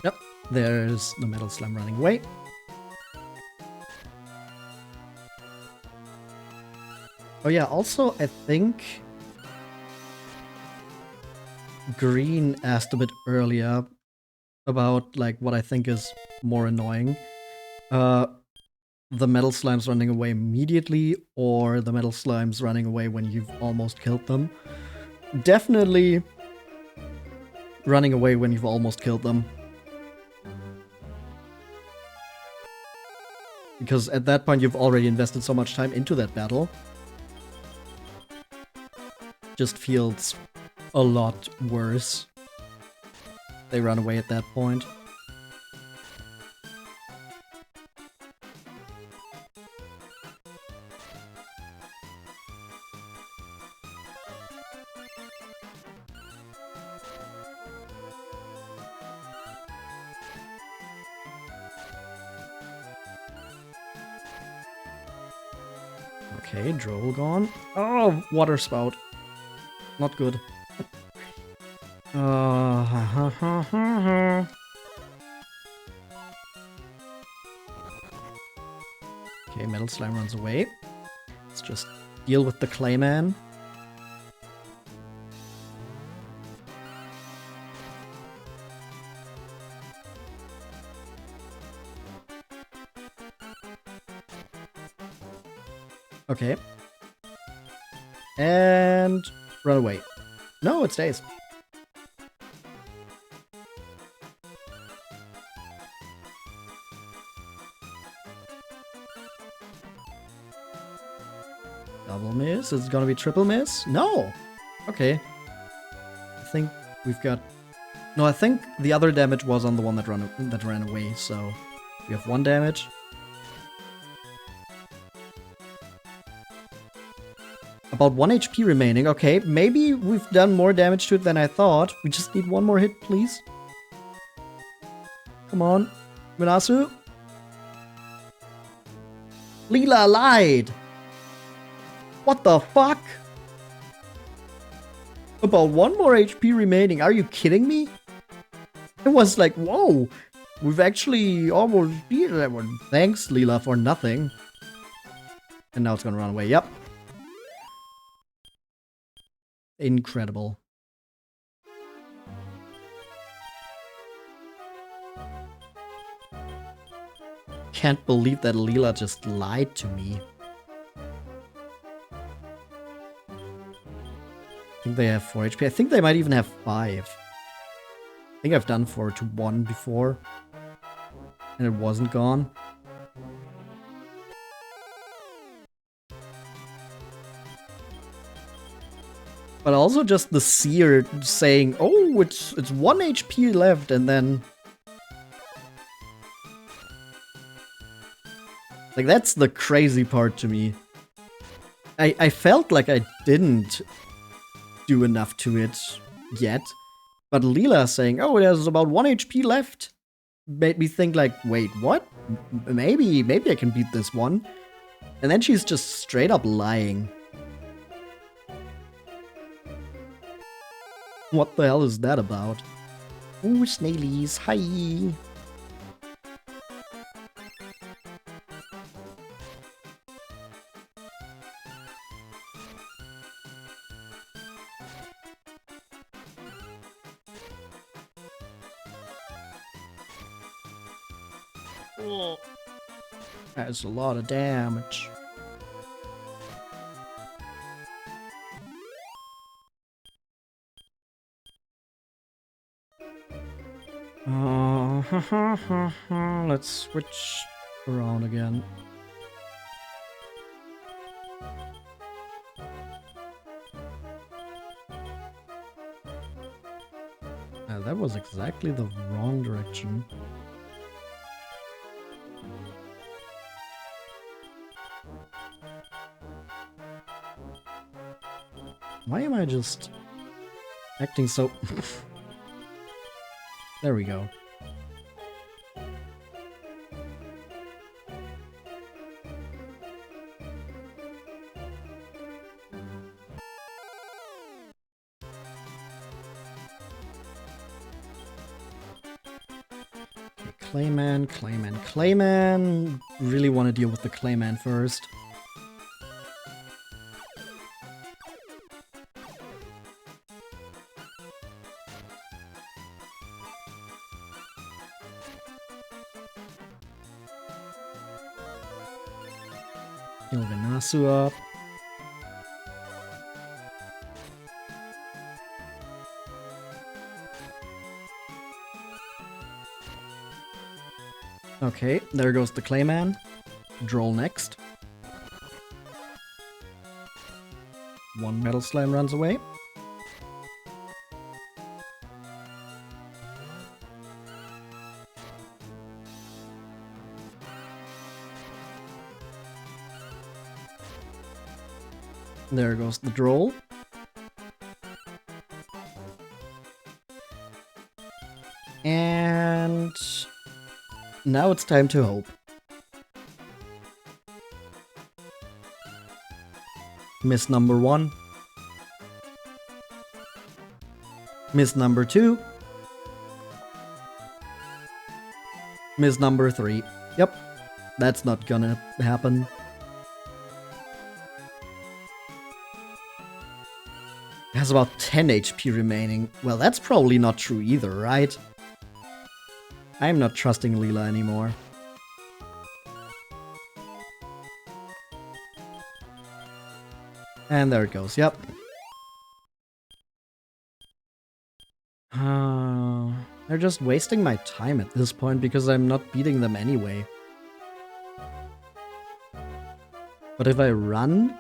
Yep, there's the metal slime running away. Oh yeah, also I think Green asked a bit earlier about like what I think is more annoying. The the metal slimes running away immediately or the metal slimes running away when you've almost killed them. Definitely running away when you've almost killed them. Because at that point you've already invested so much time into that battle. Just feels a lot worse. They run away at that point. Okay, Droll gone. Oh, water spout. Not good. Okay, Metal Slime runs away. Let's just deal with the Clayman. Okay. And run away. No, it stays. Double miss? Is it gonna be triple miss? No! Okay. I think we've got... No, I think the other damage was on the one that ran away, so... We have 1 damage. About 1 HP remaining. Okay, maybe we've done more damage to it than I thought. We just need 1 more hit, please. Come on. Venasu. Leela lied! What the fuck? About 1 more HP remaining. Are you kidding me? It was like, whoa. We've actually almost beaten that one. Thanks, Leela, for nothing. And now it's gonna run away. Yep. Incredible. Can't believe that Leela just lied to me. I think they have 4 HP. I think they might even have 5. I think I've done 4 to 1 before. And it wasn't gone. But also just the seer saying, oh, it's 1 HP left, and then... Like, that's the crazy part to me. I felt like I didn't do enough to it yet. But Leela saying, oh, there's about 1 HP left, made me think like, wait, what? Maybe I can beat this one. And then she's just straight up lying. What the hell is that about? Ooh, snailies, hi! That's a lot of damage. Let's switch around again. That was exactly the wrong direction. Why am I just acting so... There we go. Clayman, Clayman, Clayman. Really want to deal with the Clayman first. Heal Venasu up. Okay, there goes the Clayman. Droll next. One Metal Slime runs away. There goes the Droll. And now it's time to hope. Miss number 1. Miss number 2. Miss number 3. Yep, that's not gonna happen. It has about 10 HP remaining. Well, that's probably not true either, right? I'm not trusting Leela anymore. And there it goes, yep. They're just wasting my time at this point because I'm not beating them anyway. But if I run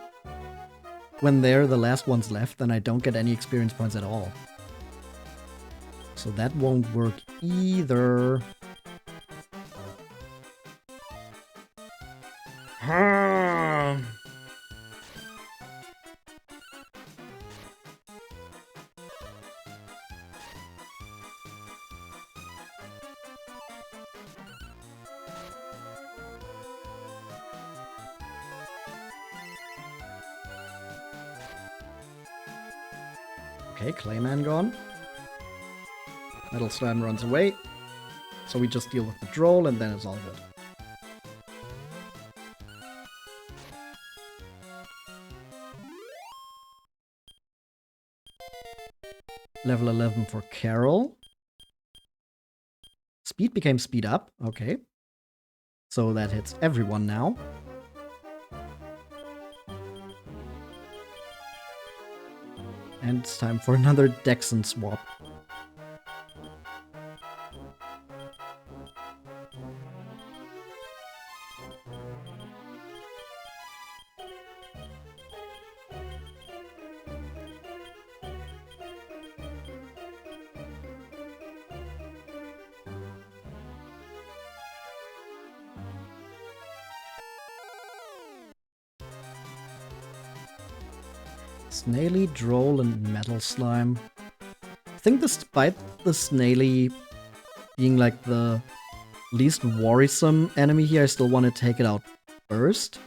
when they're the last ones left, then I don't get any experience points at all. So that won't work either. Okay, Clayman gone. Metal Slime runs away. So we just deal with the Droll and then it's all good. Level 11 for Carol. Speed became speed up. Okay. So that hits everyone now. And it's time for another Dexon swap. Snaily, Droll, and Metal Slime. I think despite the Snaily being like the least worrisome enemy here, I still want to take it out first.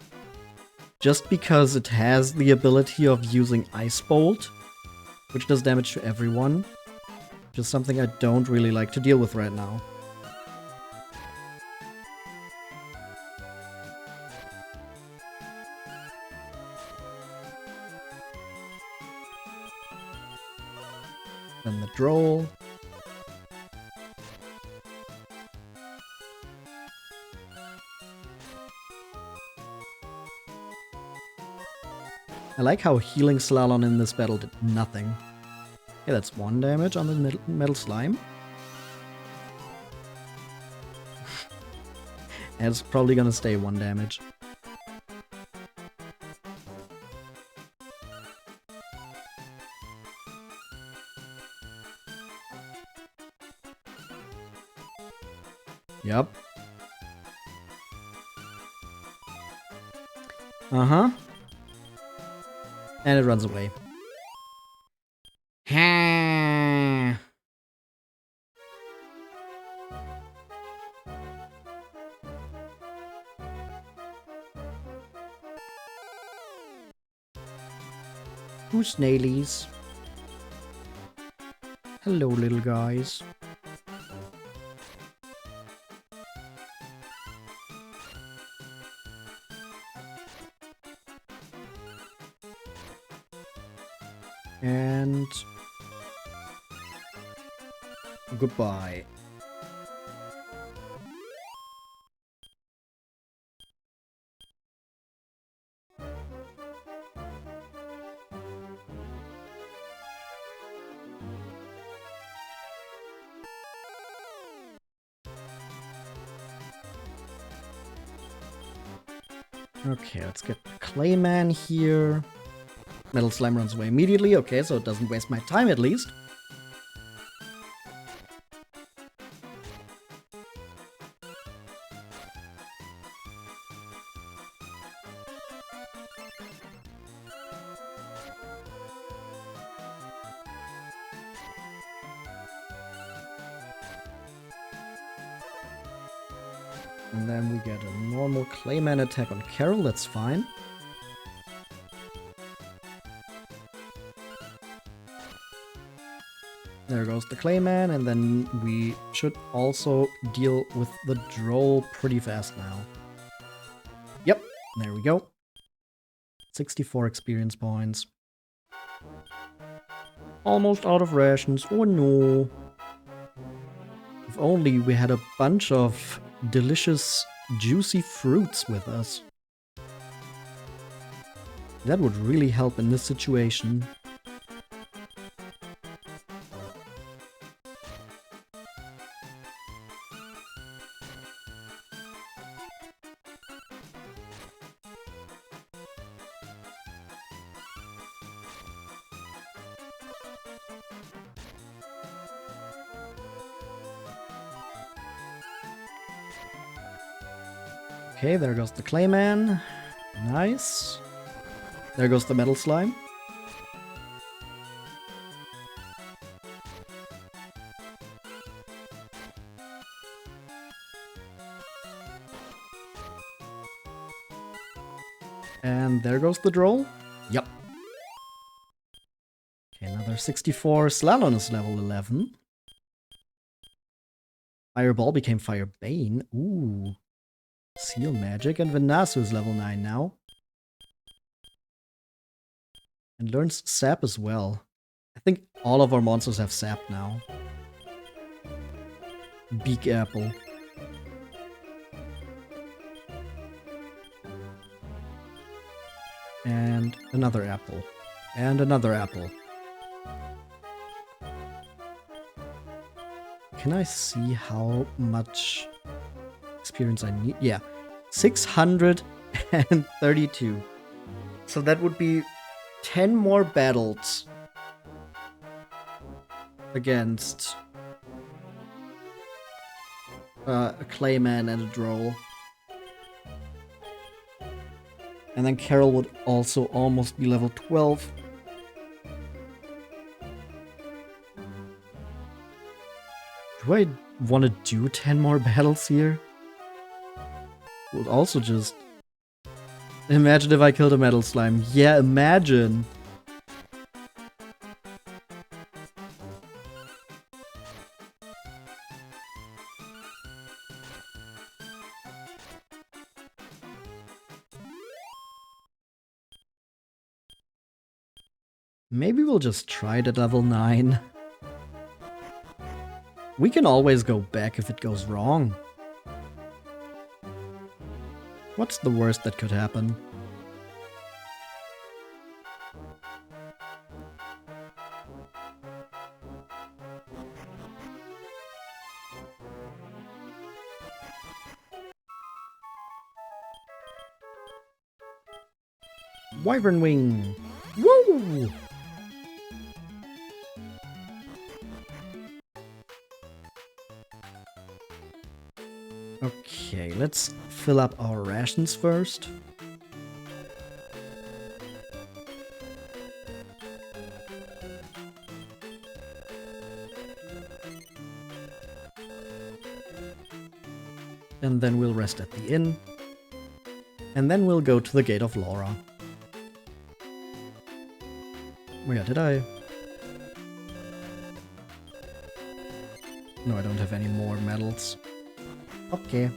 Just because it has the ability of using Ice Bolt, which does damage to everyone. Which is something I don't really like to deal with right now. Then the Droll. I like how healing Slalom in this battle did nothing. Okay, that's 1 damage on the Metal Slime. And it's probably gonna stay 1 damage. Yep. Uh-huh. And it runs away. Two snailies. Hello, little guys. And goodbye. Okay, let's get the Clayman here. Metal Slime runs away immediately. Okay, so it doesn't waste my time at least. And then we get a normal Clayman attack on Carol, that's fine. There goes the Clayman, and then we should also deal with the Droll pretty fast now. Yep, there we go. 64 experience points. Almost out of rations, oh no. If only we had a bunch of delicious, juicy fruits with us. That would really help in this situation. Okay, there goes the Clayman. Nice. There goes the Metal Slime. And there goes the Droll. Yep. Okay, another 64. Slalom is level 11. Fireball became Firebane. Ooh. Seal Magic, and Venasu is level 9 now. And learns Sap as well. I think all of our monsters have Sap now. Beak Apple. And another apple. And another apple. Can I see how much experience I need? Yeah, 632. So that would be 10 more battles against a Clayman and a Droll. And then Carol would also almost be level 12. Do I want to do 10 more battles here? Would also just... Imagine if I killed a Metal Slime. Yeah, imagine! Maybe we'll just try it at level 9. We can always go back if it goes wrong. What's the worst that could happen? Wyvern Wing! Woo! Okay, let's fill up our rations first. And then we'll rest at the inn. And then we'll go to the Gate of Laura. Oh yeah, did I? No, I don't have any more medals. Okay.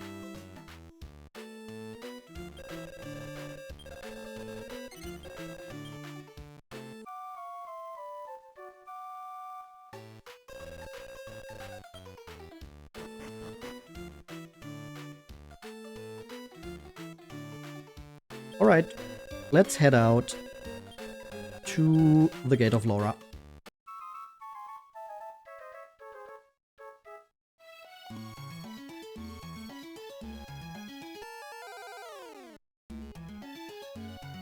Alright, let's head out to the Gate of Laura.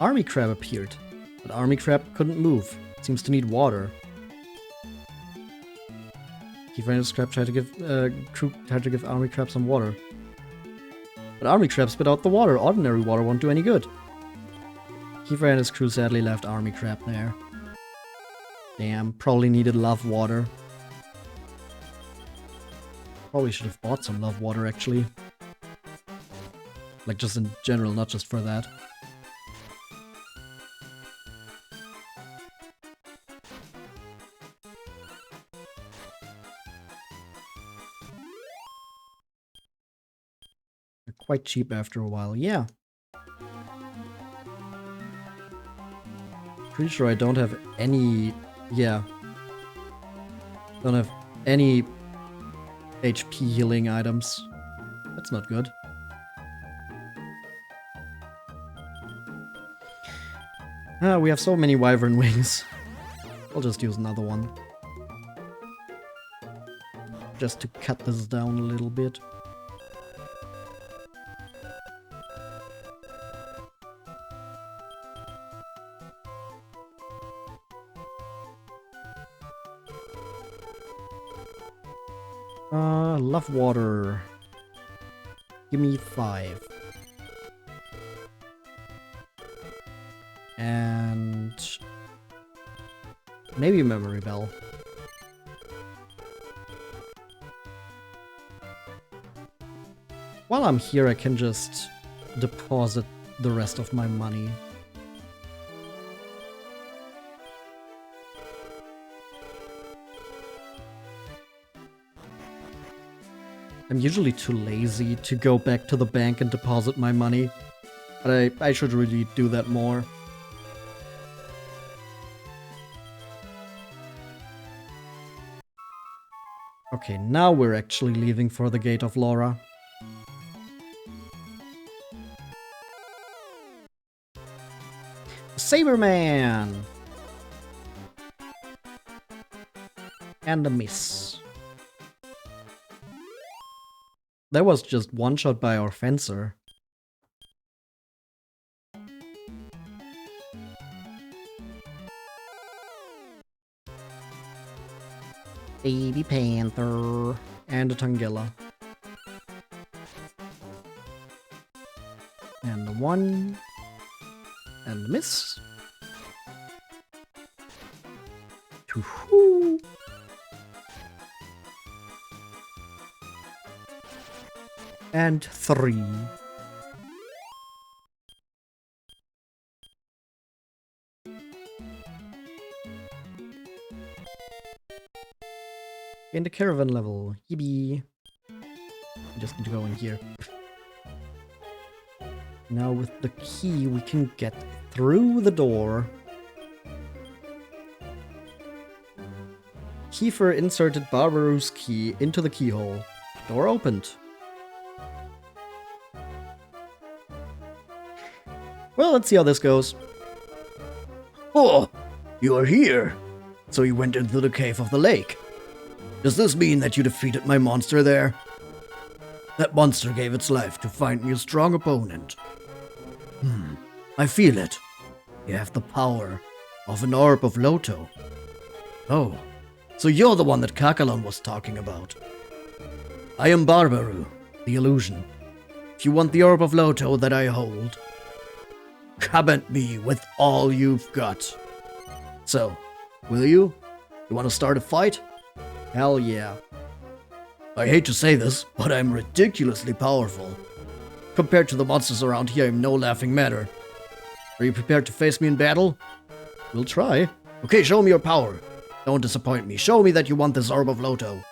Army crab appeared, but army crab couldn't move. It seems to need water. Kiefer and his crab tried to give army crab some water. But army crab spit out the water. Ordinary water won't do any good. Kiefer and his crew sadly left army crab there. Damn, probably needed love water. Probably should have bought some love water, actually. Like, just in general, not just for that. They're quite cheap after a while, yeah. Pretty sure I don't have any... Yeah. Don't have any HP healing items. That's not good. We have so many wyvern wings. I'll just use another one. Just to cut this down a little bit. Love water. Give me 5. And maybe a memory bell. While I'm here, I can just deposit the rest of my money. I'm usually too lazy to go back to the bank and deposit my money, but I should really do that more. Okay, now we're actually leaving for the Gate of Laura. Saberman! And a miss. That was just one shot by our fencer. Baby panther. And a Tungilla. And a 1. And a miss. Woohoo! And 3. In the caravan level, yippee. I just need to go in here. Now with the key we can get through the door. Kiefer inserted Barbaru's key into the keyhole. Door opened. Well, let's see how this goes. Oh, you are here. So you went into the cave of the lake. Does this mean that you defeated my monster there? That monster gave its life to find me a strong opponent. I feel it. You have the power of an Orb of Loto. Oh, so you're the one that Kakalon was talking about. I am Barbaru, the illusion. If you want the Orb of Loto that I hold, come at me with all you've got. So, will you? You want to start a fight? Hell yeah. I hate to say this, but I'm ridiculously powerful. Compared to the monsters around here, I'm no laughing matter. Are you prepared to face me in battle? We'll try. Okay, show me your power. Don't disappoint me. Show me that you want this Orb of Loto.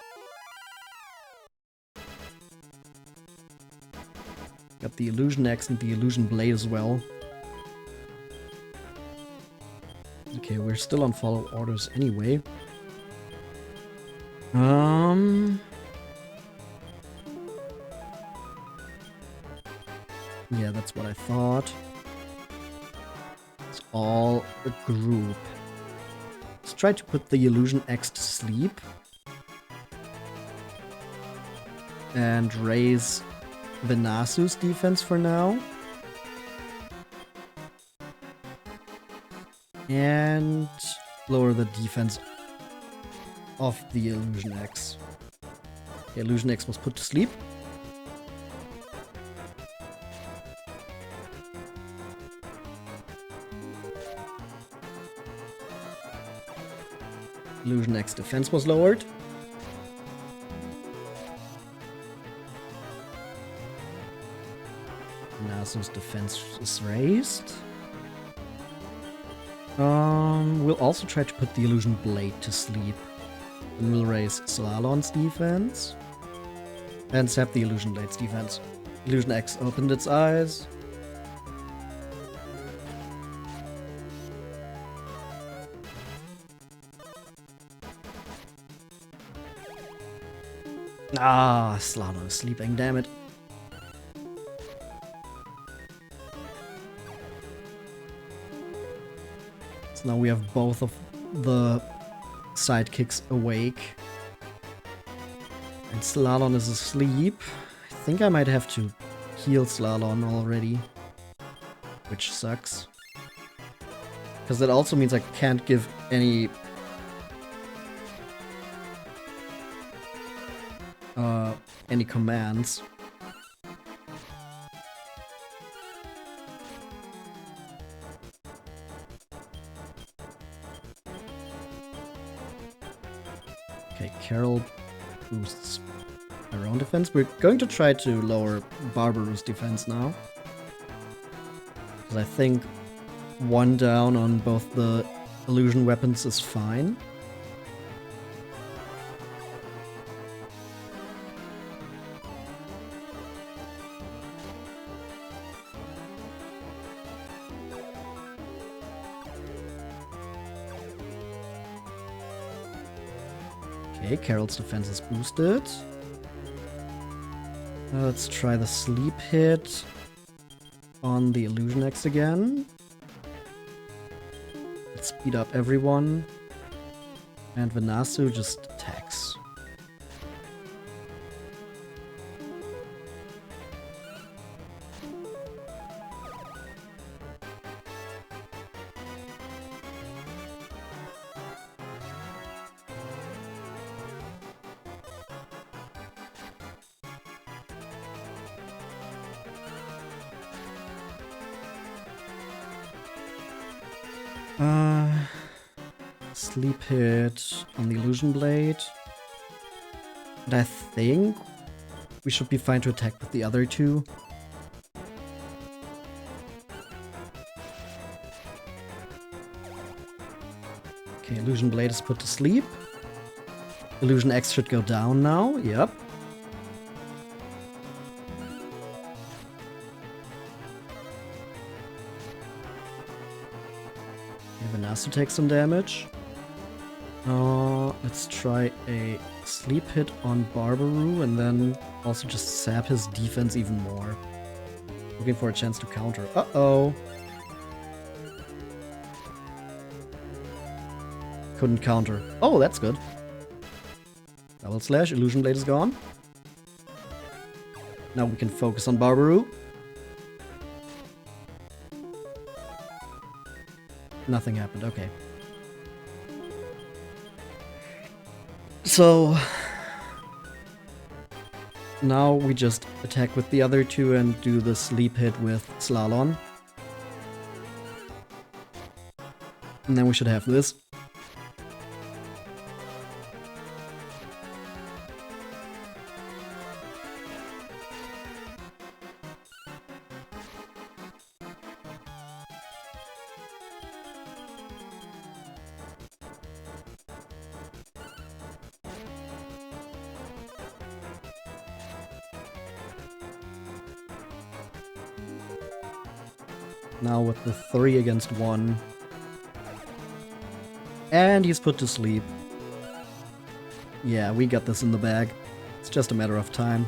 Got the Illusion Axe and the Illusion Blade as well. Okay, we're still on follow orders anyway. Yeah, that's what I thought. It's all a group. Let's try to put the Illusion Axe to sleep. And raise Venasu's defense for now. And lower the defense of the Illusion X. The Illusion X was put to sleep. Illusion X defense was lowered. Venasu's defense is raised. We'll also try to put the Illusion Blade to sleep. And we'll raise Slalon's defense. And sap the Illusion Blade's defense. Illusion X opened its eyes. Ah, Slalom is sleeping, damn it. So now we have both of the sidekicks awake. And Slalom is asleep. I think I might have to heal Slalom already. Which sucks. Because that also means I can't give any commands. Okay, Carol boosts her own defense. We're going to try to lower Barbaru's defense now. Because I think one down on both the illusion weapons is fine. Okay, Carol's defense is boosted. Let's try the sleep hit on the Illusion X again. Let's speed up everyone. And Venasu just attacks. Sleep hit on the Illusion Blade. And I think we should be fine to attack with the other two. Okay, Illusion Blade is put to sleep. Illusion X should go down now, yep. Venasu takes some damage. Let's try a sleep hit on Barbaru and then also just sap his defense even more. Looking for a chance to counter. Uh-oh. Couldn't counter. Oh, that's good. Double slash, Illusion Blade is gone. Now we can focus on Barbaru. Nothing happened, okay. So now we just attack with the other two and do the sleep hit with Slalom. And then we should have this. Now with the 3 against 1. And he's put to sleep. Yeah, we got this in the bag. It's just a matter of time.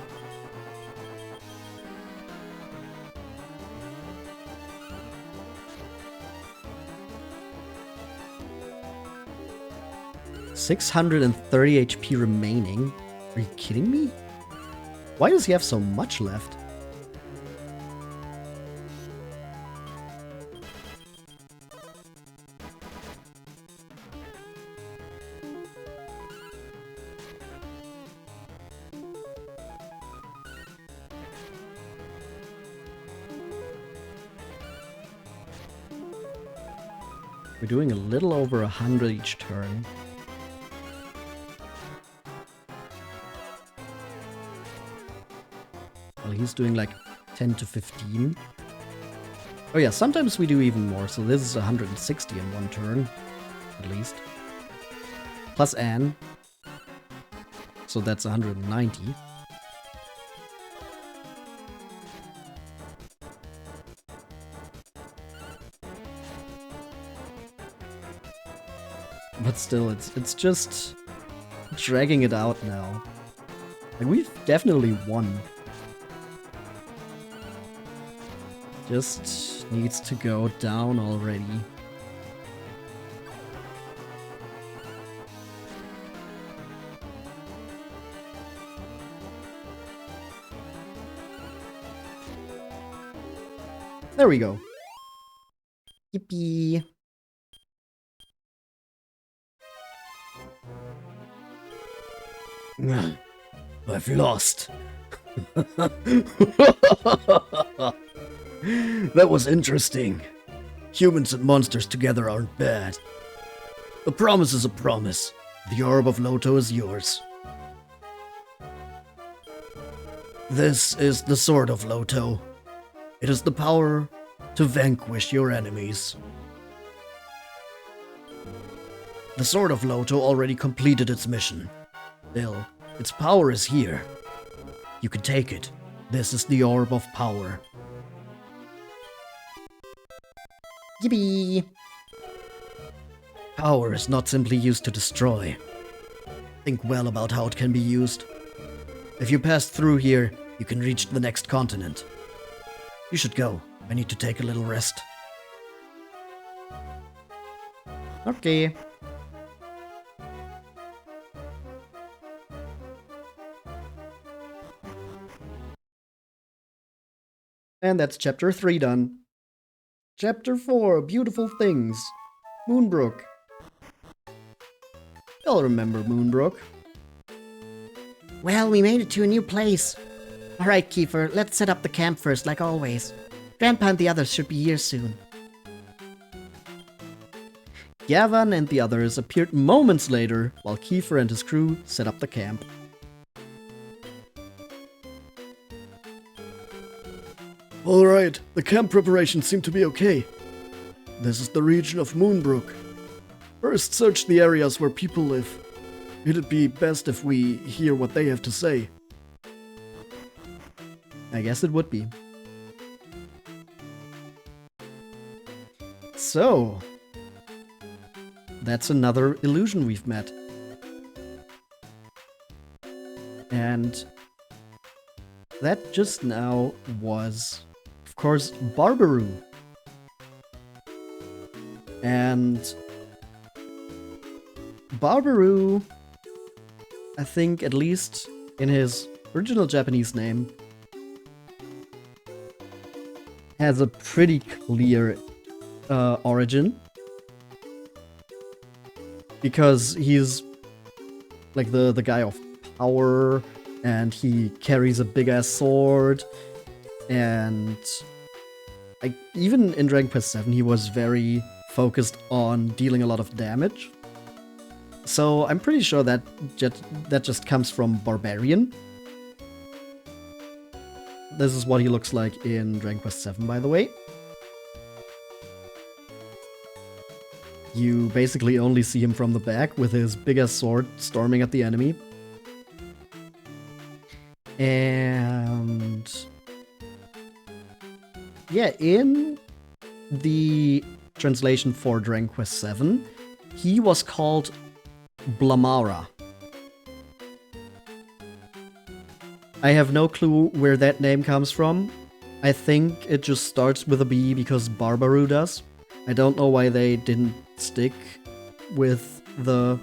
$630 HP remaining? Are you kidding me? Why does he have so much left? We're doing a little over 100 each turn. Well, he's doing like 10 to 15. Oh yeah, sometimes we do even more, so this is 160 in one turn, at least. Plus Anne. So that's 190. But still, it's just dragging it out now. Like, we've definitely won. Just needs to go down already. There we go. Yippee. I've lost. That was interesting. Humans and monsters together aren't bad. A promise is a promise. The Orb of Loto is yours. This is the Sword of Loto. It has the power to vanquish your enemies. The Sword of Loto already completed its mission. Still, its power is here. You can take it. This is the Orb of Power. Yippee! Power is not simply used to destroy. Think well about how it can be used. If you pass through here, you can reach the next continent. You should go. I need to take a little rest. Okay. And that's chapter 3 done. Chapter 4, Beautiful Things. Moonbrooke. You'll remember Moonbrooke. Well, we made it to a new place. Alright, Kiefer, let's set up the camp first, like always. Grandpa and the others should be here soon. Gavan and the others appeared moments later, while Kiefer and his crew set up the camp. Alright, the camp preparations seem to be okay. This is the region of Moonbrooke. First, search the areas where people live. It'd be best if we hear what they have to say. I guess it would be. So, that's another illusion we've met. And that just now was, of course, Barbaru. And Barbaru, I think, at least in his original Japanese name, has a pretty clear origin. Because he's like the guy of power, and he carries a big-ass sword, and even in Dragon Quest VII he was very focused on dealing a lot of damage. So I'm pretty sure that just comes from Barbarian. This is what he looks like in Dragon Quest VII, by the way. You basically only see him from the back with his big-ass sword storming at the enemy. And yeah, in the translation for Dragon Quest VII, he was called Blamara. I have no clue where that name comes from. I think it just starts with a B because Barbaru does. I don't know why they didn't stick with the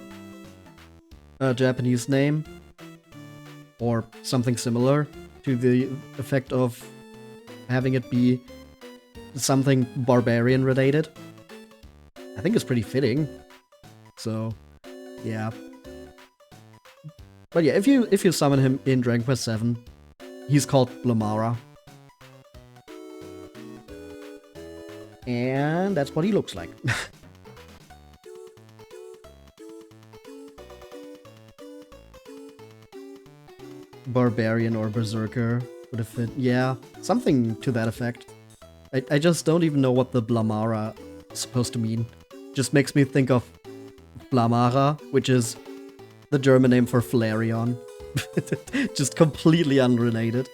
Japanese name. Or something similar to the effect of having it be something barbarian related. I think it's pretty fitting. So, yeah. But yeah, if you summon him in Dragon Quest VII, he's called Blamara. And that's what he looks like. Barbarian or Berserker would have fit. Yeah, something to that effect. I just don't even know what the Blamara is supposed to mean. Just makes me think of Blamara, which is the German name for Flareon. Just completely unrelated.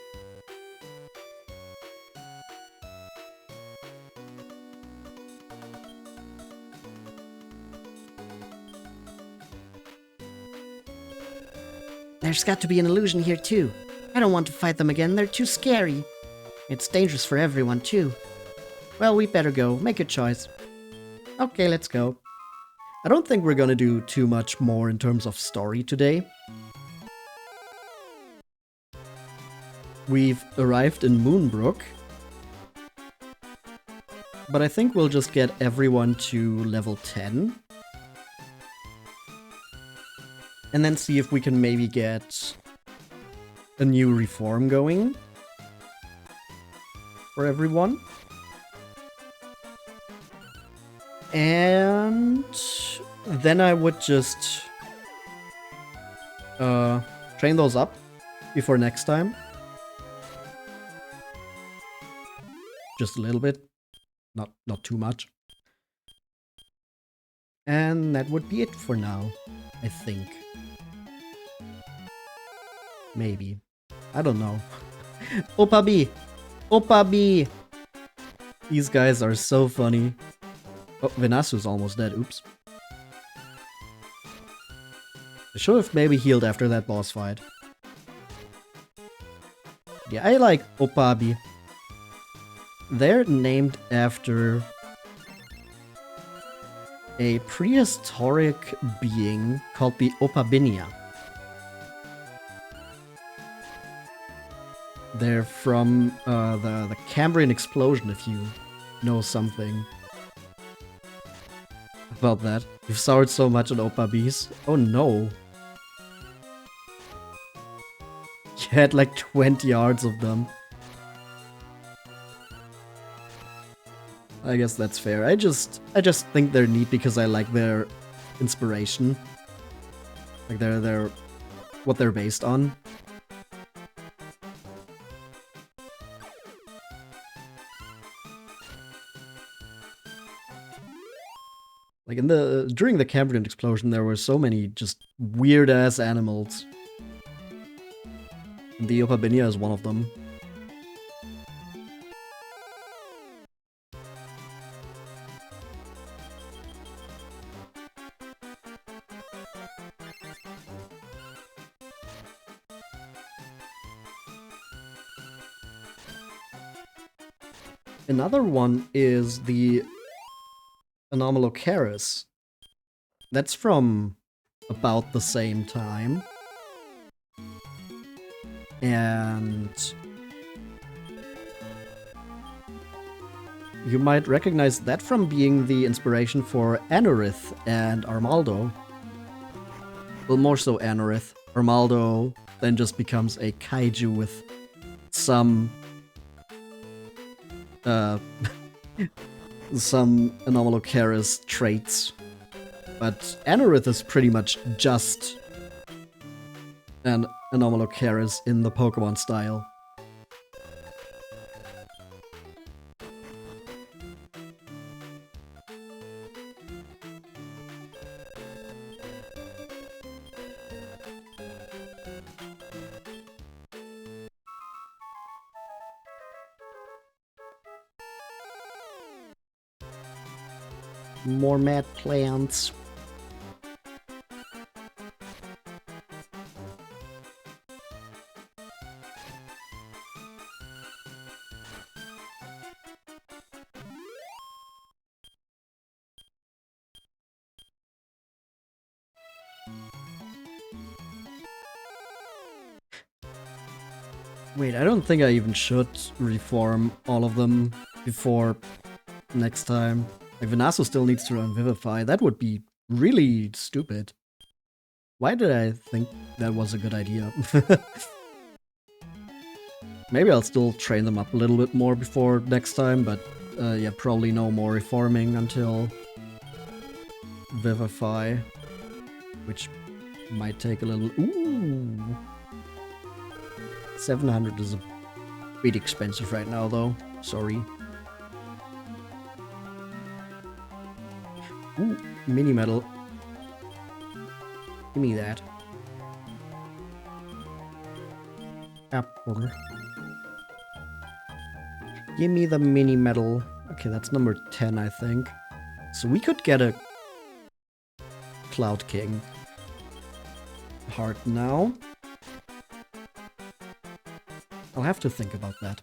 There's got to be an illusion here too. I don't want to fight them again, they're too scary. It's dangerous for everyone too. Well, we better go. Make a choice. Okay, let's go. I don't think we're gonna do too much more in terms of story today. We've arrived in Moonbrooke. But I think we'll just get everyone to level 10. And then see if we can maybe get a new reform going for everyone. And then I would just train those up before next time. Just a little bit, not too much. And that would be it for now, I think. Maybe. I don't know. Opa B! Opa B! These guys are so funny. Oh, Venasu's almost dead, oops. I should have maybe healed after that boss fight. Yeah, I like Opabi. They're named after a prehistoric being called the Opabinia. They're from the Cambrian explosion, if you know something about that. You've soured so much on Opabis. Oh no. You had like 20 yards of them. I guess that's fair. I just think they're neat because I like their inspiration. Like they're what they're based on. Like during the Cambrian explosion, there were so many just weird ass animals. And the Opabinia is one of them. Another one is the Anomalocaris. That's from about the same time. And you might recognize that from being the inspiration for Anorith and Armaldo. Well, more so Anorith. Armaldo then just becomes a kaiju with some some Anomalocaris traits. But Anorith is pretty much just an Anomalocaris in the Pokemon style. More mad plants. Wait, I don't think I even should reform all of them before next time. Like, Venasu still needs to run Vivify. That would be really stupid. Why did I think that was a good idea? Maybe I'll still train them up a little bit more before next time, but yeah, probably no more reforming until Vivify, which might take a little... Ooh! 700 is a bit expensive right now, though. Sorry. Ooh, mini metal. Give me that. Apple. Give me the mini metal. Okay, that's number 10, I think. So we could get a Cloud King heart now. I'll have to think about that.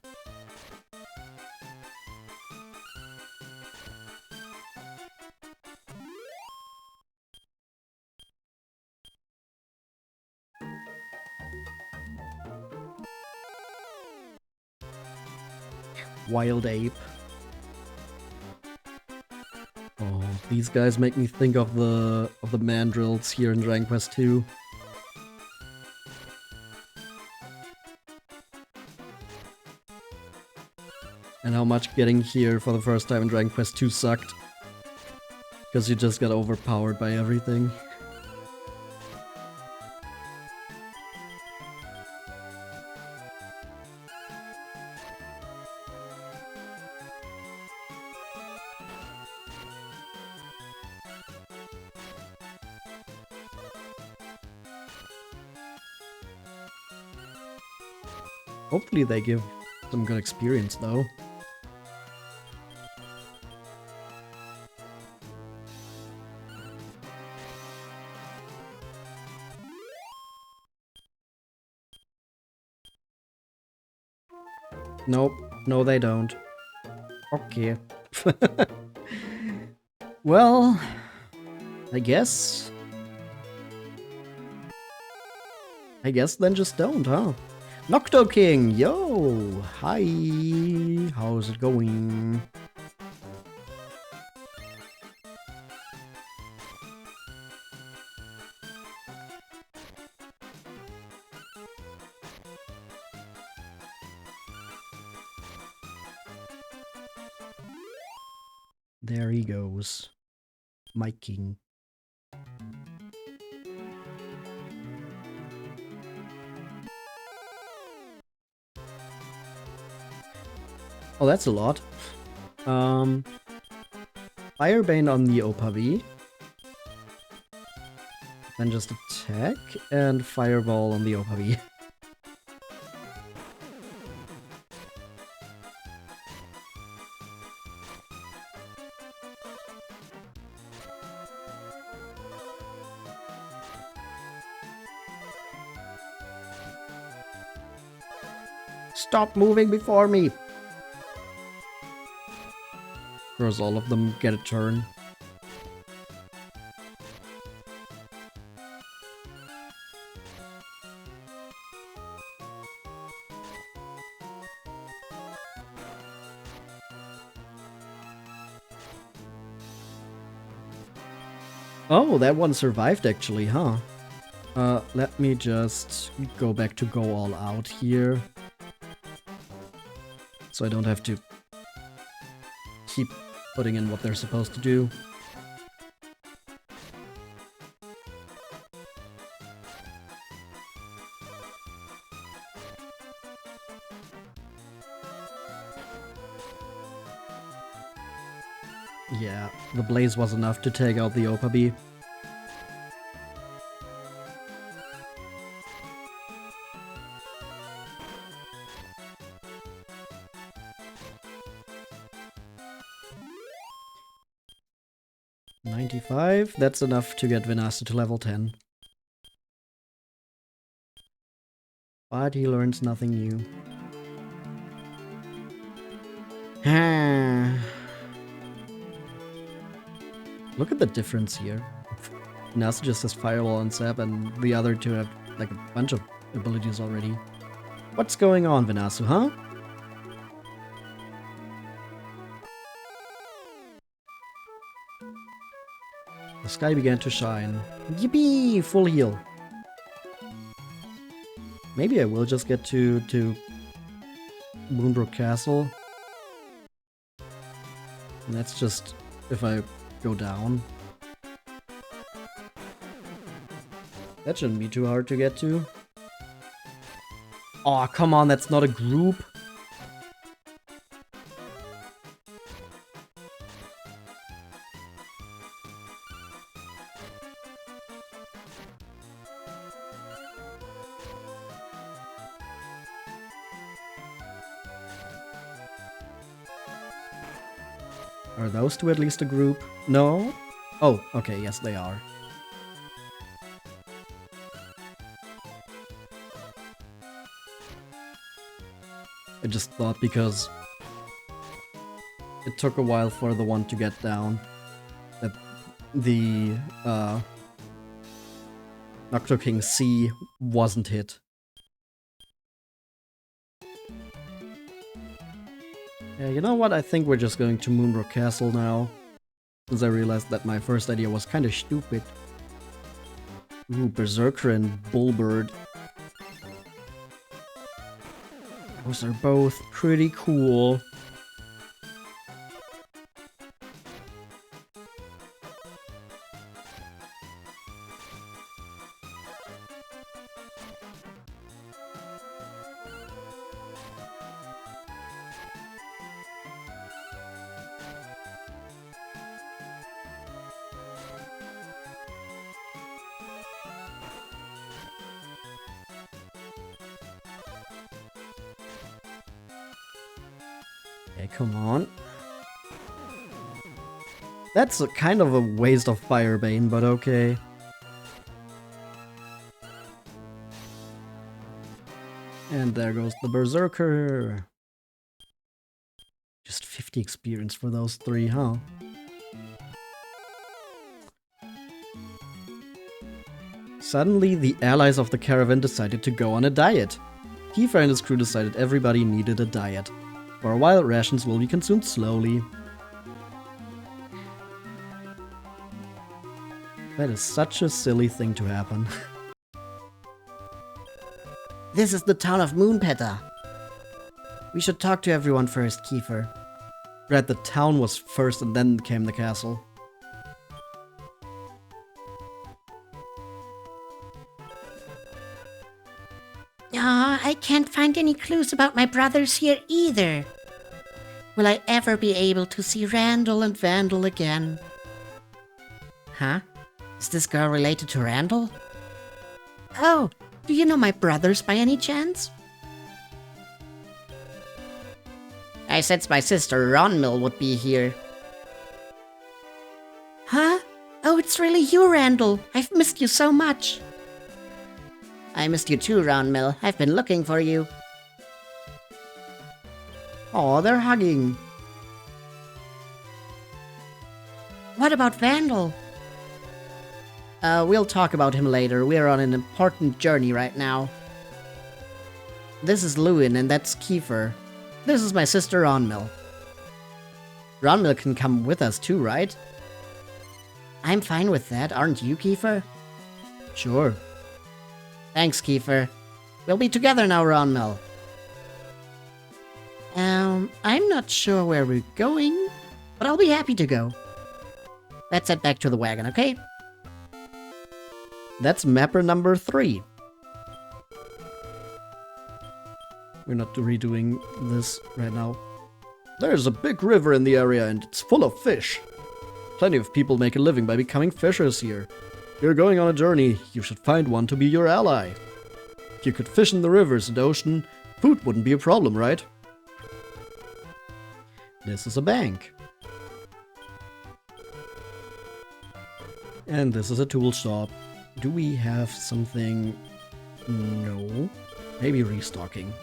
Wild Ape. Oh, these guys make me think of the mandrills here in Dragon Quest 2. And how much getting here for the first time in Dragon Quest 2 sucked. Because you just got overpowered by everything. Hopefully they give some good experience, though. Nope. No, they don't. Okay. Well, I guess then just don't, huh? Nocto King, yo! Hi! How's it going? There he goes. My king. Oh, that's a lot. Firebane on the Opavi. Then just attack and Fireball on the Opavi. Stop moving before me! Of course, all of them get a turn. Oh, that one survived actually, huh? Let me just go back to go all out here. So I don't have to keep putting in what they're supposed to do. Yeah, the blaze was enough to take out the Opabi. That's enough to get Venasu to level 10. But he learns nothing new. Look at the difference here. Venasu just has Fireball and Sap, and the other two have like a bunch of abilities already. What's going on, Venasu, huh? The sky began to shine. Yippee! Full heal. Maybe I will just get to Moonbrooke Castle. And that's just if I go down. That shouldn't be too hard to get to. Oh, come on, that's not a group. Are those two at least a group? No? Oh, okay, yes they are. I just thought because it took a while for the one to get down that the Nocto King C wasn't hit. Yeah, you know what? I think we're just going to Moonbrooke Castle now. Since I realized that my first idea was kind of stupid. Ooh, Berserker and Bullbird. Those are both pretty cool. Okay, come on. That's a kind of a waste of Firebane, but okay. And there goes the Berserker. Just 50 experience for those three, huh? Suddenly, the allies of the Caravan decided to go on a diet. Kiefer and his crew decided everybody needed a diet. For a while, rations will be consumed slowly. That is such a silly thing to happen. This is the town of Moonpeta. We should talk to everyone first, Kiefer. Right, the town was first and then came the castle. Ah, I can't find any clues about my brothers here either. Will I ever be able to see Randall and Vandal again? Huh? Is this girl related to Randall? Oh, do you know my brothers by any chance? I sensed my sister Ronmill would be here. Huh? Oh, it's really you, Randall. I've missed you so much. I missed you too, Ronmill. I've been looking for you. Aw, they're hugging. What about Vandal? We'll talk about him later. We're on an important journey right now. This is Lewin, and that's Kiefer. This is my sister Ronmill. Ronmill can come with us too, right? I'm fine with that, aren't you, Kiefer? Sure. Thanks, Kiefer. We'll be together now, Ronmill. I'm not sure where we're going, but I'll be happy to go. Let's head back to the wagon, okay? That's mapper number 3. We're not redoing this right now. There's a big river in the area and it's full of fish. Plenty of people make a living by becoming fishers here. If you're going on a journey, you should find one to be your ally. If you could fish in the rivers and ocean, food wouldn't be a problem, right? This is a bank. And this is a tool shop. Do we have something? No. Maybe restocking.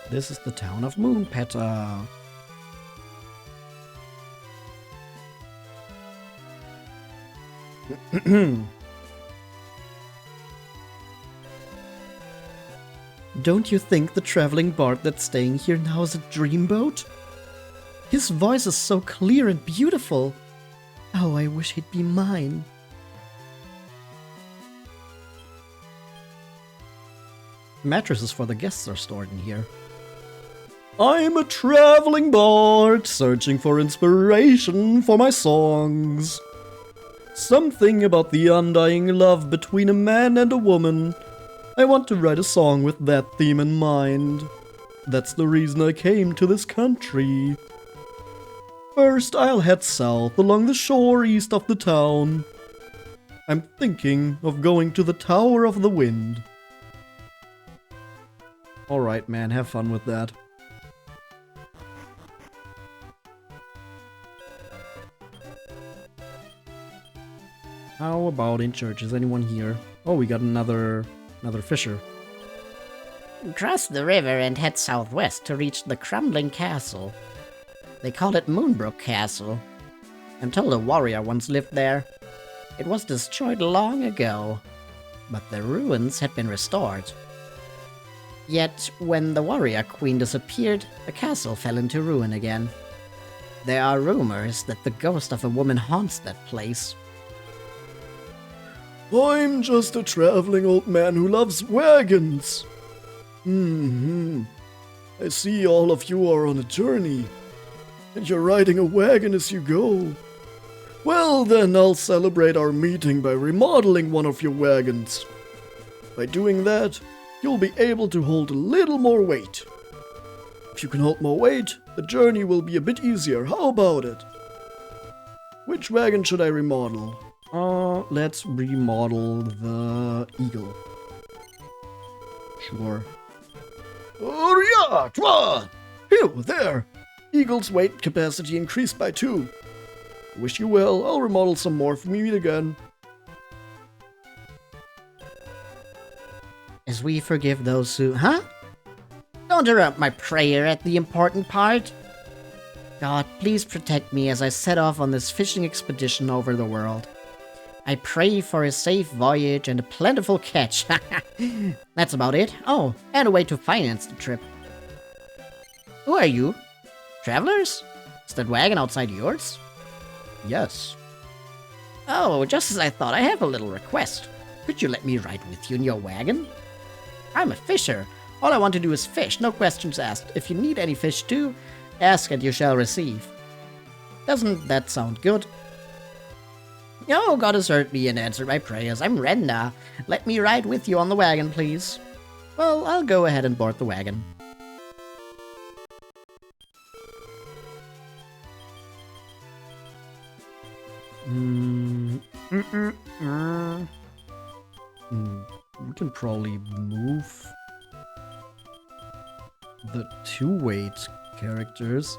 This is the town of Moonpeta. Don't you think the traveling bard that's staying here now is a dreamboat? His voice is so clear and beautiful. Oh, I wish he'd be mine. Mattresses for the guests are stored in here. I'm a traveling bard, searching for inspiration for my songs. Something about the undying love between a man and a woman. I want to write a song with that theme in mind. That's the reason I came to this country. First, I'll head south along the shore east of the town. I'm thinking of going to the Tower of the Wind. Alright, man, have fun with that. How about in church? Is anyone here? Oh, we got another fisher. Cross the river and head southwest to reach the crumbling castle. They call it Moonbrooke Castle. I'm told a warrior once lived there. It was destroyed long ago, but the ruins had been restored. Yet, when the warrior queen disappeared, the castle fell into ruin again. There are rumors that the ghost of a woman haunts that place. I'm just a traveling old man who loves wagons. I see all of you are on a journey, and you're riding a wagon as you go. Well, then I'll celebrate our meeting by remodeling one of your wagons. By doing that, you'll be able to hold a little more weight. If you can hold more weight, the journey will be a bit easier. How about it? Which wagon should I remodel? Let's remodel the eagle. Sure. Oh yeah, twa! Phew, there! Eagle's weight capacity increased by 2. Wish you well, I'll remodel some more if we meet again. As we forgive those who... Huh? Don't interrupt my prayer at the important part. God, please protect me as I set off on this fishing expedition over the world. I pray for a safe voyage and a plentiful catch. That's about it. Oh, and a way to finance the trip. Who are you? Travelers? Is that wagon outside yours? Yes. Oh, just as I thought, I have a little request. Could you let me ride with you in your wagon? I'm a fisher. All I want to do is fish, no questions asked. If you need any fish too, ask and you shall receive. Doesn't that sound good? Oh, God has heard me and answered my prayers. I'm Renda. Let me ride with you on the wagon, please. Well, I'll go ahead and board the wagon. We can probably move the 2-weight characters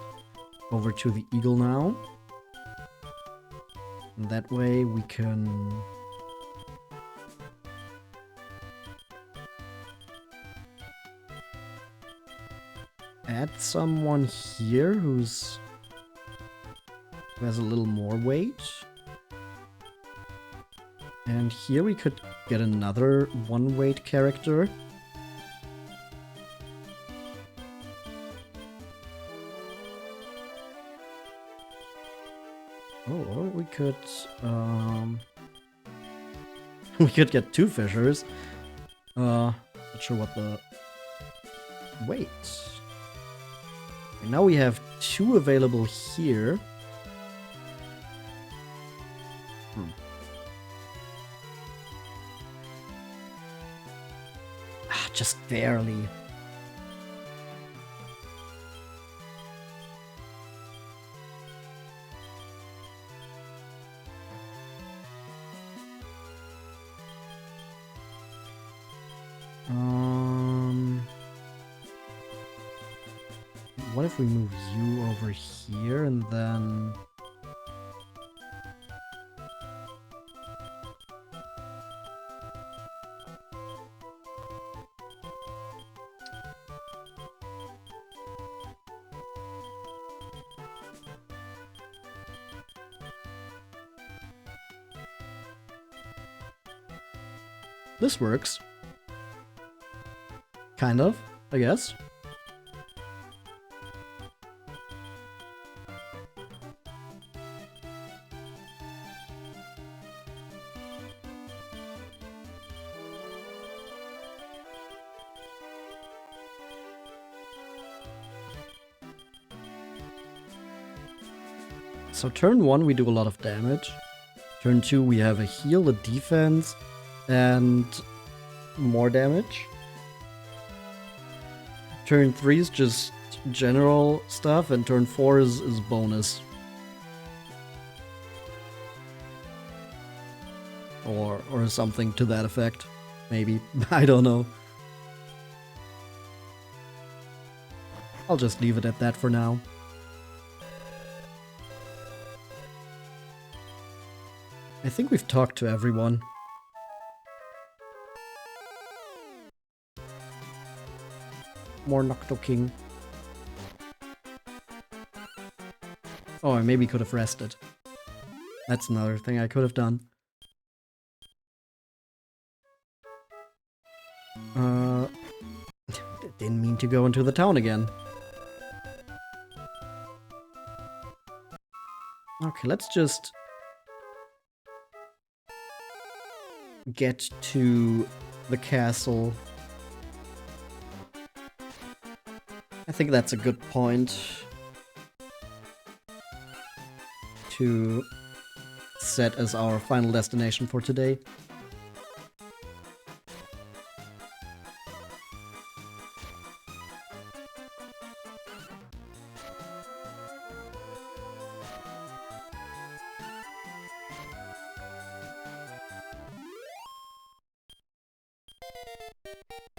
over to the eagle now. And that way we can add someone here who has a little more weight. And here we could get another 1-weight character. Oh, or we could we could get 2 fishers. Not sure what the... Wait. Okay, now we have 2 available here. Just barely. What if we move you over here and then... This works. Kind of, I guess. So turn 1 we do a lot of damage. Turn 2 we have a heal, a defense, and more damage. Turn 3 is just general stuff, and turn 4 is bonus. Or something to that effect. Maybe. I don't know. I'll just leave it at that for now. I think we've talked to everyone. More Nocto King. Oh, I maybe could have rested. That's another thing I could have done. Didn't mean to go into the town again. Okay, let's just get to the castle. I think that's a good point to set as our final destination for today.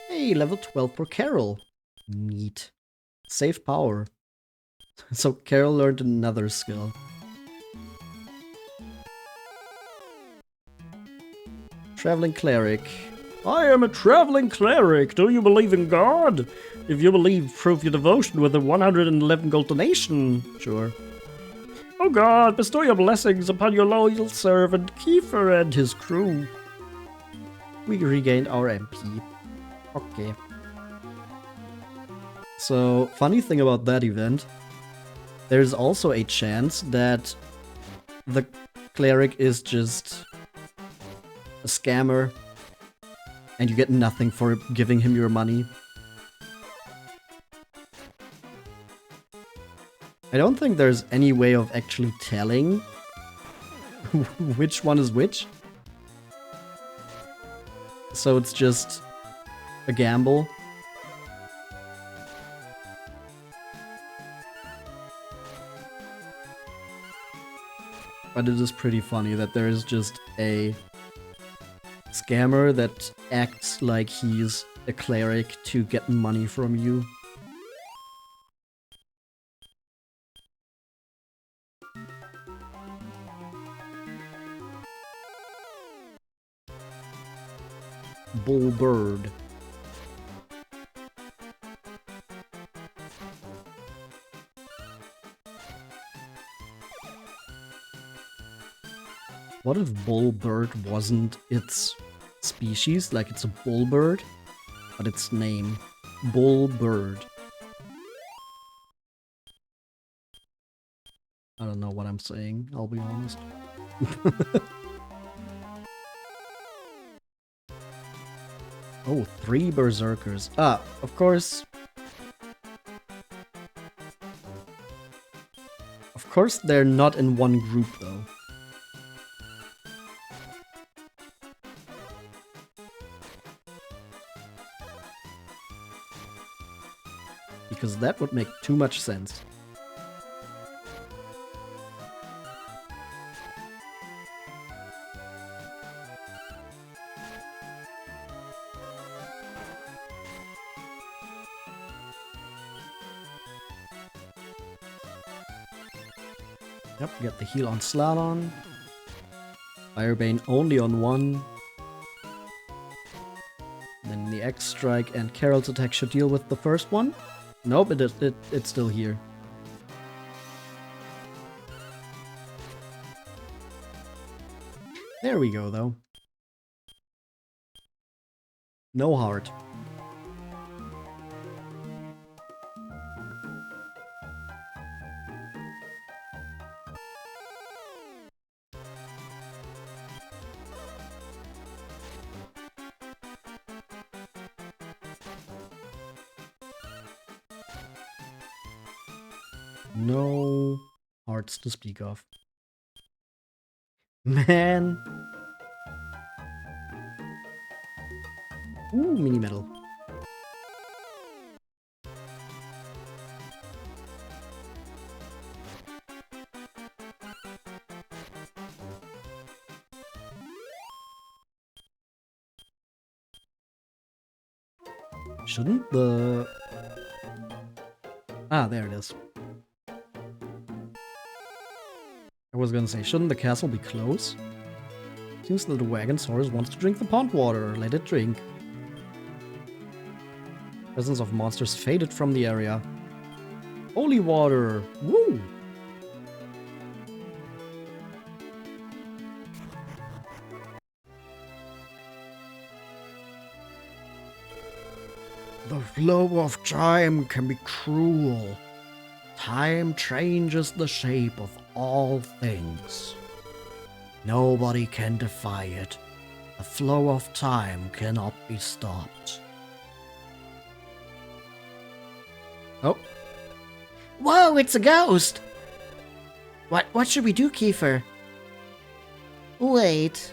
Hey, level 12 for Carol. Neat. Save power. So Carol learned another skill. Traveling cleric. I am a traveling cleric. Do you believe in God? If you believe, prove your devotion with a 111 gold donation. Sure. Oh God, bestow your blessings upon your loyal servant Kiefer and his crew. We regained our MP. Okay. So, funny thing about that event, there's also a chance that the cleric is just a scammer and you get nothing for giving him your money. I don't think there's any way of actually telling which one is which. So it's just a gamble. But it is pretty funny that there is just a scammer that acts like he's a cleric to get money from you. Bull bird. What if bull bird wasn't its species, like it's a bull bird, but its name, bull bird? I don't know what I'm saying, I'll be honest. Oh, 3 berserkers. Ah, of course. Of course they're not in one group though. Because that would make too much sense. Yep, get the heal on Slalom. Firebane only on 1. Then the X Strike and Carol's attack should deal with the first one. Nope, it's still here. There we go, though. No heart. No. hearts to speak of. Man. Ooh, mini medal. Shouldn't the... Ah, there it is. I was gonna say, shouldn't the castle be close? Seems that the wagon source wants to drink the pond water. Let it drink. Presence of monsters faded from the area. Holy water! Woo! The flow of time can be cruel. Time changes the shape of all things. Nobody can defy it. The flow of time cannot be stopped. Oh, Whoa, it's a ghost! What should we do, Kiefer? Wait.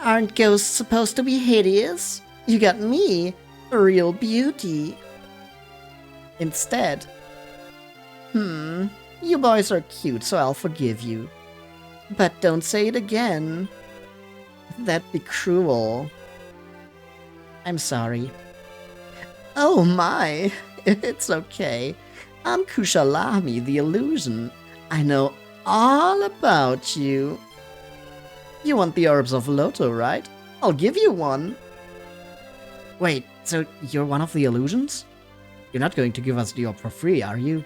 Aren't ghosts supposed to be hideous? You got me, a real beauty. Instead. You boys are cute, so I'll forgive you. But don't say it again. That'd be cruel. I'm sorry. Oh my, it's okay. I'm Kushalami, the illusion. I know all about you. You want the Orbs of Loto, right? I'll give you one. Wait, so you're one of the illusions? You're not going to give us the orb for free, are you?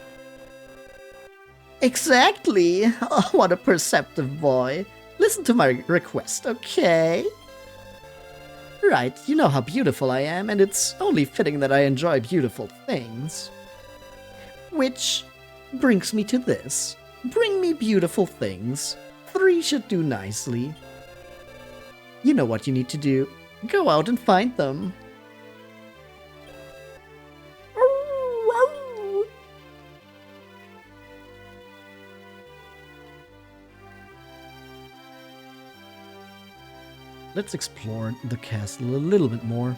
Exactly! Oh, what a perceptive boy. Listen to my request, okay? Right, you know how beautiful I am, and it's only fitting that I enjoy beautiful things. Which brings me to this. Bring me beautiful things. 3 should do nicely. You know what you need to do. Go out and find them. let's explore the castle a little bit more.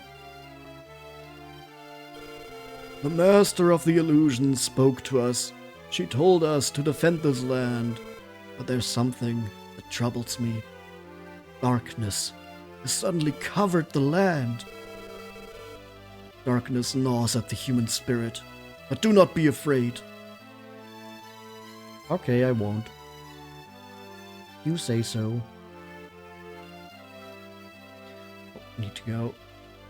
The master of the illusions spoke to us. She told us to defend this land. But there's something that troubles me. Darkness has suddenly covered the land. Darkness gnaws at the human spirit. But do not be afraid. Okay, I won't. You say so. Need to go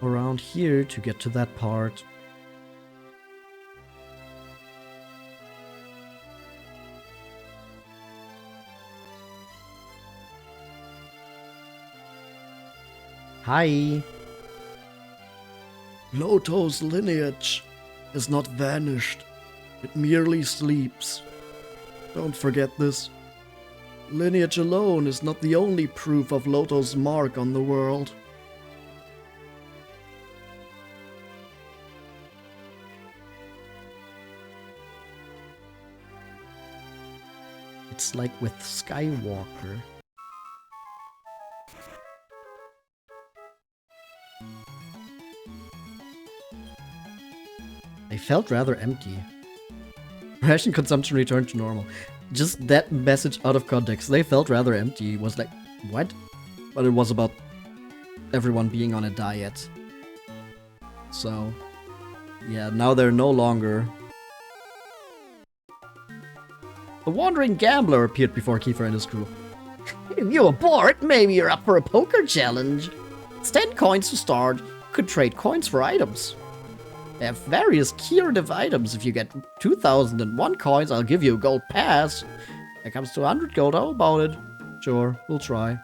around here to get to that part. Hi. Loto's lineage has not vanished. It merely sleeps. Don't forget this. Lineage alone is not the only proof of Loto's mark on the world. It's like with Skywalker. They felt rather empty. Ration consumption returned to normal. Just that message out of context. They felt rather empty. Was like, what? But it was about everyone being on a diet. So, yeah, now they're no longer. The Wandering Gambler appeared before Kiefer and his crew. If you're bored, maybe you're up for a poker challenge. It's 10 coins to start. Could trade coins for items. They have various curative items. If you get 2001 coins, I'll give you a gold pass. When it comes to 100 gold, how about it? Sure, we'll try.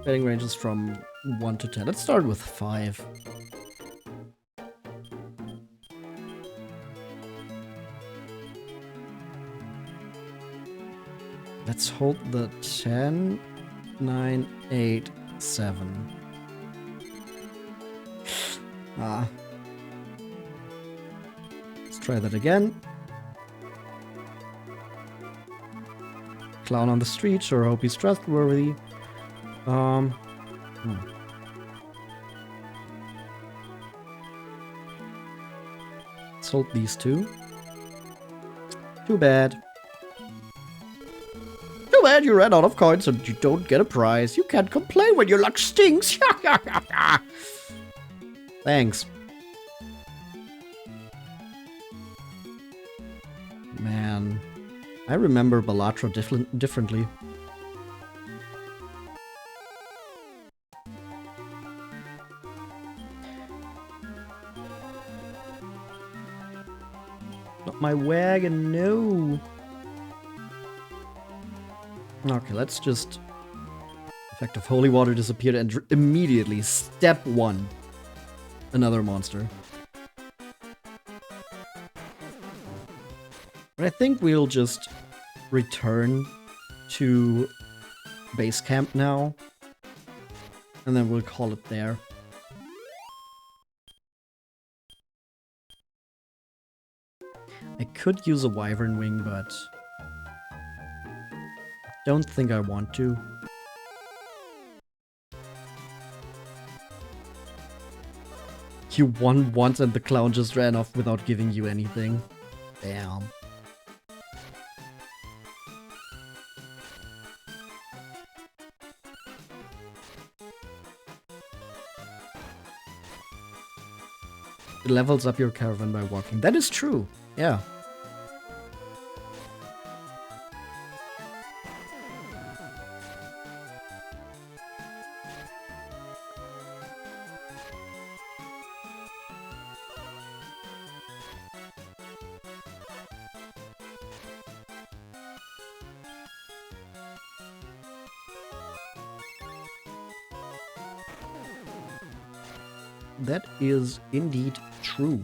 Betting ranges from 1 to 10. Let's start with 5. Let's hold the 10, 9, 8, 7. Try that again. Clown on the street, sure hope he's trustworthy. Sold these two. Too bad. Too bad you ran out of coins and you don't get a prize. You can't complain when your luck stinks. Thanks. Man, I remember Balatra differently. Not my wagon, no. Okay, let's just... Effect of holy water disappeared and immediately, step 1. Another monster. But I think we'll just return to base camp now. And then we'll call it there. I could use a wyvern wing, but don't think I want to. You won once and the clown just ran off without giving you anything. Damn. It levels up your caravan by walking. That is true. Yeah. That is indeed true.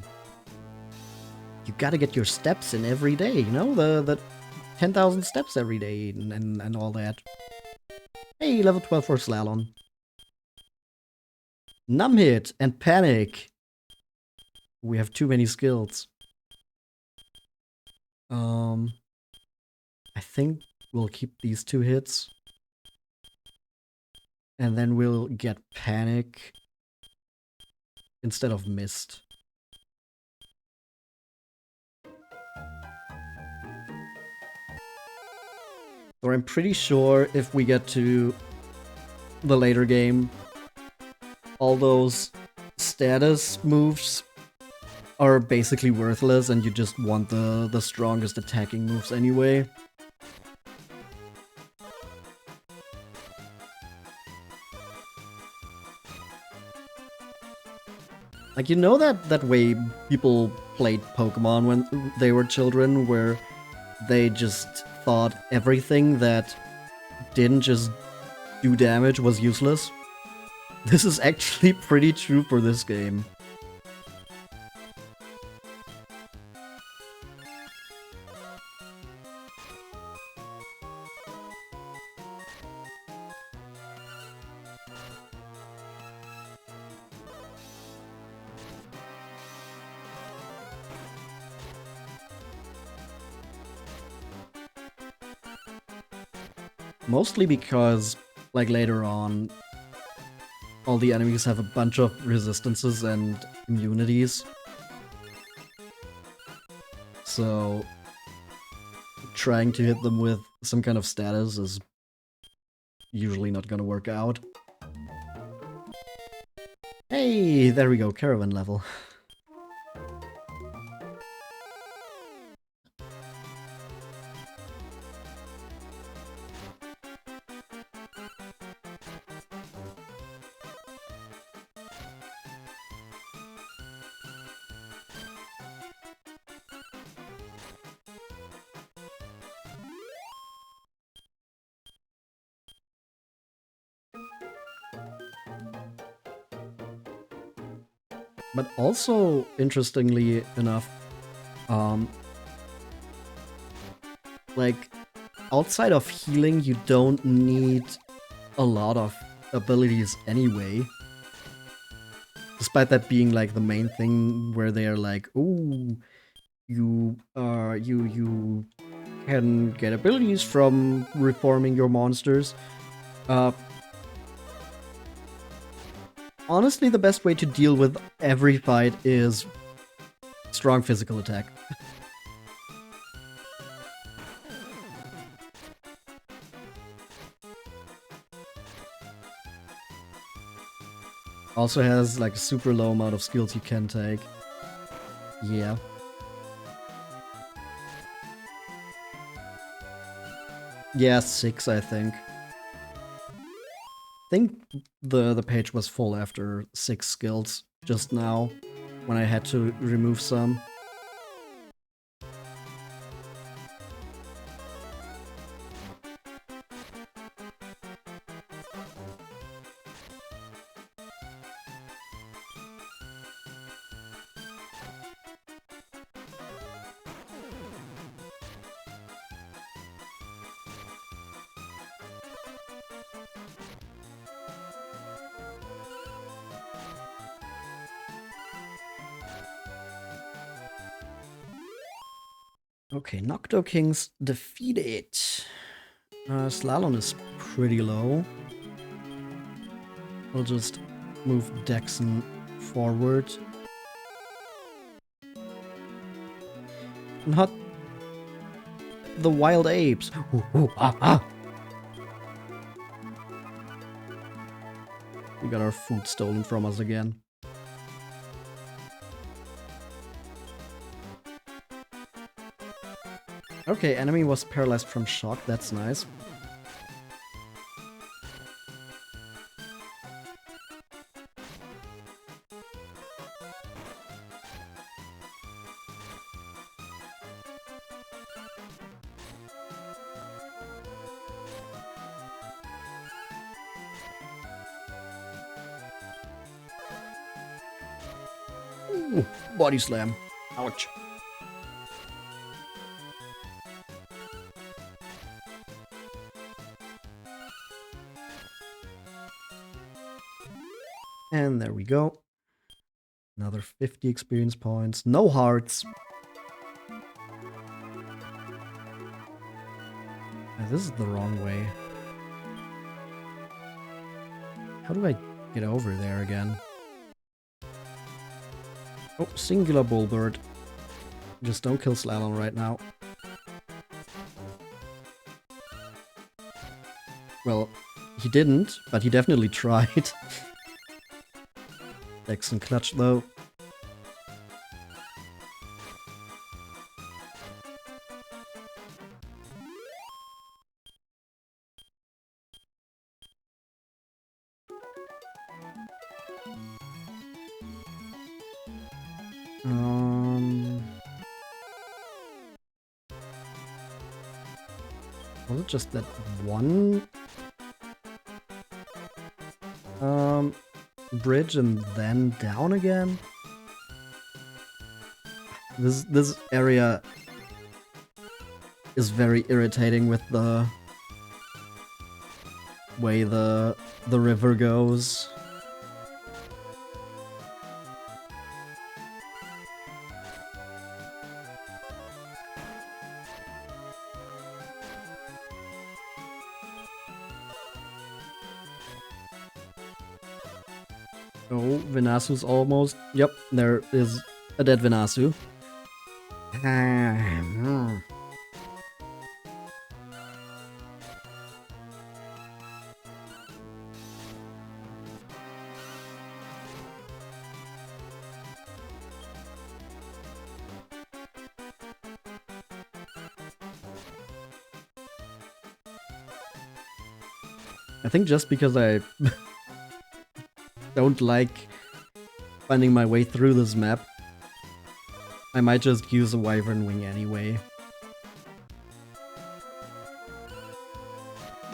You gotta get your steps in every day, you know? The 10,000 steps every day and all that. Hey, level 12 for Slalom. Numb hit and panic. We have too many skills. I think we'll keep these 2 hits. And then we'll get panic instead of mist. Or I'm pretty sure if we get to the later game, all those status moves are basically worthless and you just want the strongest attacking moves anyway. Like, you know that way people played Pokemon when they were children, where they just thought everything that didn't just do damage was useless? This is actually pretty true for this game. Mostly because, like, later on, all the enemies have a bunch of resistances and immunities. So, trying to hit them with some kind of status is usually not gonna work out. Hey, there we go, Caravan level. But also, interestingly enough, like, outside of healing, you don't need a lot of abilities anyway. Despite that being, like, the main thing where they're like, ooh, you can get abilities from reforming your monsters. Honestly, the best way to deal with every fight is strong physical attack. Also has like a super low amount of skills you can take. Yeah. Yeah, 6, I think. I think the page was full after 6 skills just now, when I had to remove some. Okay, Nocto Kings defeated. Slalom is pretty low. We'll just move Dexon forward. Not the wild apes. We got our food stolen from us again. Okay, enemy was paralyzed from shock. That's nice. Ooh, body slam. Ouch. And there we go. Another 50 experience points. No hearts. This is the wrong way. How do I get over there again? Oh, singular bullbird. Just don't kill Slalom right now. Well, he didn't, but he definitely tried. Dexon clutch though. Was it just that one bridge and then down again? This area is very irritating with the way the river goes. Oh, Venasu's almost. Yep, there is a dead Venasu. I think just because I don't like finding my way through this map, I might just use a Wyvern Wing anyway.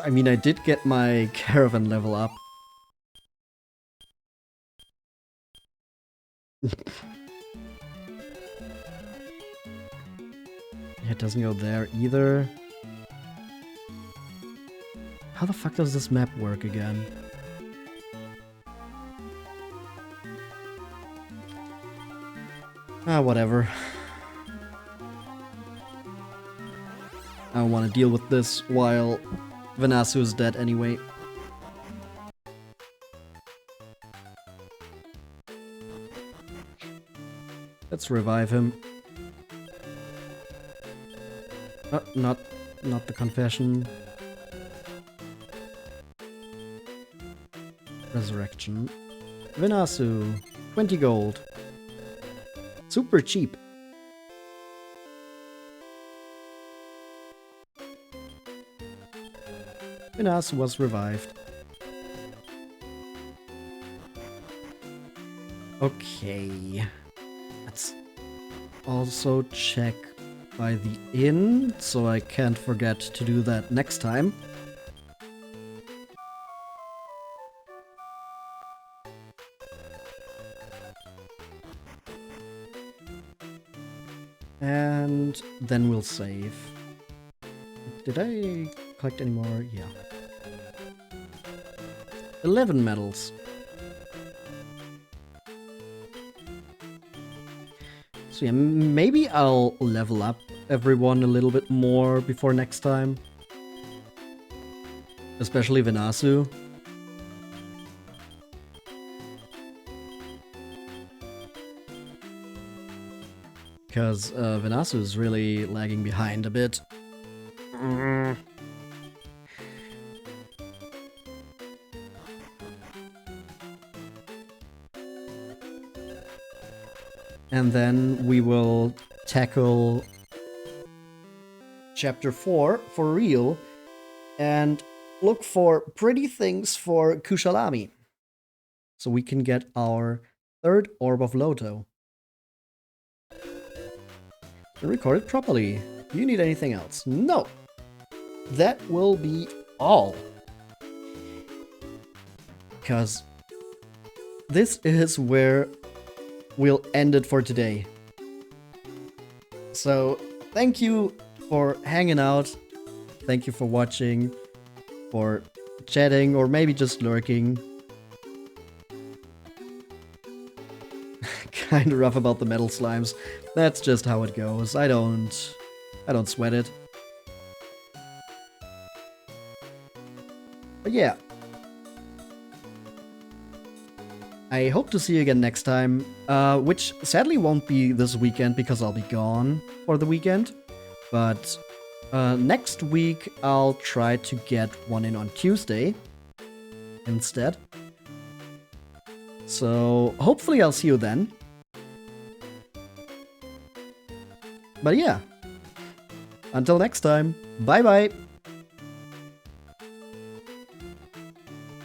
I mean, I did get my Caravan level up. It doesn't go there either. How the fuck does this map work again? Ah, whatever. I don't want to deal with this while Venasu is dead anyway. Let's revive him. Not the confession. Resurrection. Venasu, 20 gold. Super cheap. Venasu was revived. Okay. Let's also check by the inn, so I can't forget to do that next time. And then we'll save. Did I collect any more? Yeah. 11 medals. So yeah, maybe I'll level up everyone a little bit more before next time. Especially Venasu. Because Venasu is really lagging behind a bit. And then we will tackle Chapter 4 for real and look for pretty things for Kushalami. So we can get our third Orb of Loto. Record it properly. Do you need anything else? No! That will be all. Because this is where we'll end it for today. So, thank you for hanging out. Thank you for watching, for chatting, or maybe just lurking. Kinda rough about the metal slimes. That's just how it goes. I don't sweat it. But yeah. I hope to see you again next time, which sadly won't be this weekend because I'll be gone for the weekend. But next week I'll try to get one in on Tuesday instead. So hopefully I'll see you then. But yeah, until next time, bye bye!